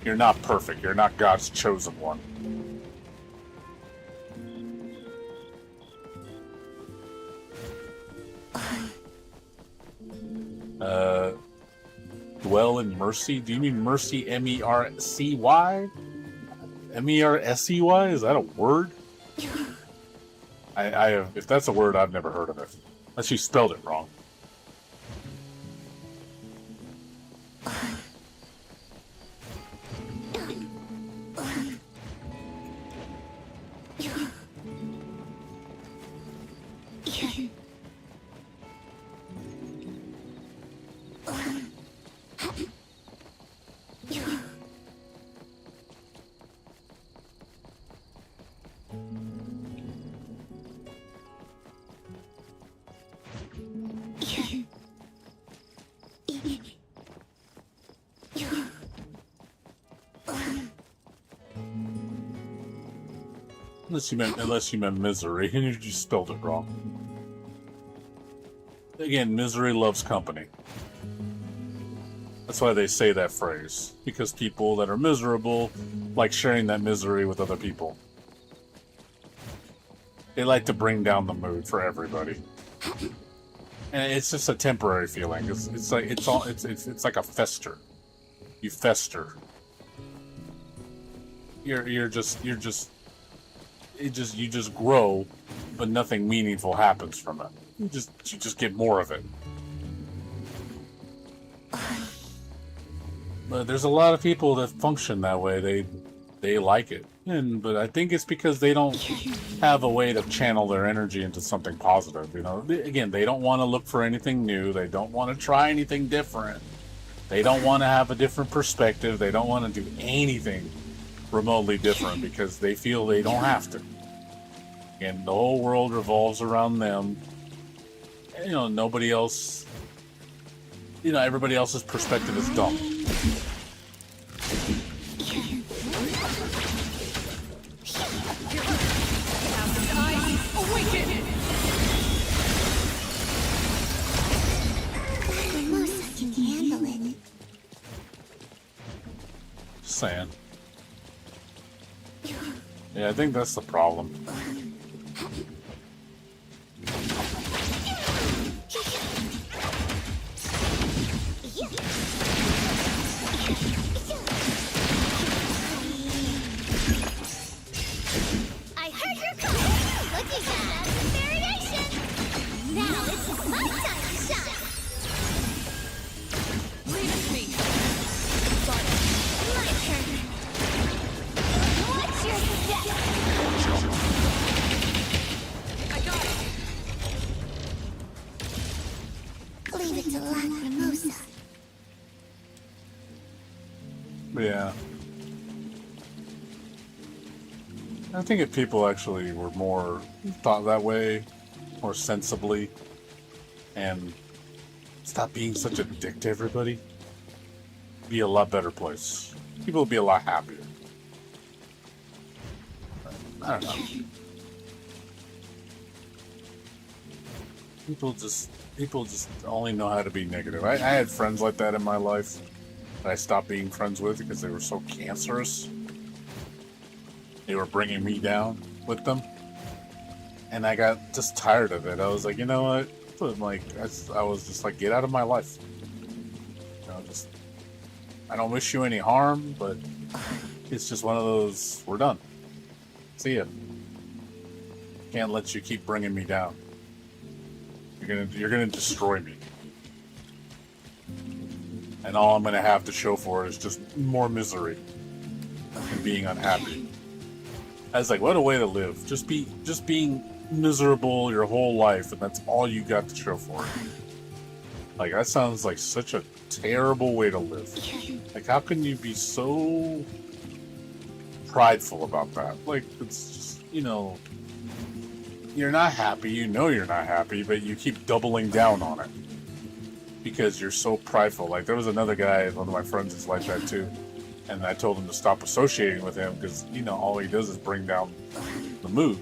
Speaker 1: You're not perfect. You're not God's chosen one. Dwell in mercy? Do you mean mercy, M-E-R-C-Y? M-E-R-S-E-Y? Is that a word? If that's a word, I've never heard of it. Unless you spelled it wrong. Unless you meant misery, and you just spelled it wrong. Again, misery loves company. That's why they say that phrase. Because people that are miserable like sharing that misery with other people. They like to bring down the mood for everybody. And it's just a temporary feeling. It's like a fester. You fester. You just grow, but nothing meaningful happens from it. You just get more of it. But there's a lot of people that function that way. They like it, but I think it's because they don't have a way to channel their energy into something positive. You know, again, they don't want to look for anything new. They don't want to try anything different. They don't want to have a different perspective. They don't want to do anything remotely different because they feel they don't have to. And the whole world revolves around them. And, nobody else, everybody else's perspective is dumb.
Speaker 2: Mimosa can handle it.
Speaker 1: Just saying. Yeah, I think that's the problem.
Speaker 2: I heard your call. Looking at some variation. Now it's my time to shine. Leave it to me. My turn. What's your step? I got it. Leave it to Lacrimosa.
Speaker 1: Yeah. I think if people actually were more thought that way, more sensibly, and stop being such a dick to everybody, it'd be a lot better place. People would be a lot happier. I don't know. People just only know how to be negative. I had friends like that in my life that I stopped being friends with because they were so cancerous. They were bringing me down with them, and I got just tired of it. I was like, you know what? I was just like, get out of my life. I don't wish you any harm, but it's just one of those. We're done. See ya. Can't let you keep bringing me down. You're gonna destroy me, and all I'm gonna have to show for it is just more misery and being unhappy. I was like, what a way to live. Just being miserable your whole life, and that's all you got to show for it. Like, that sounds like such a terrible way to live. Like, how can you be so prideful about that? Like, it's just, you're not happy, you're not happy, but you keep doubling down on it. Because you're so prideful. Like, there was another guy, one of my friends is like that too. And I told him to stop associating with him because, all he does is bring down the mood.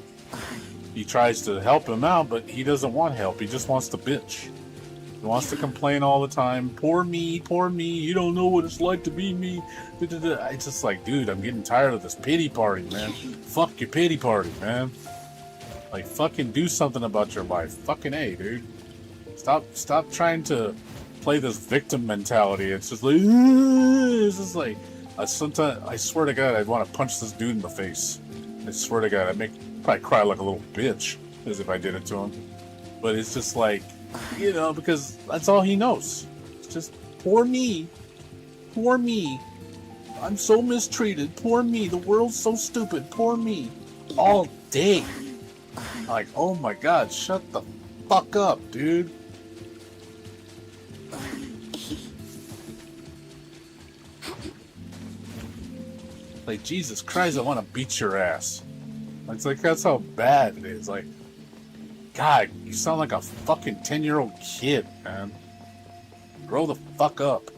Speaker 1: He tries to help him out, but he doesn't want help. He just wants to bitch. He wants to complain all the time. Poor me, you don't know what it's like to be me. It's just like, dude, I'm getting tired of this pity party, man. Fuck your pity party, man. Like, fucking do something about your life. Fucking A, dude. Stop trying to play this victim mentality. It's just like, sometimes, I swear to God, I'd want to punch this dude in the face. I swear to God, I'd probably cry like a little bitch as if I did it to him. But it's just like, because that's all he knows. It's just, poor me. I'm so mistreated. Poor me. The world's so stupid. Poor me. All day. Like, oh my God, shut the fuck up, dude. Like, Jesus Christ, I want to beat your ass. It's like, that's how bad it is. Like, God, you sound like a fucking 10-year-old kid, man. Grow the fuck up.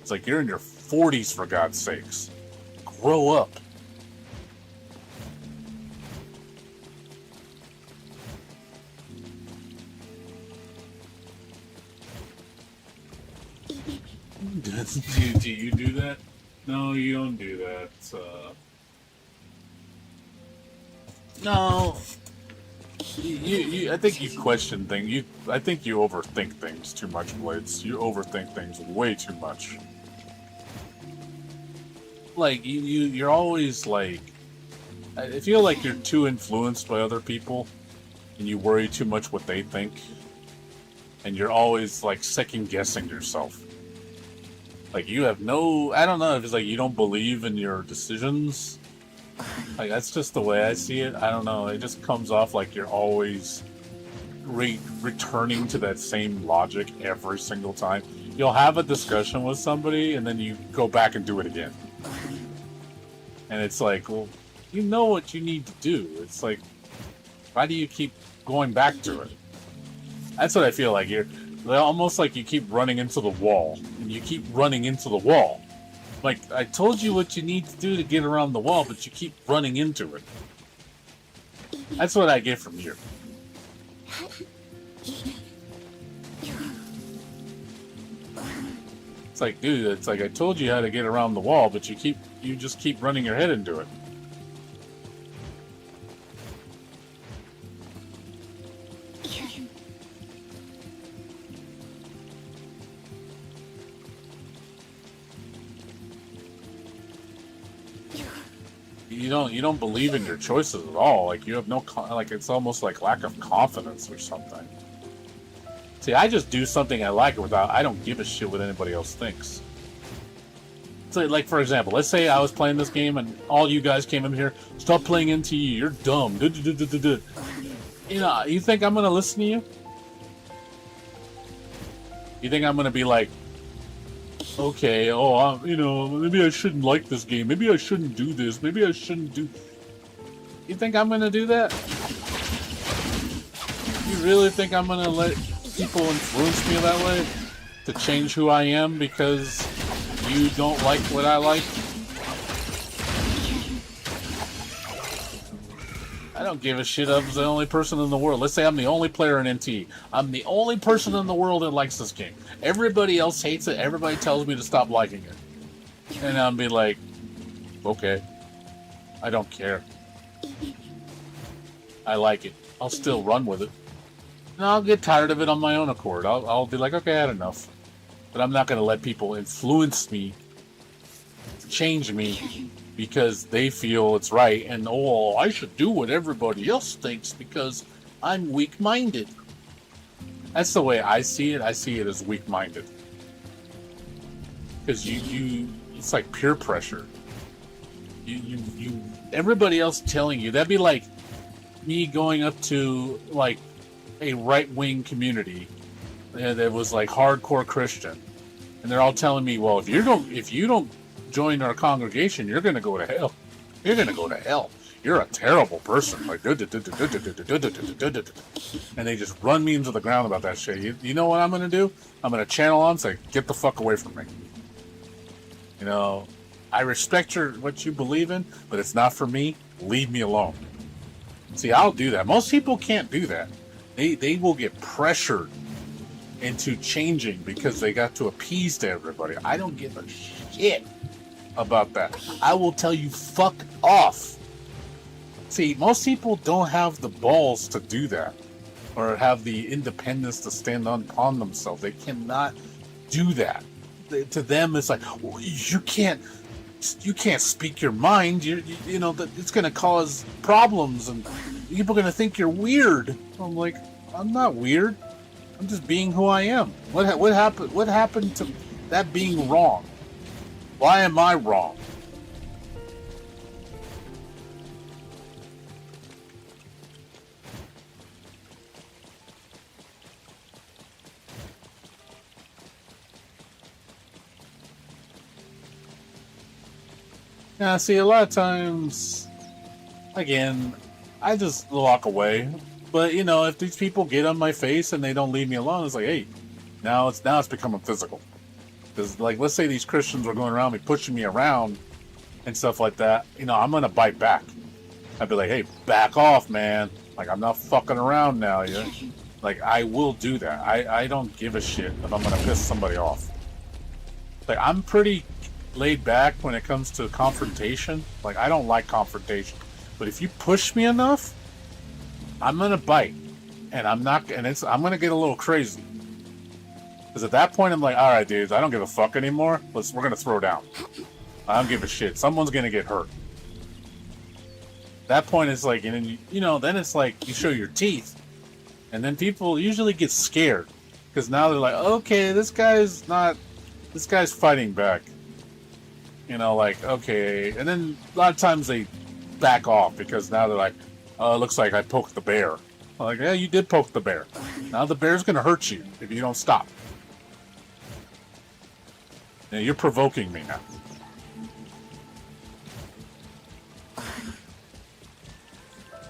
Speaker 1: It's like, you're in your 40s, for God's sakes. Grow up. Do you do that? No, you don't do that. No. I think you question things. I think you overthink things too much, Blades. You overthink things way too much. Like, you're always like... I feel like you're too influenced by other people, and you worry too much what they think. And you're always, like, second-guessing yourself. Like, you have no... I don't know if it's like you don't believe in your decisions. Like, that's just the way I see it. I don't know. It just comes off like you're always returning to that same logic every single time. You'll have a discussion with somebody, and then you go back and do it again. And it's like, well, you know what you need to do. It's like, why do you keep going back to it? That's what I feel like here. Almost like you keep running into the wall. And you keep running into the wall. Like, I told you what you need to do to get around the wall, but you keep running into it. That's what I get from you. It's like, dude, it's like I told you how to get around the wall, but you just keep running your head into it. You don't believe in your choices at all. Like you have no like it's almost like lack of confidence or something. See, I just do something I like without I don't give a shit what anybody else thinks. So, like for example, let's say I was playing this game and all you guys came in here, stop playing NTE, you're dumb. You know, you think I'm gonna listen to you? You think I'm gonna be like, okay, you know, maybe I shouldn't like this game. Maybe I shouldn't do this. Maybe I shouldn't do... You think I'm gonna do that? You really think I'm gonna let people influence me that way? To change who I am because you don't like what I like? I don't give a shit. I'm the only person in the world. Let's say I'm the only player in NT. I'm the only person in the world that likes this game. Everybody else hates it. Everybody tells me to stop liking it. And I'll be like, okay. I don't care. I like it. I'll still run with it. And I'll get tired of it on my own accord. I'll be like, okay, I had enough. But I'm not going to let people influence me, change me, because they feel it's right, and I should do what everybody else thinks because I'm weak-minded. That's the way I see it. I see it as weak-minded. Because it's like peer pressure. Everybody else telling you, that'd be like me going up to like a right-wing community that was like hardcore Christian, and they're all telling me, well, if you don't join our congregation, you're going to go to hell. You're going to go to hell. You're a terrible person. Like, and they just run me into the ground about that shit. You know what I'm going to do? I'm going to channel on and say, get the fuck away from me. You know, I respect what you believe in, but it's not for me. Leave me alone. See, I'll do that. Most people can't do that. They will get pressured into changing because they got to appease to everybody. I don't give a shit about that. I will tell you, fuck off. See, most people don't have the balls to do that or have the independence to stand on themselves. They cannot do that. To them, it's like, well, you can't speak your mind. You know that it's going to cause problems and people are going to think you're weird. I'm like, I'm not weird. I'm just being who I am. What happened to that being wrong? Why am I wrong? Yeah, see, a lot of times, again, I just walk away. But, you know, if these people get on my face and they don't leave me alone, it's like, hey, now it's becoming physical. Because, like, let's say these Christians were going around me, pushing me around and stuff like that. You know, I'm going to bite back. I'd be like, hey, back off, man. Like, I'm not fucking around now. Yeah? Like, I will do that. I don't give a shit if I'm going to piss somebody off. Like, I'm pretty laid back when it comes to confrontation. Like, I don't like confrontation. But if you push me enough, I'm going to bite. And I'm going to get a little crazy. Because at that point, I'm like, all right, dudes, I don't give a fuck anymore. We're going to throw down. I don't give a shit. Someone's going to get hurt. At that point, it's like, and then, you know, then it's like you show your teeth. And then people usually get scared. Because now they're like, okay, this guy's fighting back. You know, like, okay. And then a lot of times they back off because now they're like, oh, it looks like I poked the bear. I'm like, yeah, you did poke the bear. Now the bear's going to hurt you if you don't stop. Now, you're provoking me now.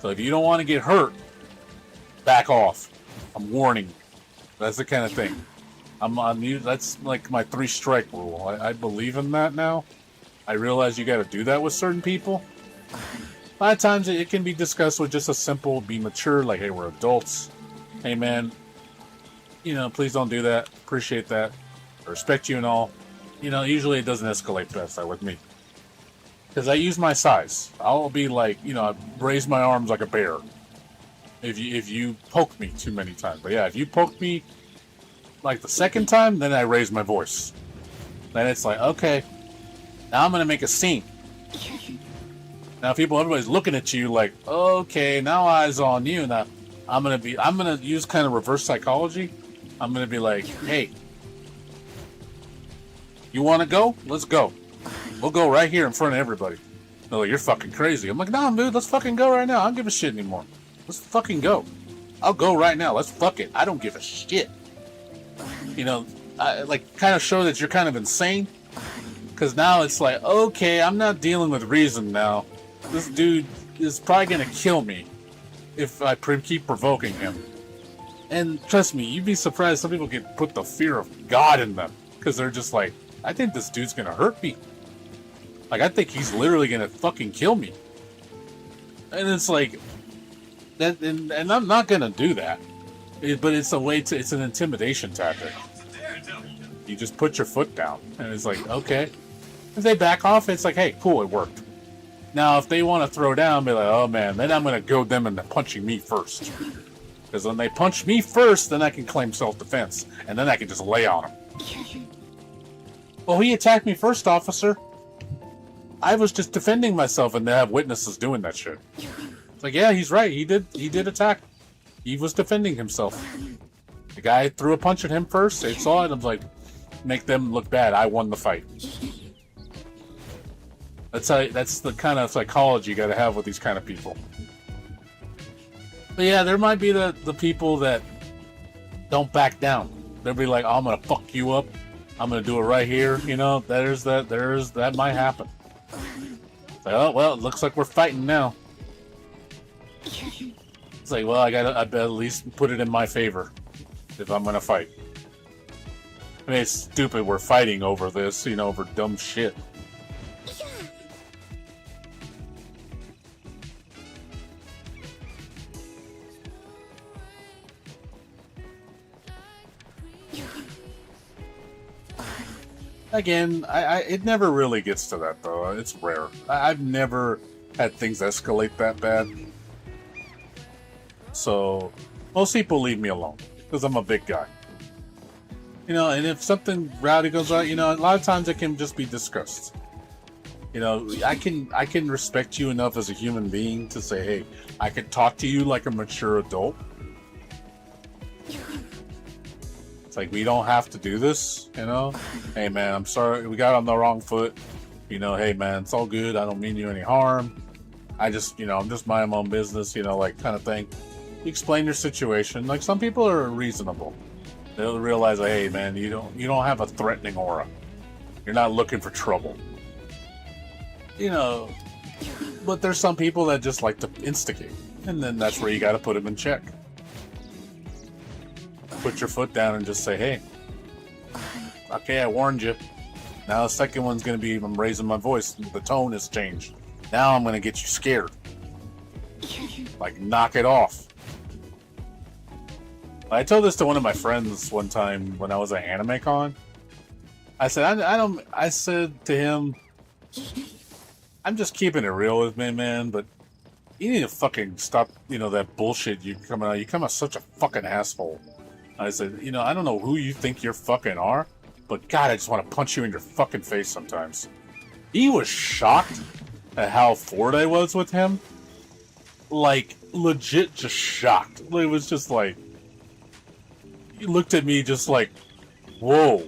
Speaker 1: So if you don't want to get hurt, back off. I'm warning you. That's the kind of thing. I'm on you. That's like my 3-strike rule. I believe in that now. I realize you got to do that with certain people. A lot of times it can be discussed with just a simple, be mature, like, hey, we're adults. Hey, man, you know, please don't do that. Appreciate that. I respect you and all. You know, usually it doesn't escalate past that with me. Because I use my size. I'll be like, you know, I raise my arms like a bear. If you poke me too many times. But yeah, if you poke me like the second time, then I raise my voice. Then it's like, okay, now I'm going to make a scene. Now everybody's looking at you like, okay, now eyes on you. Now I'm going to use kind of reverse psychology. I'm going to be like, hey, you want to go? Let's go. We'll go right here in front of everybody. They're like, you're fucking crazy. I'm like, no, dude, let's fucking go right now. I don't give a shit anymore. Let's fucking go. I'll go right now. Let's fuck it. I don't give a shit. You know, I like kind of show that you're kind of insane. Because now it's like, okay, I'm not dealing with reason now. This dude is probably going to kill me if I keep provoking him. And trust me, you'd be surprised some people can put the fear of God in them. Because they're just like, I think this dude's going to hurt me. Like, I think he's literally going to fucking kill me. And it's like, that, and I'm not going to do that. But it's a way to, it's an intimidation tactic. You just put your foot down. And it's like, okay. If they back off, it's like, hey, cool, it worked. Now, if they want to throw down, be like, oh man, then I'm going to goad them into punching me first. Because when they punch me first, then I can claim self-defense. And then I can just lay on them. Well, he attacked me first, officer. I was just defending myself, and they have witnesses doing that shit. It's like, yeah, he's right. He did attack. He was defending himself. The guy threw a punch at him first. They saw it. And I was like, make them look bad. I won the fight. That's the kind of psychology you got to have with these kind of people. But yeah, there might be the people that don't back down. They'll be like, oh, I'm gonna fuck you up. I'm gonna do it right here. You know, that might happen. It's like, oh well, it looks like we're fighting now. It's like, well, I better at least put it in my favor if I'm gonna fight. I mean, it's stupid we're fighting over this, you know, over dumb shit. Again, it never really gets to that, though. It's rare. I've never had things escalate that bad. So, most people leave me alone, because I'm a big guy. You know, and if something rowdy goes on, you know, a lot of times it can just be discussed. You know, I can respect you enough as a human being to say, hey, I can talk to you like a mature adult. It's like, we don't have to do this, you know? Hey, man, I'm sorry. We got on the wrong foot. You know, hey, man, it's all good. I don't mean you any harm. I just, you know, I'm just minding my own business, you know, like kind of thing. You explain your situation. Like, some people are reasonable. They'll realize, like, hey, man, you don't have a threatening aura. You're not looking for trouble. You know, but there's some people that just like to instigate. And then that's where you got to put them in check. Put your foot down and just say, hey, okay, I warned you. Now the second one's going to be, I'm raising my voice. The tone has changed. Now I'm going to get you scared. Like, knock it off. I told this to one of my friends one time when I was at Anime Con. I said, I said to him, I'm just keeping it real with me, man, but you need to fucking stop, you know, that bullshit you coming out. You come out such a fucking asshole. I said, you know, I don't know who you think you fucking are, but God, I just want to punch you in your fucking face sometimes. He was shocked at how forward I was with him. Like, legit just shocked. It was just like, he looked at me just like, whoa.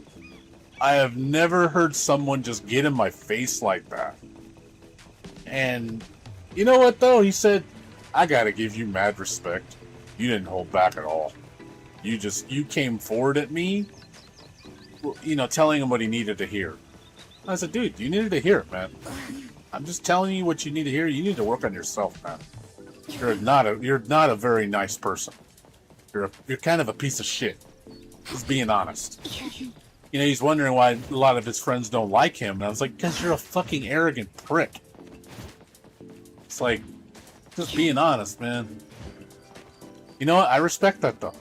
Speaker 1: I have never heard someone just get in my face like that. And you know what, though? He said, I gotta give you mad respect. You didn't hold back at all. You came forward at me, you know, telling him what he needed to hear. I said, dude, you needed to hear it, man. I'm just telling you what you need to hear. You need to work on yourself, man. You're not a very nice person. You're kind of a piece of shit. Just being honest. You know, he's wondering why a lot of his friends don't like him. And I was like, because you're a fucking arrogant prick. It's like, just being honest, man. You know what? I respect that, though.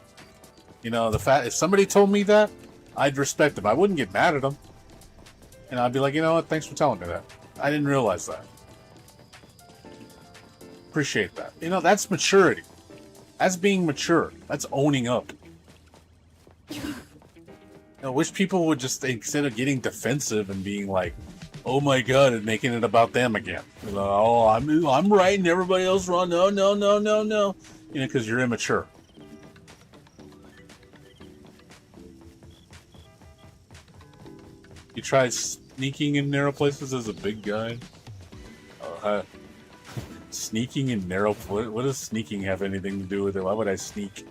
Speaker 1: You know, the fact, if somebody told me that, I'd respect them. I wouldn't get mad at them. And I'd be like, you know what? Thanks for telling me that. I didn't realize that. Appreciate that. You know, that's maturity. That's being mature. That's owning up. I wish people would just, instead of getting defensive and being like, "Oh my god," and making it about them again. You know, "Oh, I'm right and everybody else wrong." No. You know, because you're immature. You try sneaking in narrow places as a big guy. Sneaking in narrow. What does sneaking have anything to do with it? Why would I sneak?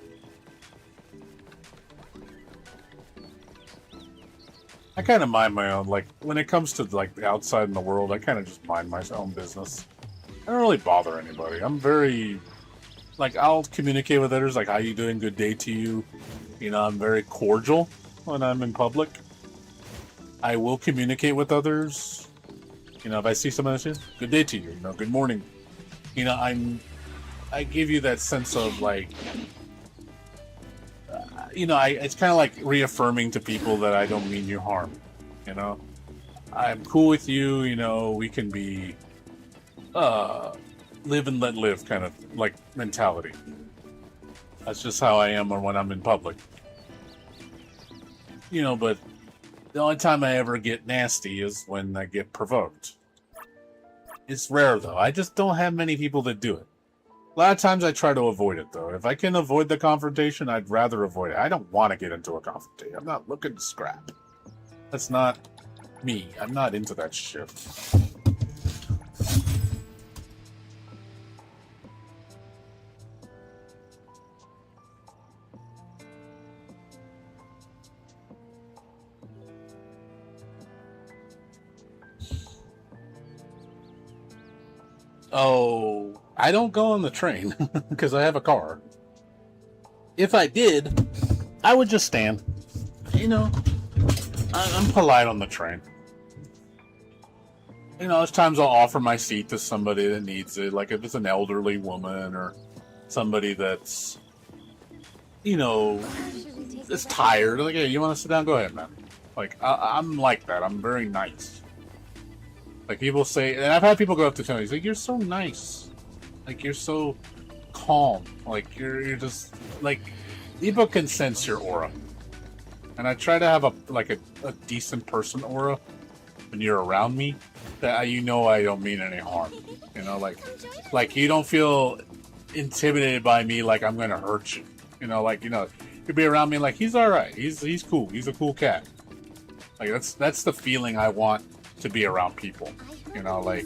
Speaker 1: I kind of mind my own, like, when it comes to, like, the outside in the world, I kind of just mind my own business. I don't really bother anybody. I'm very, like, I'll communicate with others, like, how you doing, good day to you. You know, I'm very cordial when I'm in public. I will communicate with others. You know, if I see someone that says, good day to you, you know, good morning. You know, I give you that sense of, like, you know, it's kind of like reaffirming to people that I don't mean you harm. You know, I'm cool with you. You know, we can be live and let live kind of like mentality. That's just how I am when I'm in public. You know, but the only time I ever get nasty is when I get provoked. It's rare though. I just don't have many people that do it. A lot of times I try to avoid it, though. If I can avoid the confrontation, I'd rather avoid it. I don't want to get into a confrontation. I'm not looking to scrap. That's not me. I'm not into that shit. Oh, I don't go on the train because I have a car. If I did, I would just stand. You know, I'm polite on the train. You know, there's times I'll offer my seat to somebody that needs it, like if it's an elderly woman or somebody that's, you know, is tired. Like, hey, you want to sit down? Go ahead, man. Like, I'm like that. I'm very nice. Like, people say, and I've had people go up to me, like, you're so nice. Like, you're so calm. Like, you're just, like, people can sense your aura. And I try to have a decent person aura when you're around me, that you know I don't mean any harm. You know, like you don't feel intimidated by me like I'm gonna hurt you. You know, like, you know, you'd be around me like, he's alright, he's cool, he's a cool cat. Like, that's the feeling I want to be around people. You know, like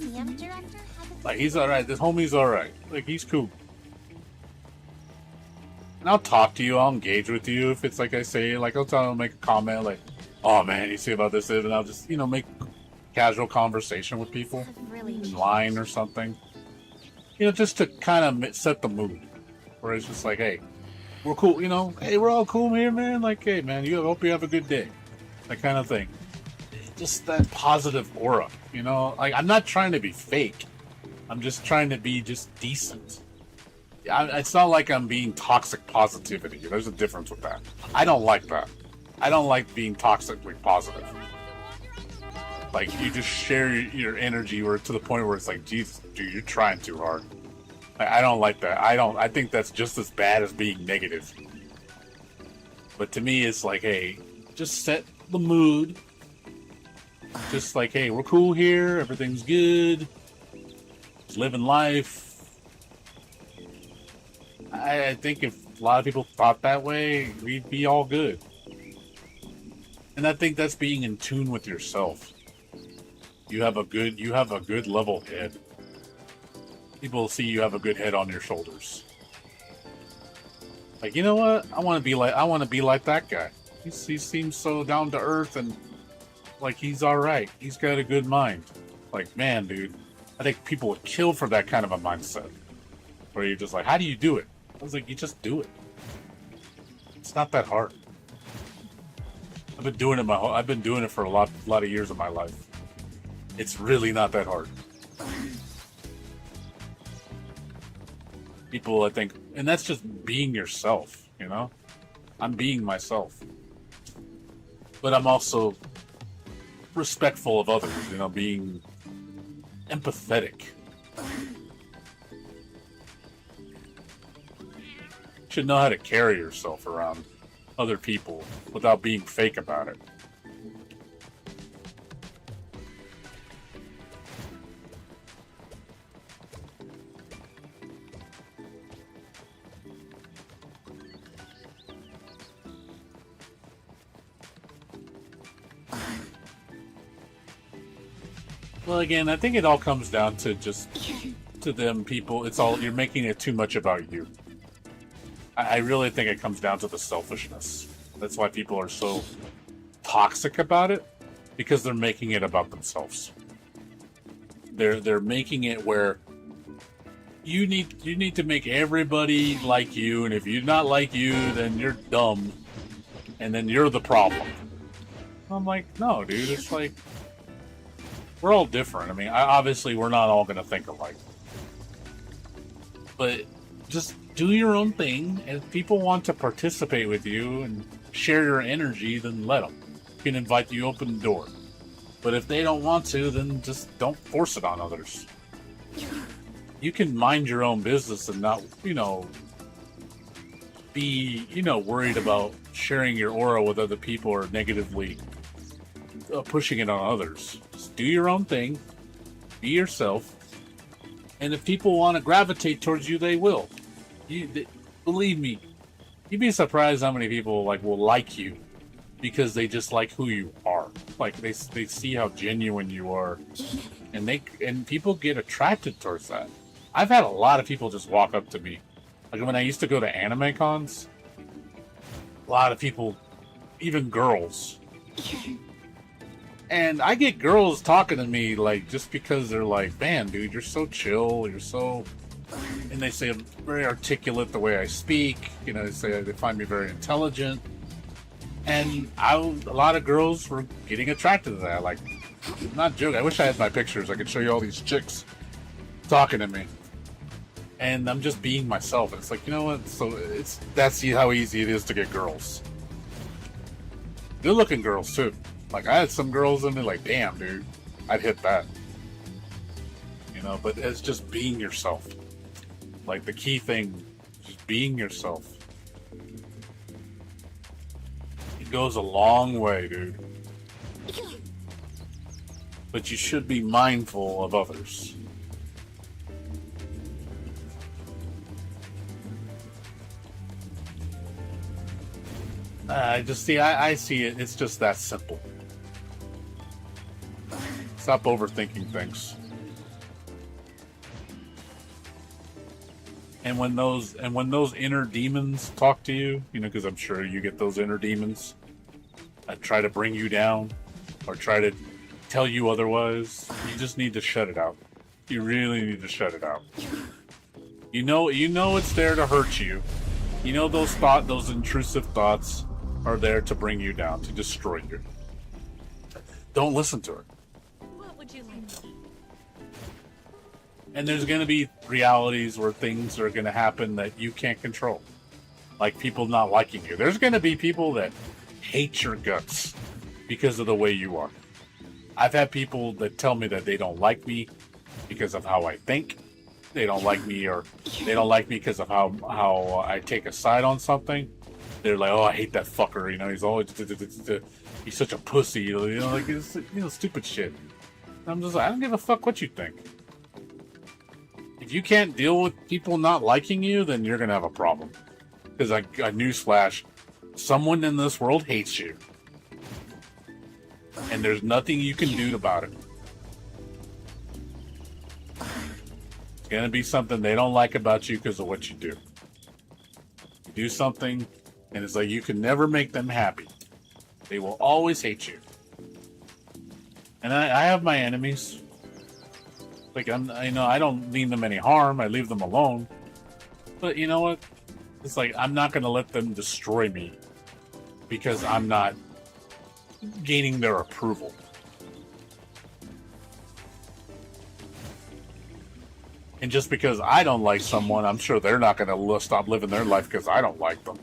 Speaker 1: he's alright, this homie's alright. Like, he's cool. And I'll talk to you, I'll engage with you if it's like I say, like I'll make a comment like, oh man, you see about this, and I'll just, you know, make casual conversation with people in line or something. You know, just to kind of set the mood. Where it's just like, hey, we're cool, you know, hey, we're all cool here, man. Like, hey man, hope you have a good day. That kind of thing. Just that positive aura, you know? Like, I'm not trying to be fake. I'm just trying to be just decent. It's not like I'm being toxic positivity. There's a difference with that. I don't like that. I don't like being toxically positive. Like, you just share your energy or to the point where it's like, Jesus, dude, you're trying too hard. I don't like that. I think that's just as bad as being negative. But to me, it's like, hey, just set the mood. Just like, hey, we're cool here. Everything's good. Just living life. I think if a lot of people thought that way, we'd be all good. And I think that's being in tune with yourself. You have a good level head. People see you have a good head on your shoulders. Like, you know what? I want to be like that guy. He seems so down to earth and like he's all right. He's got a good mind. Like, man, dude, I think people would kill for that kind of a mindset. where you're just like, how do you do it? I was like, you just do it. It's not that hard. I've been doing it for a lot of years of my life. It's really not that hard. People, I think, and that's just being yourself, you know? I'm being myself. But I'm also respectful of others, you know, being empathetic. You should know how to carry yourself around other people without being fake about it. Well, again, I think it all comes down to just to them people. It's all, you're making it too much about you. I really think it comes down to the selfishness. That's why people are so toxic about it, because they're making it about themselves. They're making it where you need to make everybody like you, and if you're not like you, then you're dumb, and then you're the problem. I'm like, no, dude. It's like, we're all different. I mean, obviously, we're not all going to think alike. But just do your own thing. And if people want to participate with you and share your energy, then let them. You can invite you, open the door. But if they don't want to, then just don't force it on others. You can mind your own business and not, be, worried about sharing your aura with other people or negatively pushing it on others. Just do your own thing, be yourself, and if people want to gravitate towards you, they will. Believe me, you'd be surprised how many people will like you because they just like who you are. Like they see how genuine you are, and people get attracted towards that. I've had a lot of people just walk up to me, like when I used to go to anime cons. A lot of people, even girls. And I get girls talking to me, just because they're like, man, dude, you're so chill, you're so... And they say I'm very articulate the way I speak. They say they find me very intelligent. And a lot of girls were getting attracted to that. I'm not joking. I wish I had my pictures. I could show you all these chicks talking to me. And I'm just being myself. And it's like, you know what? So that's how easy it is to get girls. Good-looking girls, too. I had some girls in me damn, dude, I'd hit that. But it's just being yourself. The key thing, just being yourself. It goes a long way, dude. But you should be mindful of others. I see it. It's just that simple. Stop overthinking things. And when those inner demons talk to you, because I'm sure you get those inner demons that try to bring you down or try to tell you otherwise, you just need to shut it out. You really need to shut it out. You know it's there to hurt you. Those intrusive thoughts are there to bring you down, to destroy you. Don't listen to it.
Speaker 2: What would you like?
Speaker 1: And there's going to be realities where things are going to happen that you can't control. Like people not liking you. There's going to be people that hate your guts because of the way you are. I've had people that tell me that they don't like me because of how I think. They don't like me, or they don't like me because of how I take a side on something. They're like, oh, I hate that fucker. He's always, he's such a pussy. It's, stupid shit. And I'm just like, I don't give a fuck what you think. If you can't deal with people not liking you, then you're gonna have a problem. Because a newsflash, someone in this world hates you, and there's nothing you can do about it. It's gonna be something they don't like about you because of what you do. You do something, and it's like you can never make them happy. They will always hate you. And I have my enemies. I don't mean them any harm. I leave them alone. But you know what? It's like, I'm not going to let them destroy me because I'm not gaining their approval. And just because I don't like someone, I'm sure they're not going to stop living their life because I don't like them.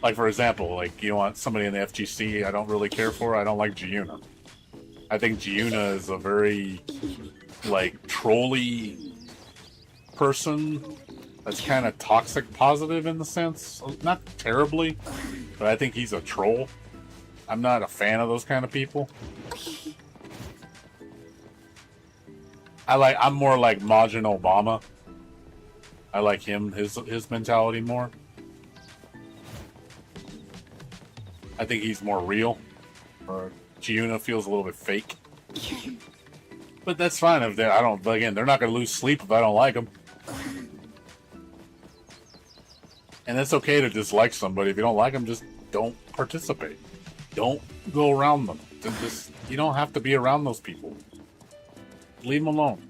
Speaker 1: Like, for example, like, you want somebody in the FGC I don't really care for. I don't like Giuna. I think Giuna is a very, like, trolly person that's kind of toxic positive in the sense. Not terribly, but I think he's a troll. I'm not a fan of those kind of people. I'm more like Majin Obama. I like him, his mentality more. I think he's more real. Or Giuna feels a little bit fake. But that's fine if they're not gonna lose sleep if I don't like them. And it's okay to dislike somebody. If you don't like them, just don't participate. Don't go around them. You don't have to be around those people. Leave them alone.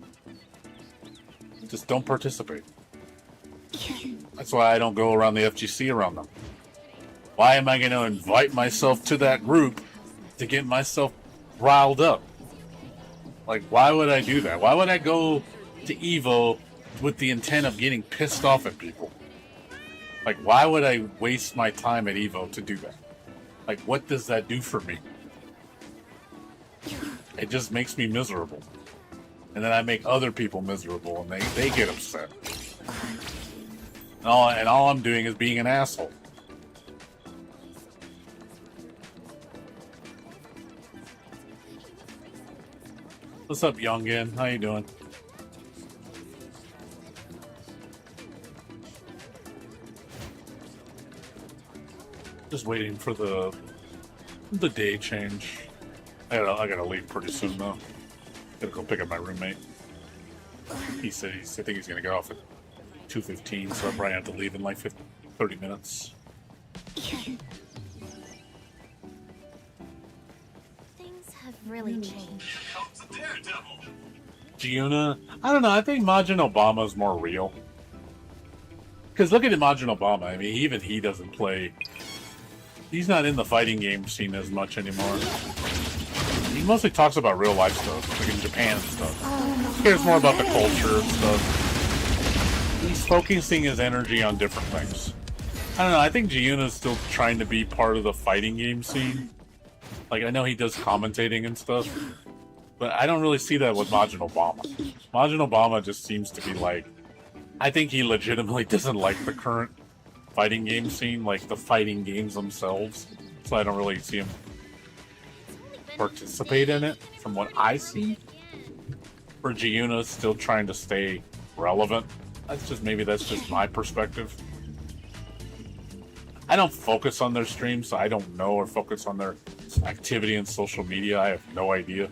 Speaker 1: Just don't participate. That's why I don't go around the FGC around them. Why am I going to invite myself to that group to get myself riled up? Like, why would I do that? Why would I go to EVO with the intent of getting pissed off at people? Like, why would I waste my time at EVO to do that? Like, what does that do for me? It just makes me miserable. And then I make other people miserable, and they get upset. And all I'm doing is being an asshole. What's up, Youngin? How you doing? Just waiting for the day change. I gotta leave pretty soon though. Gotta go pick up my roommate. He said I think he's gonna get off at 2:15, so I probably have to leave in like 30 minutes.
Speaker 2: Things have really changed.
Speaker 1: Giuna? I don't know, I think Majin Obama's more real. Because look at Majin Obama, I mean, even he doesn't play... He's not in the fighting game scene as much anymore. He mostly talks about real life stuff, like in Japan and stuff. He cares more about the culture and stuff. He's focusing his energy on different things. I don't know, I think Giuna's still trying to be part of the fighting game scene. Like, I know he does commentating and stuff, but I don't really see that with Majin Obama. Majin Obama just seems to be like... I think he legitimately doesn't like the current fighting game scene, like the fighting games themselves. So I don't really see him participate in it, from what I see. For Giuna's still trying to stay relevant. That's just my perspective. I don't focus on their streams, so I don't know, or focus on their activity in social media. I have no idea.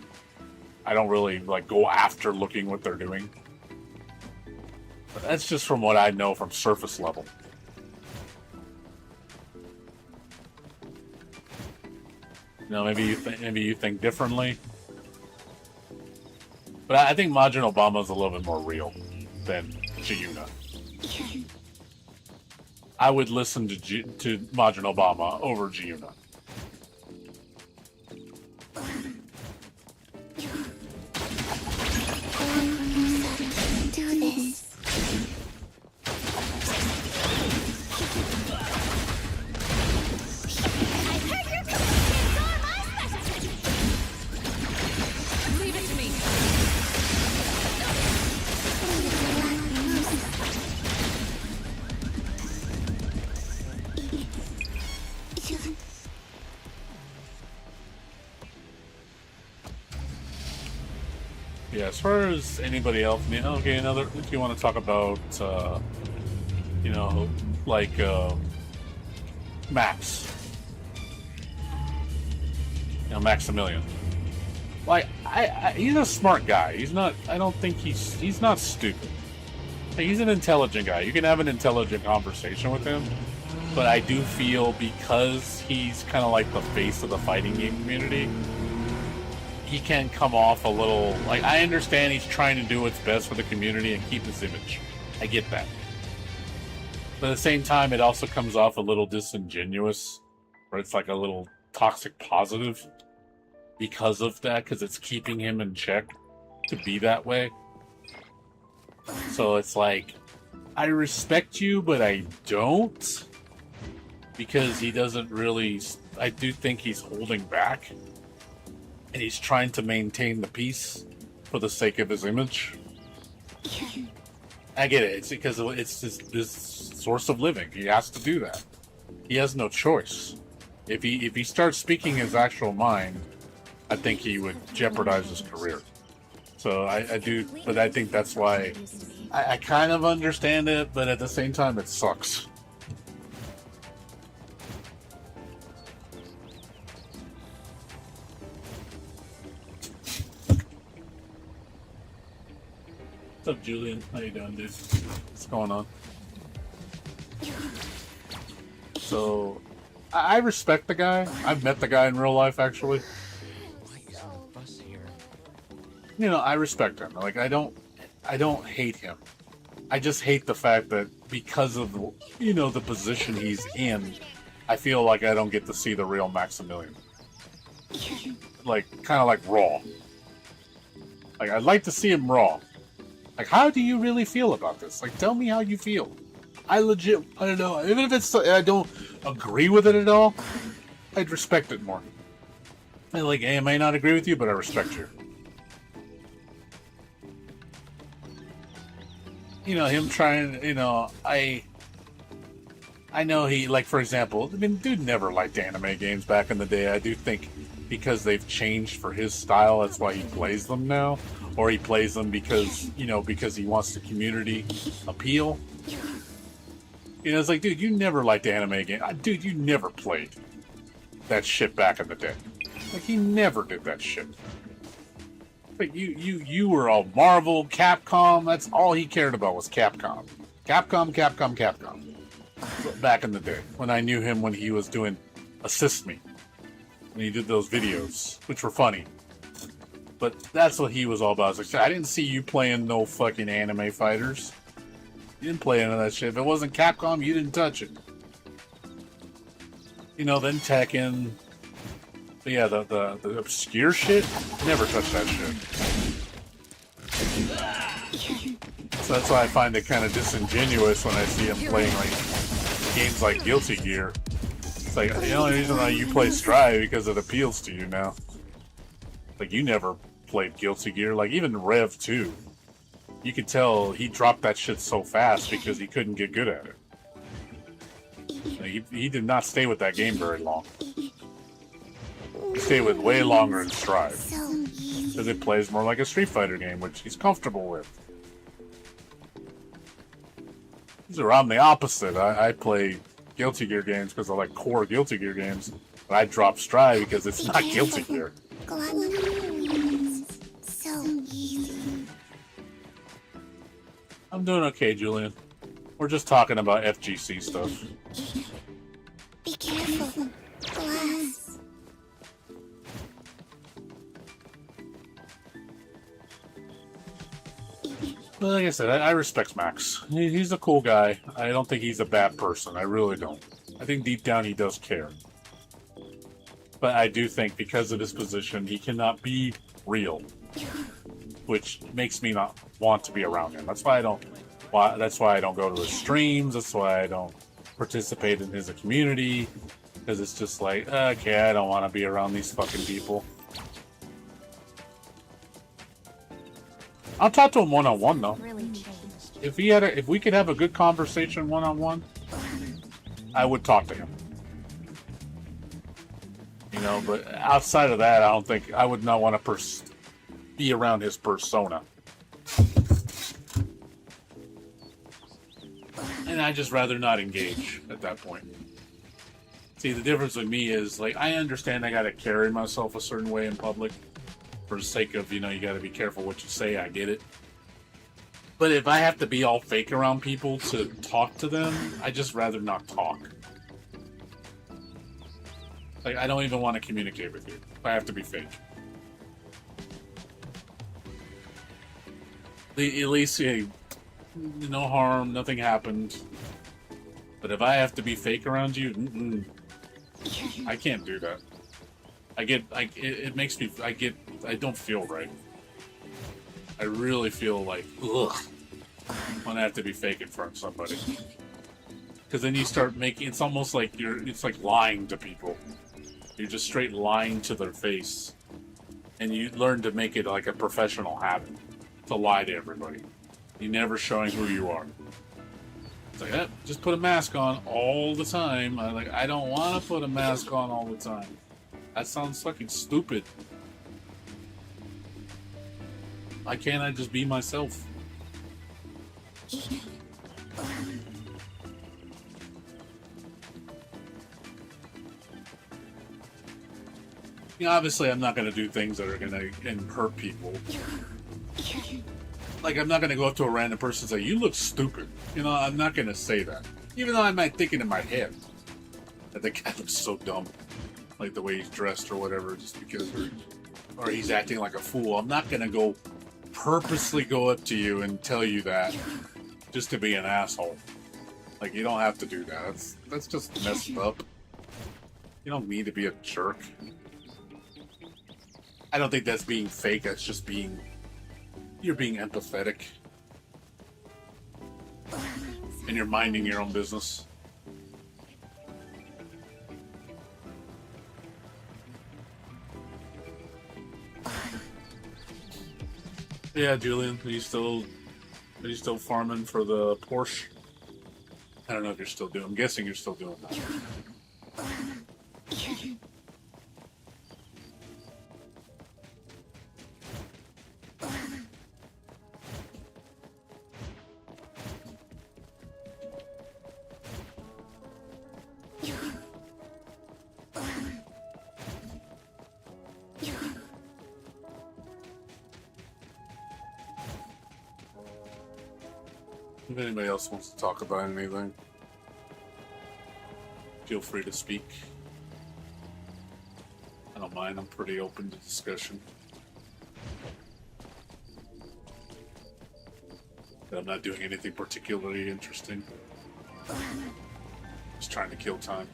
Speaker 1: I don't really like go after looking what they're doing. But that's just from what I know from surface level. You know, maybe you think differently. But I think Majin Obama's a little bit more real than Giuna. I would listen to Majin Obama over Giuna.
Speaker 2: Do this. I've heard your commands are my specialty. Leave it to me.
Speaker 1: Yeah, as far as anybody else, okay, if you want to talk about, you know, like, Max. You know, Maximilian. Like, he's a smart guy. I don't think he's not stupid. Like, he's an intelligent guy. You can have an intelligent conversation with him. But I do feel because he's kind of like the face of the fighting game community, he can come off a little like, I understand he's trying to do what's best for the community and keep his image. I get that. But at the same time, it also comes off a little disingenuous, where it's like a little toxic positive because of that, because it's keeping him in check to be that way. So it's like, I respect you, but I don't, because he doesn't really. I do think he's holding back, and he's trying to maintain the peace for the sake of his image. I get it. It's because it's his source of living. He has to do that. He has no choice. If he starts speaking his actual mind, I think he would jeopardize his career. So I do, but I think that's why I kind of understand it, but at the same time, it sucks. What's up, Julian? How you doing, dude? What's going on? So, I respect the guy. I've met the guy in real life, actually. You know, I respect him. Like, I don't hate him. I just hate the fact that because of, you know, the position he's in, I feel like I don't get to see the real Maximilian. Like, kind of like Raw. Like, I'd like to see him Raw. Like, how do you really feel about this? Like, tell me how you feel. I don't know. Even if it's, I don't agree with it at all, I'd respect it more. I like, I may not agree with you, but I respect you. You know, him trying, you know, I know he, like, for example, I mean, dude never liked anime games back in the day. I do think because they've changed for his style, that's why he plays them now. Or he plays them because, you know, because he wants the community appeal. You know, it's like, dude, you never liked anime games. Dude, you never played that shit back in the day. Like, he never did that shit. Like, you were all Marvel, Capcom. That's all he cared about was Capcom. Capcom. Back in the day, when I knew him when he was doing Assist Me. When he did those videos, which were funny. But that's what he was all about. I was like, I didn't see you playing no fucking anime fighters. You didn't play any of that shit. If it wasn't Capcom, you didn't touch it. You know, then Tekken. But yeah, the obscure shit, never touched that shit. So that's why I find it kind of disingenuous when I see him playing like games like Guilty Gear. It's like, the only reason why you play Strive because it appeals to you now. Like, you never played Guilty Gear. Like, even Rev 2. You could tell he dropped that shit so fast because he couldn't get good at it. Like, he did not stay with that game very long. He stayed with way longer in Strive. Because it plays more like a Street Fighter game, which he's comfortable with. I'm the opposite. I play Guilty Gear games because I like core Guilty Gear games. But I drop Strive because it's not Guilty Gear. I'm doing okay, Julian. We're just talking about FGC stuff.
Speaker 2: Be careful. Glass.
Speaker 1: Well, like I said, I respect Max. He's a cool guy. I don't think he's a bad person. I really don't. I think deep down he does care. But I do think because of his position, he cannot be real. Which makes me not want to be around him. That's why I don't go to his streams. That's why I don't participate in his community. Because it's just like, okay, I don't want to be around these fucking people. I'll talk to him one-on-one though. If we could have a good conversation one-on-one, I would talk to him. You know, but outside of that, I don't think I would not want to be around his persona. And I just rather not engage at that point. See, the difference with me is, like, I understand I gotta carry myself a certain way in public for the sake of, you know, you gotta be careful what you say, I get it. But if I have to be all fake around people to talk to them, I just rather not talk. Like, I don't even want to communicate with you if I have to be fake. At least, no harm, nothing happened. But if I have to be fake around you, I can't do that. It makes me, I don't feel right. I really feel like, ugh, when I have to be fake in front of somebody. Because then you start making, it's almost like it's like lying to people. You're just straight lying to their face. And you learn to make it like a professional habit to lie to everybody. You're never showing who you are. It's like, just put a mask on all the time. I don't want to put a mask on all the time. That sounds fucking stupid. Why can't I just be myself? Obviously, I'm not going to do things that are going to hurt people. Like, I'm not going to go up to a random person and say, you look stupid. I'm not going to say that. Even though I might think it in my head that the guy looks so dumb. Like the way he's dressed or whatever, just because, or he's acting like a fool. I'm not going to purposely go up to you and tell you that just to be an asshole. Like, you don't have to do that. That's just messed up. You don't need to be a jerk. I don't think that's being fake. That's just you're being empathetic. And you're minding your own business. Yeah, Julian, are you still farming for the Porsche? I don't know if you're still doing. I'm guessing you're still doing that. If anybody else wants to talk about anything, feel free to speak. I don't mind, I'm pretty open to discussion. But I'm not doing anything particularly interesting. Just trying to kill time.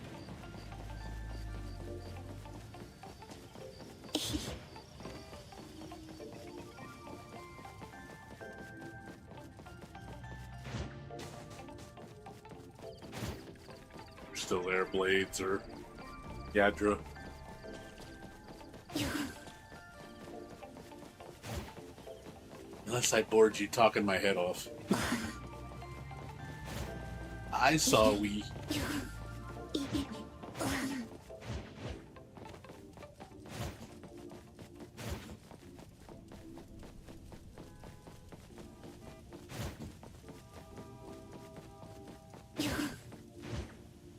Speaker 1: Still there, Blades or Yadra. Unless I bored you talking my head off. I saw we.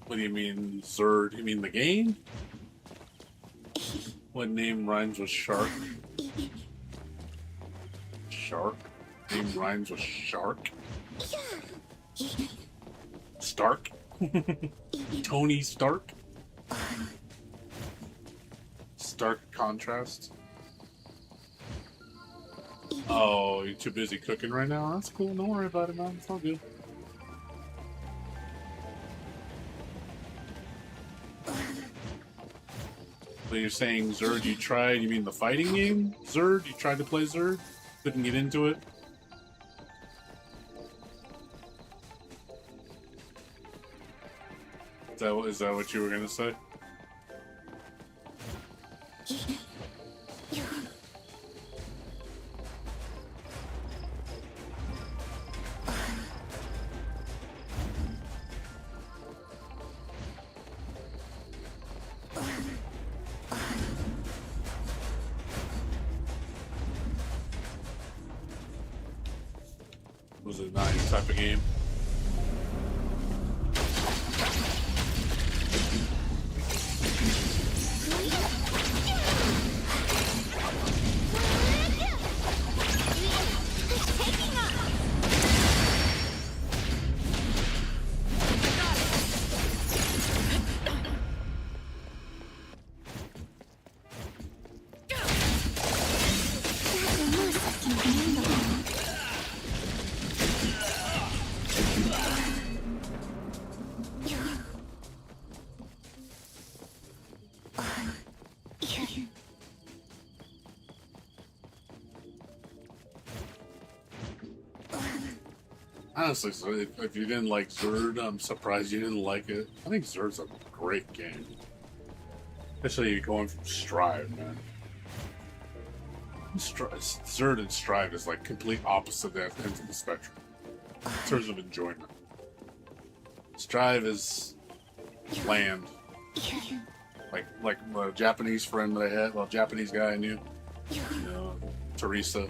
Speaker 1: What do you mean, Zerd? You mean the game? What name rhymes with shark? Shark? Name rhymes with shark? Stark? Tony Stark? Stark contrast? Oh, you're too busy cooking right now? That's cool, don't worry about it, man. It's all good. But you're saying Zerd, you mean the fighting game? Zerd? You tried to play Zerd? Couldn't get into it? Is that what you were gonna say? Was it not your type of game? Honestly, so if you didn't like Zerd, I'm surprised you didn't like it. I think Zerd's a great game. Especially going from Strive, man. Zerd and Strive is like complete opposite ends of the spectrum in terms of enjoyment. Strive is bland. Like the Japanese friend that I had, well, Japanese guy I knew, you know, Teresa,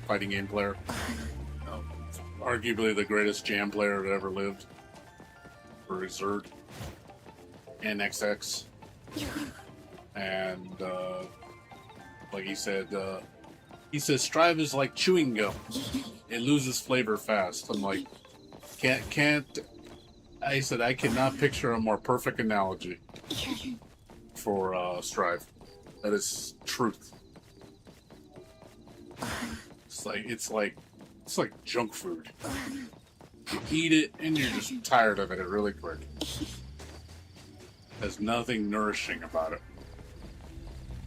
Speaker 1: fighting game player. Arguably the greatest jam player that ever lived for Zerd and XX. And like he said Strive is like chewing gum. It loses flavor fast. I'm like, can't. I said I cannot picture a more perfect analogy for Strive. That is truth. It's like junk food. You eat it and you're just tired of it really quick. There's nothing nourishing about it.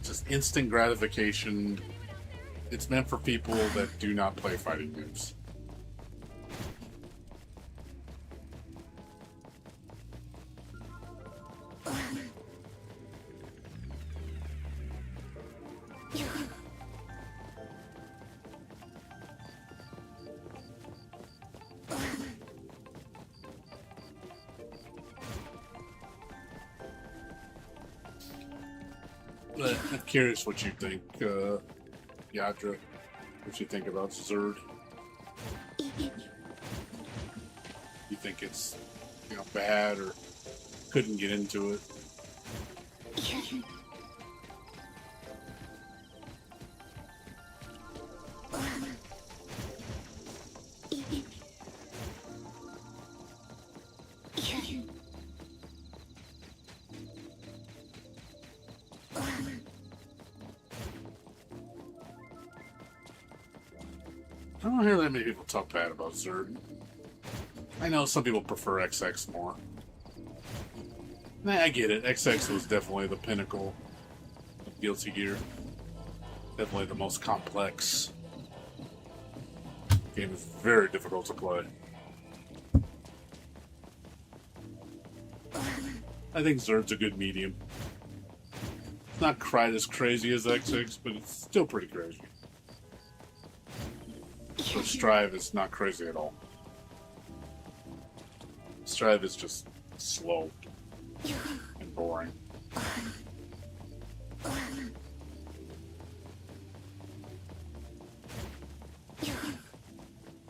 Speaker 1: Just instant gratification. It's meant for people that do not play fighting games. But I'm curious what you think, Yadra. What you think about Zerd? You think it's, bad or couldn't get into it? I don't hear that many people talk bad about Zerd. I know some people prefer XX more. Nah, I get it. XX was definitely the pinnacle of Guilty Gear. Definitely the most complex. Game is very difficult to play. I think Zerd's a good medium. It's not quite as crazy as XX, but it's still pretty crazy. But Strive is not crazy at all. Strive is just slow and boring.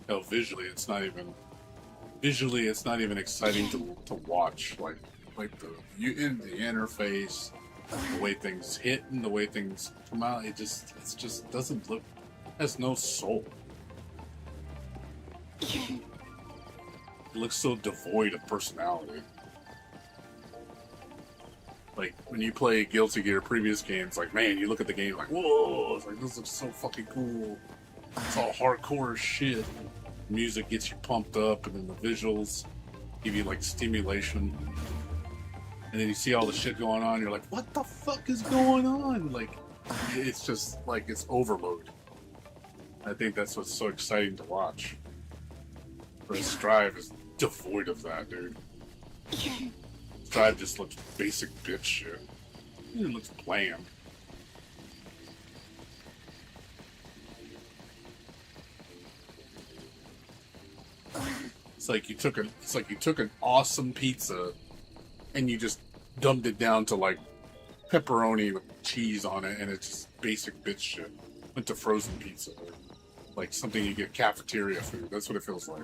Speaker 1: No, visually it's not even exciting to watch. Like the interface, the way things hit and the way things come out, it just doesn't look, has no soul. It looks so devoid of personality. Like, when you play Guilty Gear previous games, like, man, you look at the game like, whoa, it's like, this looks so fucking cool. It's all hardcore as shit. Music gets you pumped up, and then the visuals give you, like, stimulation. And then you see all the shit going on, you're like, what the fuck is going on? Like, it's just, like, it's overload. I think that's what's so exciting to watch. Whereas Strive is devoid of that, dude. Strive just looks basic bitch shit. It looks bland. It's like you took an awesome pizza and you just dumbed it down to like pepperoni with cheese on it, and it's just basic bitch shit. Went to frozen pizza, like something you get cafeteria food. That's what it feels like.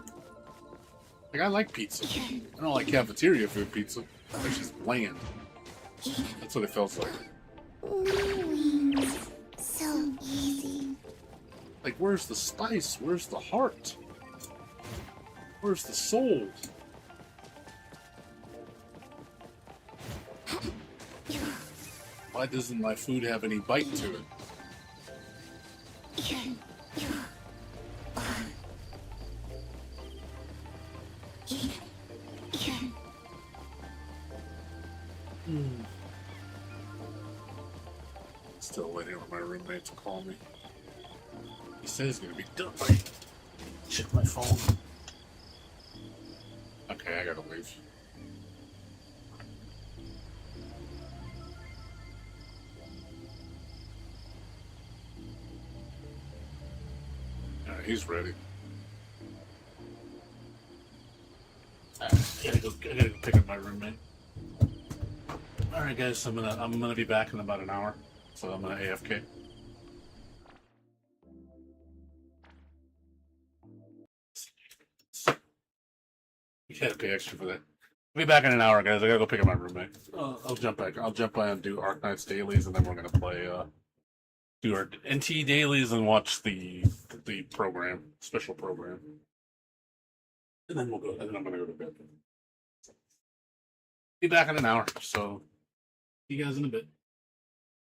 Speaker 1: Like, I like pizza. I don't like cafeteria food pizza. It's just bland. That's what it feels like.
Speaker 2: Wings. So easy.
Speaker 1: Like, where's the spice? Where's the heart? Where's the soul? Why doesn't my food have any bite to it? Still waiting for my roommate to call me. He said he's gonna be done by... Check my phone. Okay, I gotta leave. Alright, he's ready. I gotta go pick up my roommate. Alright guys, I'm gonna be back in about an hour. So I'm gonna AFK. You gotta pay extra for that. I'll be back in an hour, guys. I gotta go pick up my roommate. I'll jump back. I'll jump by and do Arknights dailies, and then we're gonna play do our NT dailies and watch the program, special program. And then we'll go. And then I'm gonna go to bed. Be back in an hour. So see you guys in a bit.